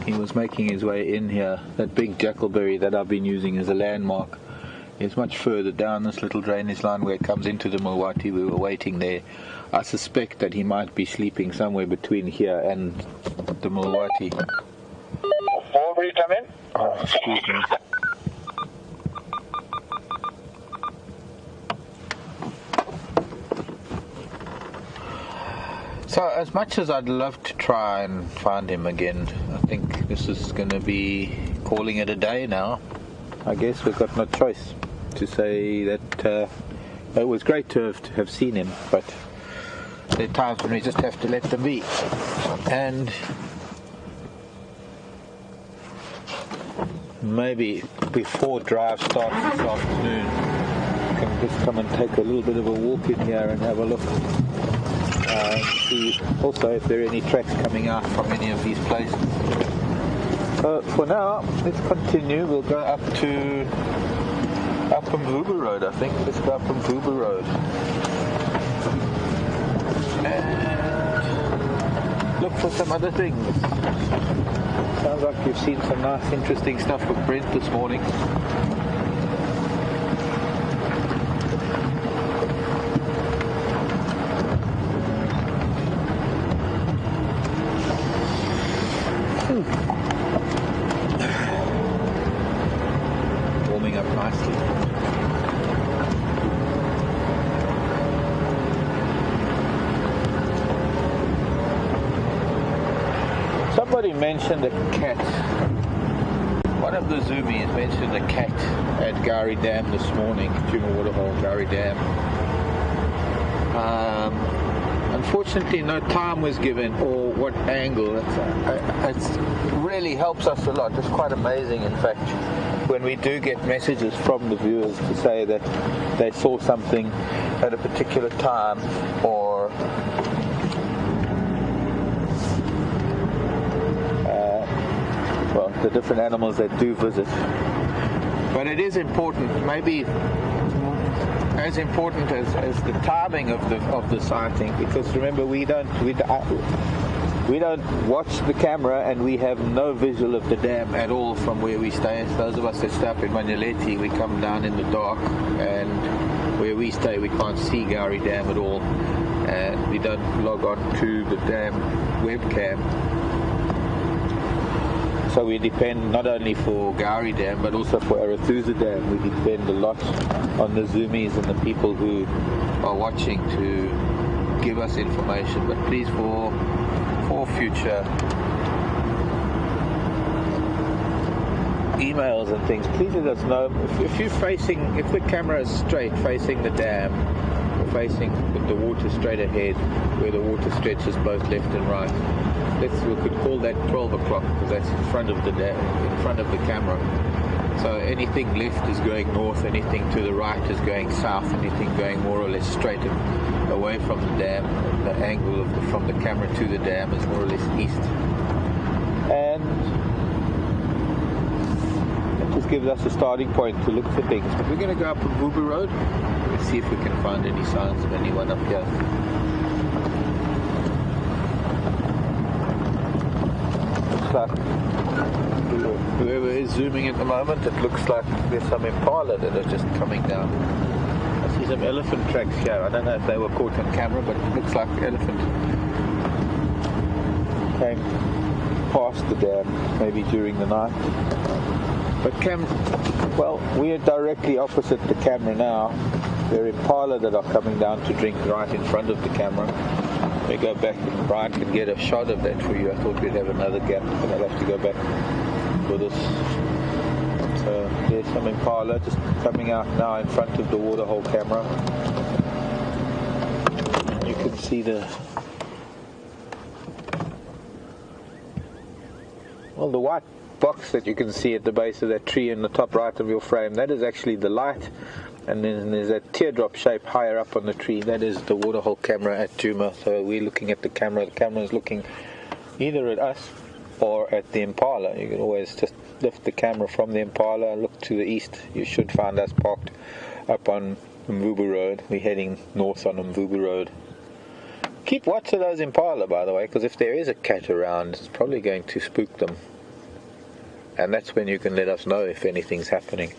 He was making his way in here. That big jackalberry that I've been using as a landmark is much further down this little drainage line where it comes into the Mulwati. We were waiting there. I suspect that he might be sleeping somewhere between here and the Mulwati. Will you come in? Oh, excuse me. So as much as I'd love to try and find him again, I think this is going to be calling it a day now. I guess we've got no choice to say that it was great to have seen him, but there are times when we just have to let them be. And maybe before drive starts this afternoon, we can just come and take a little bit of a walk in here and have a look. See also if there are any tracks coming out from any of these places. For now, let's continue. We'll go up Mvula Road, I think. Let's go up Mvula Road. And look for some other things. Sounds like you've seen some nice, interesting stuff with Brent this morning. Warming up nicely. Somebody mentioned a cat. One of the zoomies mentioned a cat at Gowrie Dam this morning, Juma Waterhole, Gowrie Dam. Unfortunately, no time was given or what angle. It really helps us a lot. It's quite amazing, in fact, when we do get messages from the viewers to say that they saw something at a particular time, or well, the different animals that do visit. But it is important, maybe as important as the timing of the sighting, because remember we don't watch the camera and we have no visual of the dam at all from where we stay. Those of us that stay up in Manyaleti, we come down in the dark, and where we stay we can't see Gowrie Dam at all, and we don't log on to the dam webcam. So we depend not only for Gowrie Dam but also for Arathusa Dam. We depend a lot on the zoomies and the people who are watching to give us information, but please for future emails and things, please let us know if you're facing, if the camera is straight facing the dam, or facing with the water straight ahead, where the water stretches both left and right. We could call that 12 o'clock because that's in front of the dam, in front of the camera. So anything left is going north, anything to the right is going south, anything going more or less straight away from the dam. The angle from the camera to the dam is more or less east. And it just gives us a starting point to look for things. But we're going to go up Mvula Road and see if we can find any signs of anyone up here. Looks like whoever is zooming at the moment, it looks like there's some impala that are just coming down. I see some elephant tracks here. I don't know if they were caught on camera, but it looks like elephant came past the dam, maybe during the night. But well, we are directly opposite the camera now. There are impala that are coming down to drink right in front of the camera. We go back, and Brian can get a shot of that for you. I thought we'd have another gap, but I'll have to go back for this. So there's some impala just coming out now in front of the waterhole camera. You can see the white box that you can see at the base of that tree in the top right of your frame. That is actually the light. And then there's a teardrop shape higher up on the tree. That is the waterhole camera at Djuma. So we're looking at the camera. The camera is looking either at us or at the impala. You can always just lift the camera from the impala, look to the east. You should find us parked up on Mvula Road. We're heading north on Mvula Road. Keep watch of those impala, by the way, because if there is a cat around, it's probably going to spook them. And that's when you can let us know if anything's happening.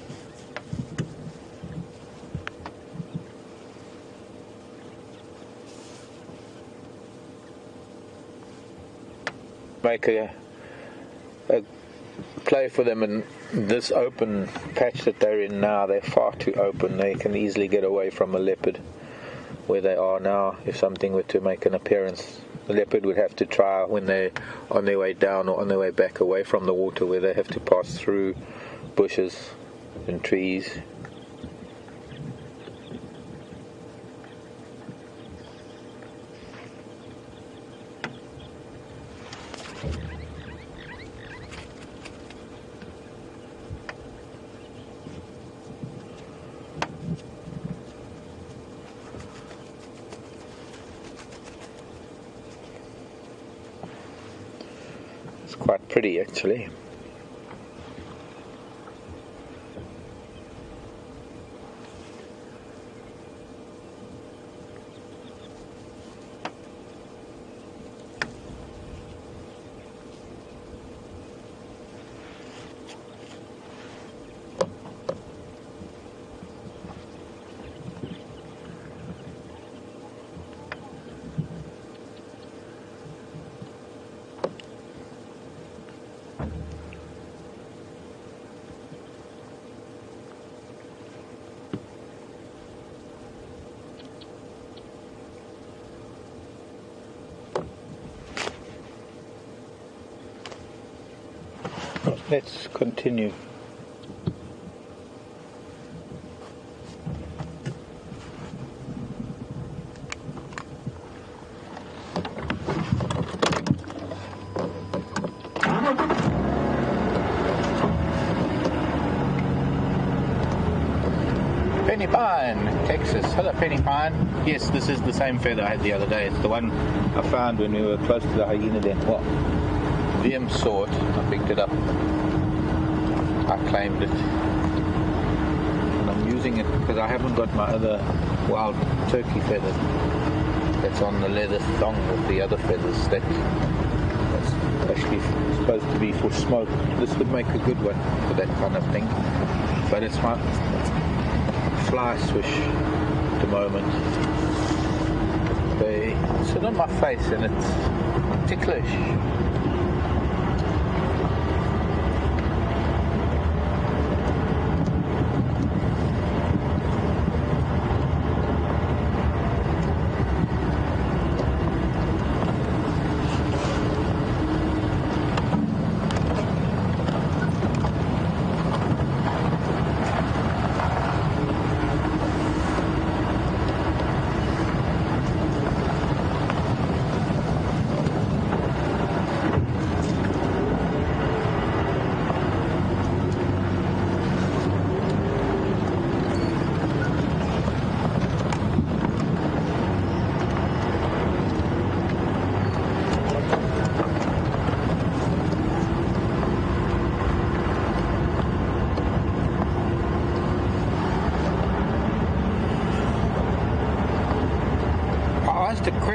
Make a play for them in this open patch that they're in now. They're far too open. They can easily get away from a leopard where they are now. If something were to make an appearance, the leopard would have to try when they're on their way down or on their way back away from the water, where they have to pass through bushes and trees. Quite pretty, actually. Let's continue. Penny Pine, Texas. Hello, Penny Pine. Yes, this is the same feather I had the other day. It's the one I found when we were close to the hyena den. Well, VM saw it. I picked it up. I claimed it. And I'm using it because I haven't got my other wild turkey feather that's on the leather thong with the other feathers. That's actually supposed to be for smoke. This would make a good one for that kind of thing. But it's my fly swish at the moment. They sit on my face and it's ticklish.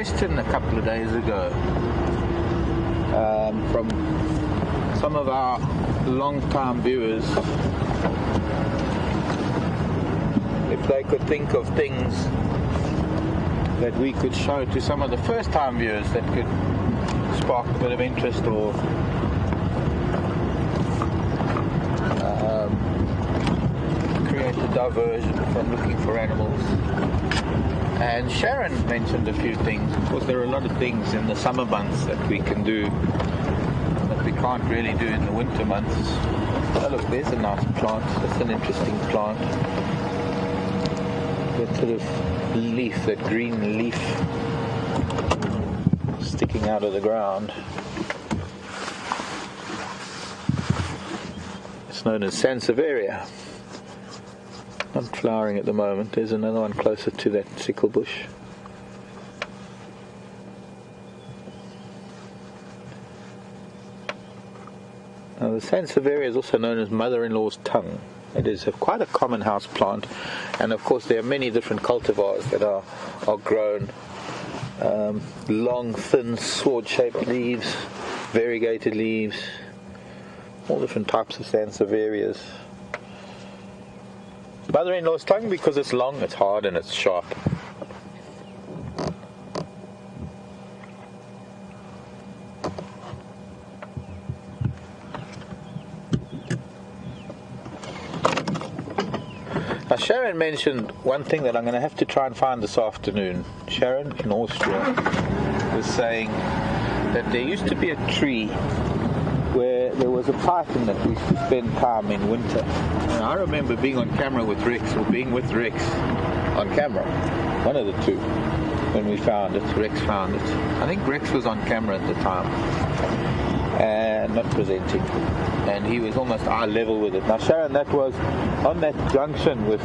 question a couple of days ago from some of our long-time viewers if they could think of things that we could show to some of the first-time viewers that could spark a bit of interest or create a diversion from looking for animals. And Sharon mentioned a few things. Of course, there are a lot of things in the summer months that we can do that we can't really do in the winter months. Oh, look, there's a nice plant. That's an interesting plant. That sort of leaf, that green leaf sticking out of the ground. It's known as Sansevieria. Not flowering at the moment. There's another one closer to that sickle bush. Now, the Sansevieria is also known as mother-in-law's tongue. It is quite a common house plant, and of course there are many different cultivars that are grown. Long, thin, sword-shaped leaves, variegated leaves, all different types of Sansevierias. Mother-in-law's tongue because it's long, it's hard, and it's sharp. Now, Sharon mentioned one thing that I'm going to have to try and find this afternoon. Sharon in Austria was saying that there used to be a tree where there was a python that used to spend time in winter. And I remember being on camera with Rex, or being with Rex on camera, one of the two, when we found it. Rex found it. I think Rex was on camera at the time, and not presenting. And he was almost eye level with it. Now, Sharon, that was on that junction with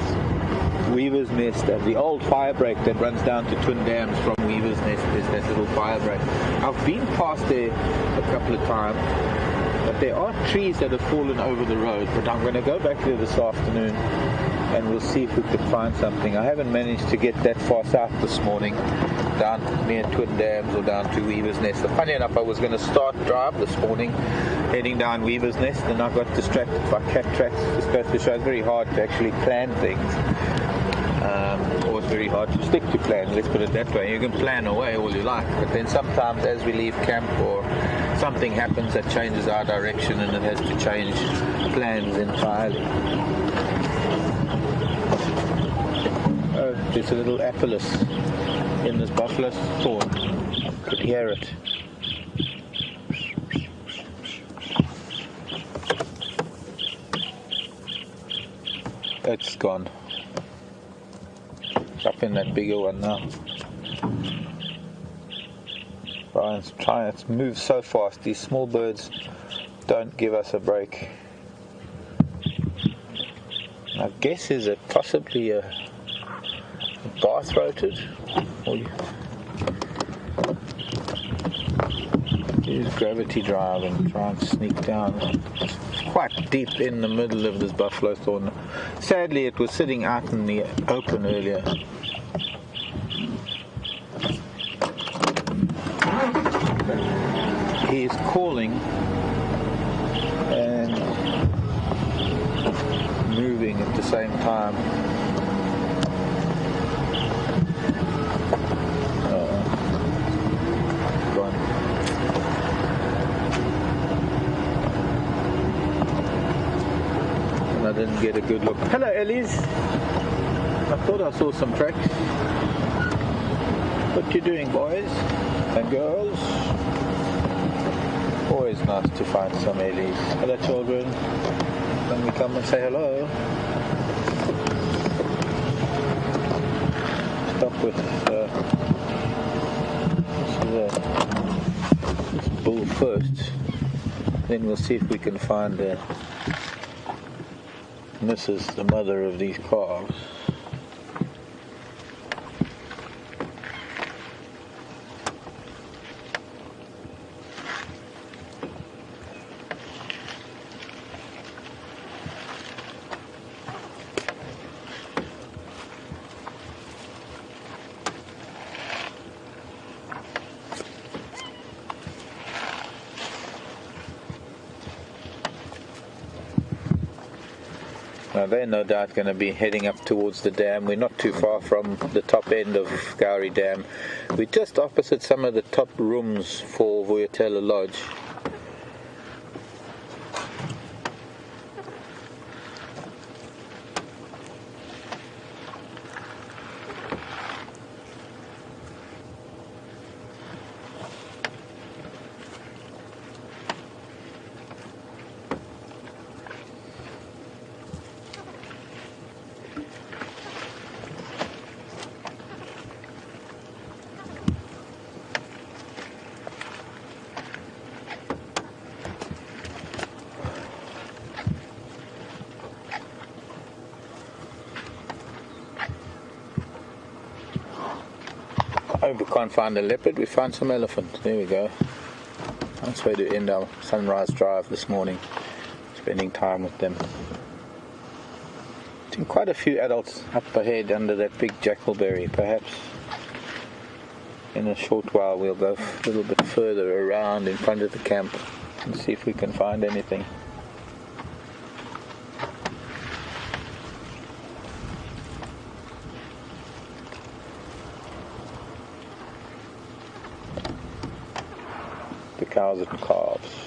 Weaver's Nest and the old fire break that runs down to Twin Dams from Weaver's Nest. There's that little fire break. I've been past there a couple of times, but there are trees that have fallen over the road. But I'm going to go back there this afternoon and we'll see if we can find something. I haven't managed to get that far south this morning, down near Twin Dams or down to Weaver's Nest. Funny enough, I was going to start drive this morning, heading down Weaver's Nest, and I got distracted by cat tracks. Just goes to show it's very hard to actually plan things. Or it's very hard to stick to plans, let's put it that way. You can plan away all you like, but then sometimes as we leave camp or something happens that changes our direction and it has to change plans entirely. Oh, there's a little apellis in this buffalo thorn. I could hear it. It's gone. It's up in that bigger one now. Brian's trying to move so fast. These small birds don't give us a break. My guess is it possibly a bar-throated, or use gravity drive and try and sneak down. It's quite deep in the middle of this buffalo thorn. Sadly, it was sitting out in the open earlier. He is calling and moving at the same time. Gone. And I didn't get a good look. Hello, ellies. I thought I saw some tracks. What you doing, boys and girls? Always nice to find some ellies. Hello, children. Can we come and say hello? Stop with this bull first. Then we'll see if we can find Mrs., the mother of these calves. Now they're no doubt going to be heading up towards the dam. We're not too far from the top end of Gowrie Dam. We're just opposite some of the top rooms for Vuyatela Lodge. Oh, we can't find a leopard, we found some elephant. There we go. That's where to end our sunrise drive this morning, spending time with them. Seen quite a few adults up ahead under that big jackalberry. Perhaps in a short while we'll go a little bit further around in front of the camp and see if we can find anything. The cows and calves.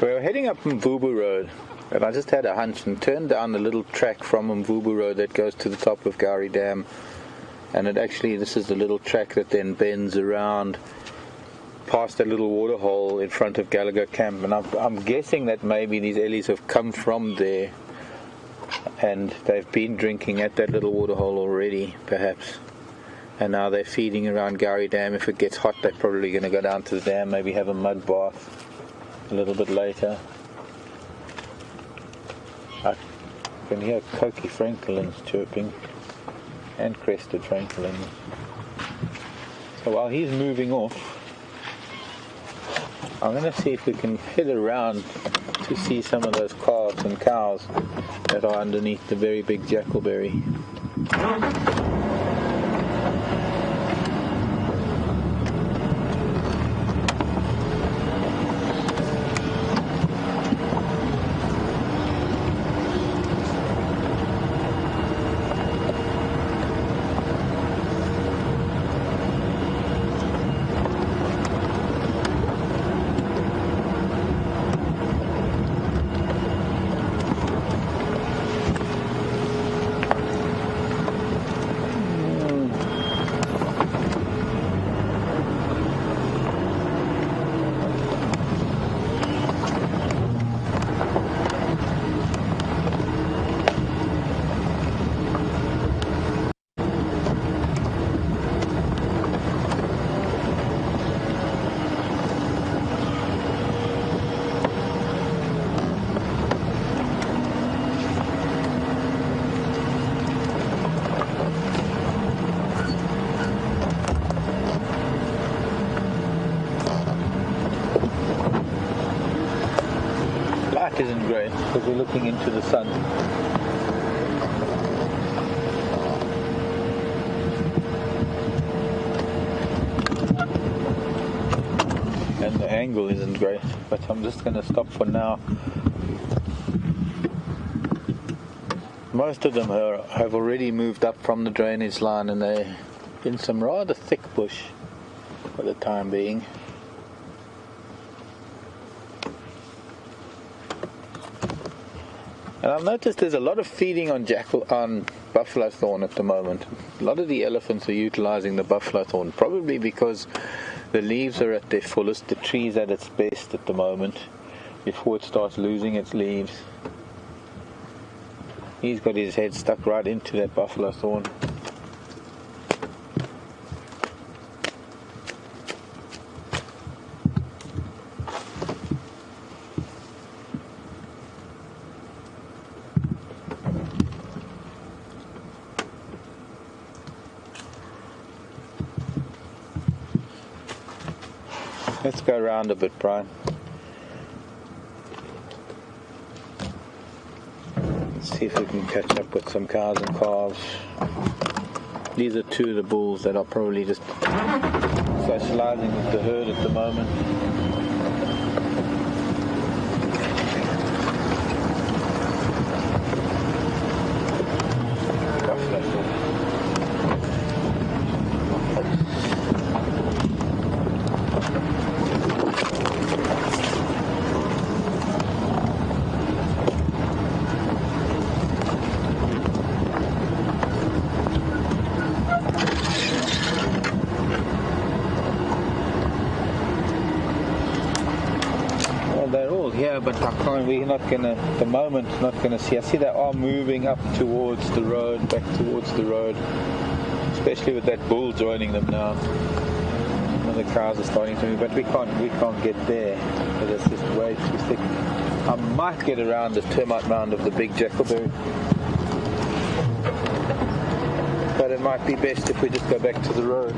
We were heading up Mvula Road, and I just had a hunch and turned down the little track from Mvula Road that goes to the top of Gowrie Dam. And this is the little track that then bends around past that little waterhole in front of Gallagher Camp. And I'm guessing that maybe these ellies have come from there and they've been drinking at that little waterhole already, perhaps. And now they're feeding around Gowrie Dam. If it gets hot, they're probably going to go down to the dam, maybe have a mud bath a little bit later. I can hear coqui francolins chirping and crested francolins. So while he's moving off, I'm going to see if we can head around to see some of those calves and cows that are underneath the very big jackalberry. Isn't great because we're looking into the sun. And the angle isn't great, but I'm just going to stop for now. Most of them have already moved up from the drainage line and they're in some rather thick bush for the time being. And I've noticed there's a lot of feeding on buffalo thorn at the moment. A lot of the elephants are utilizing the buffalo thorn, probably because the leaves are at their fullest, the tree's at its best at the moment, before it starts losing its leaves. He's got his head stuck right into that buffalo thorn. Let's go around a bit, Brian. Let's see if we can catch up with some cows and calves. These are two of the bulls that are probably just socializing with the herd at the moment. But I can't, we're not going to, at the moment, not going to see. I see they are moving up towards the road, back towards the road, especially with that bull joining them now. And the cows are starting to move, but we can't get there because it's just way too thick. I might get around the termite mound of the big jackalberry, but it might be best if we just go back to the road.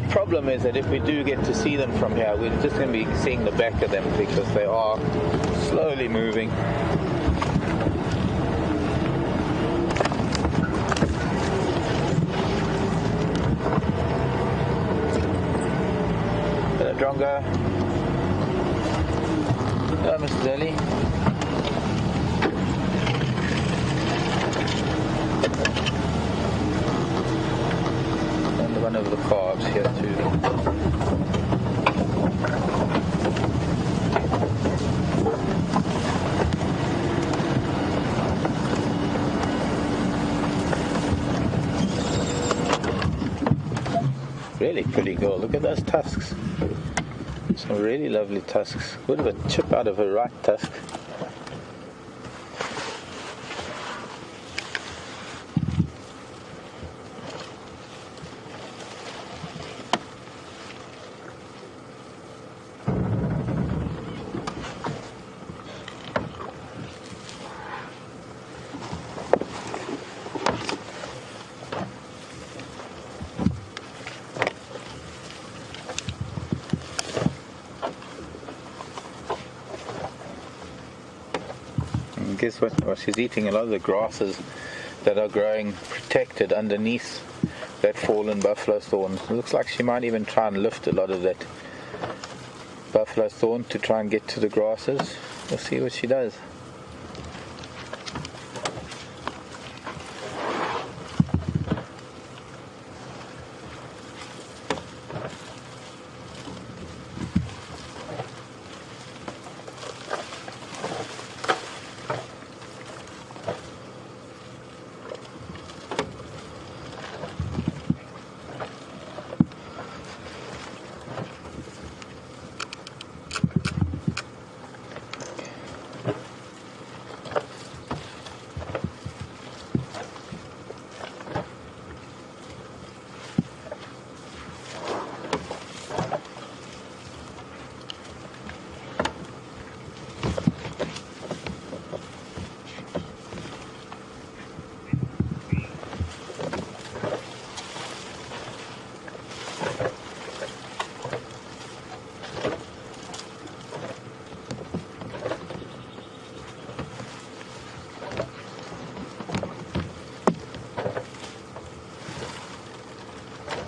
The problem is that if we do get to see them from here, we're just going to be seeing the back of them because they are slowly moving. Hello, Drongo. Hello, Mrs. Ellie. One of the calves here too. Really pretty girl. Look at those tusks. Some really lovely tusks. Would have a chip out of her right tusk. Guess what? Well, she's eating a lot of the grasses that are growing protected underneath that fallen buffalo thorn. It looks like she might even try and lift a lot of that buffalo thorn to try and get to the grasses. We'll see what she does.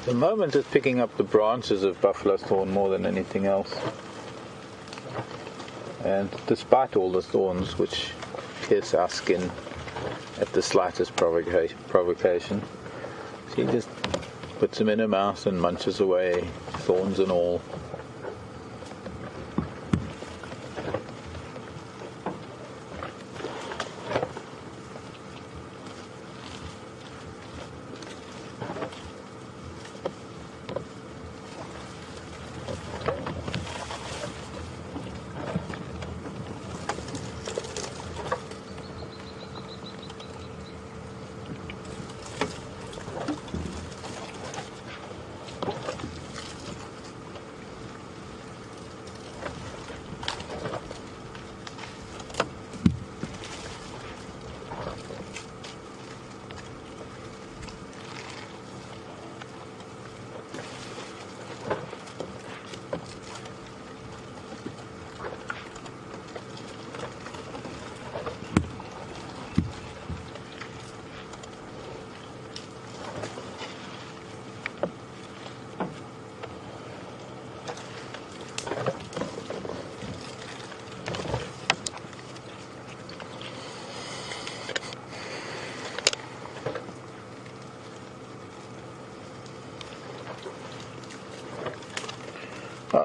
At the moment it's picking up the branches of buffalo thorn more than anything else. And despite all the thorns which pierce our skin at the slightest provocation, she just puts them in her mouth and munches away, thorns and all.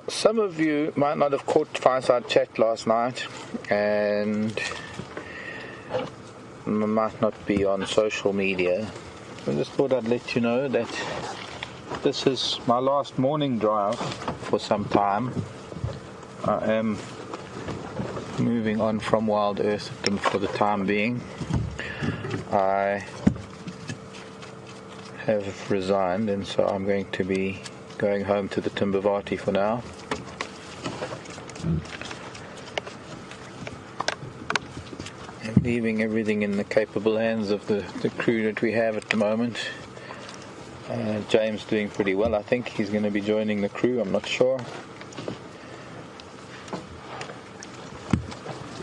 Some of you might not have caught Fireside Chat last night and might not be on social media. I just thought I'd let you know that this is my last morning drive for some time. I am moving on from WildEarth for the time being. I have resigned, and so I'm going to be going home to the Timbavati for now. And leaving everything in the capable hands of the crew that we have at the moment. James doing pretty well. I think he's going to be joining the crew, I'm not sure.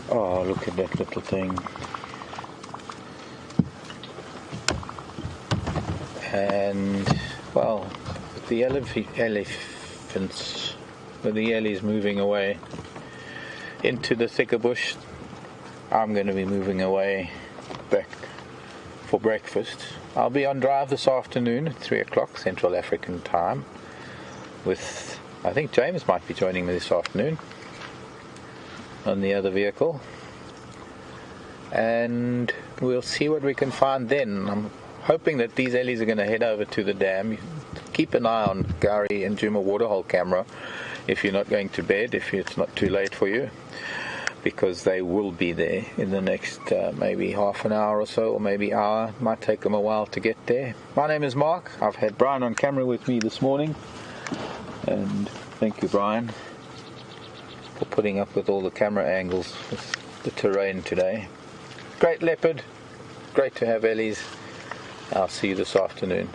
Oh, look at that little thing. And, well, with the elephants, with the ellies moving away into the thicker bush, I'm going to be moving away back for breakfast. I'll be on drive this afternoon at 3 o'clock Central African time with, I think James might be joining me this afternoon on the other vehicle, and we'll see what we can find then. I'm hoping that these ellies are going to head over to the dam. Keep an eye on Gary and Juma waterhole camera if you're not going to bed, if it's not too late for you, because they will be there in the next maybe half an hour or so, or maybe hour. It might take them a while to get there. My name is Mark. I've had Brian on camera with me this morning, and thank you, Brian, for putting up with all the camera angles with the terrain today. Great leopard, great to have ellies. I'll see you this afternoon.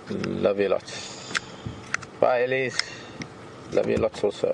Love you lots. Bye, ellies. Love you lots also.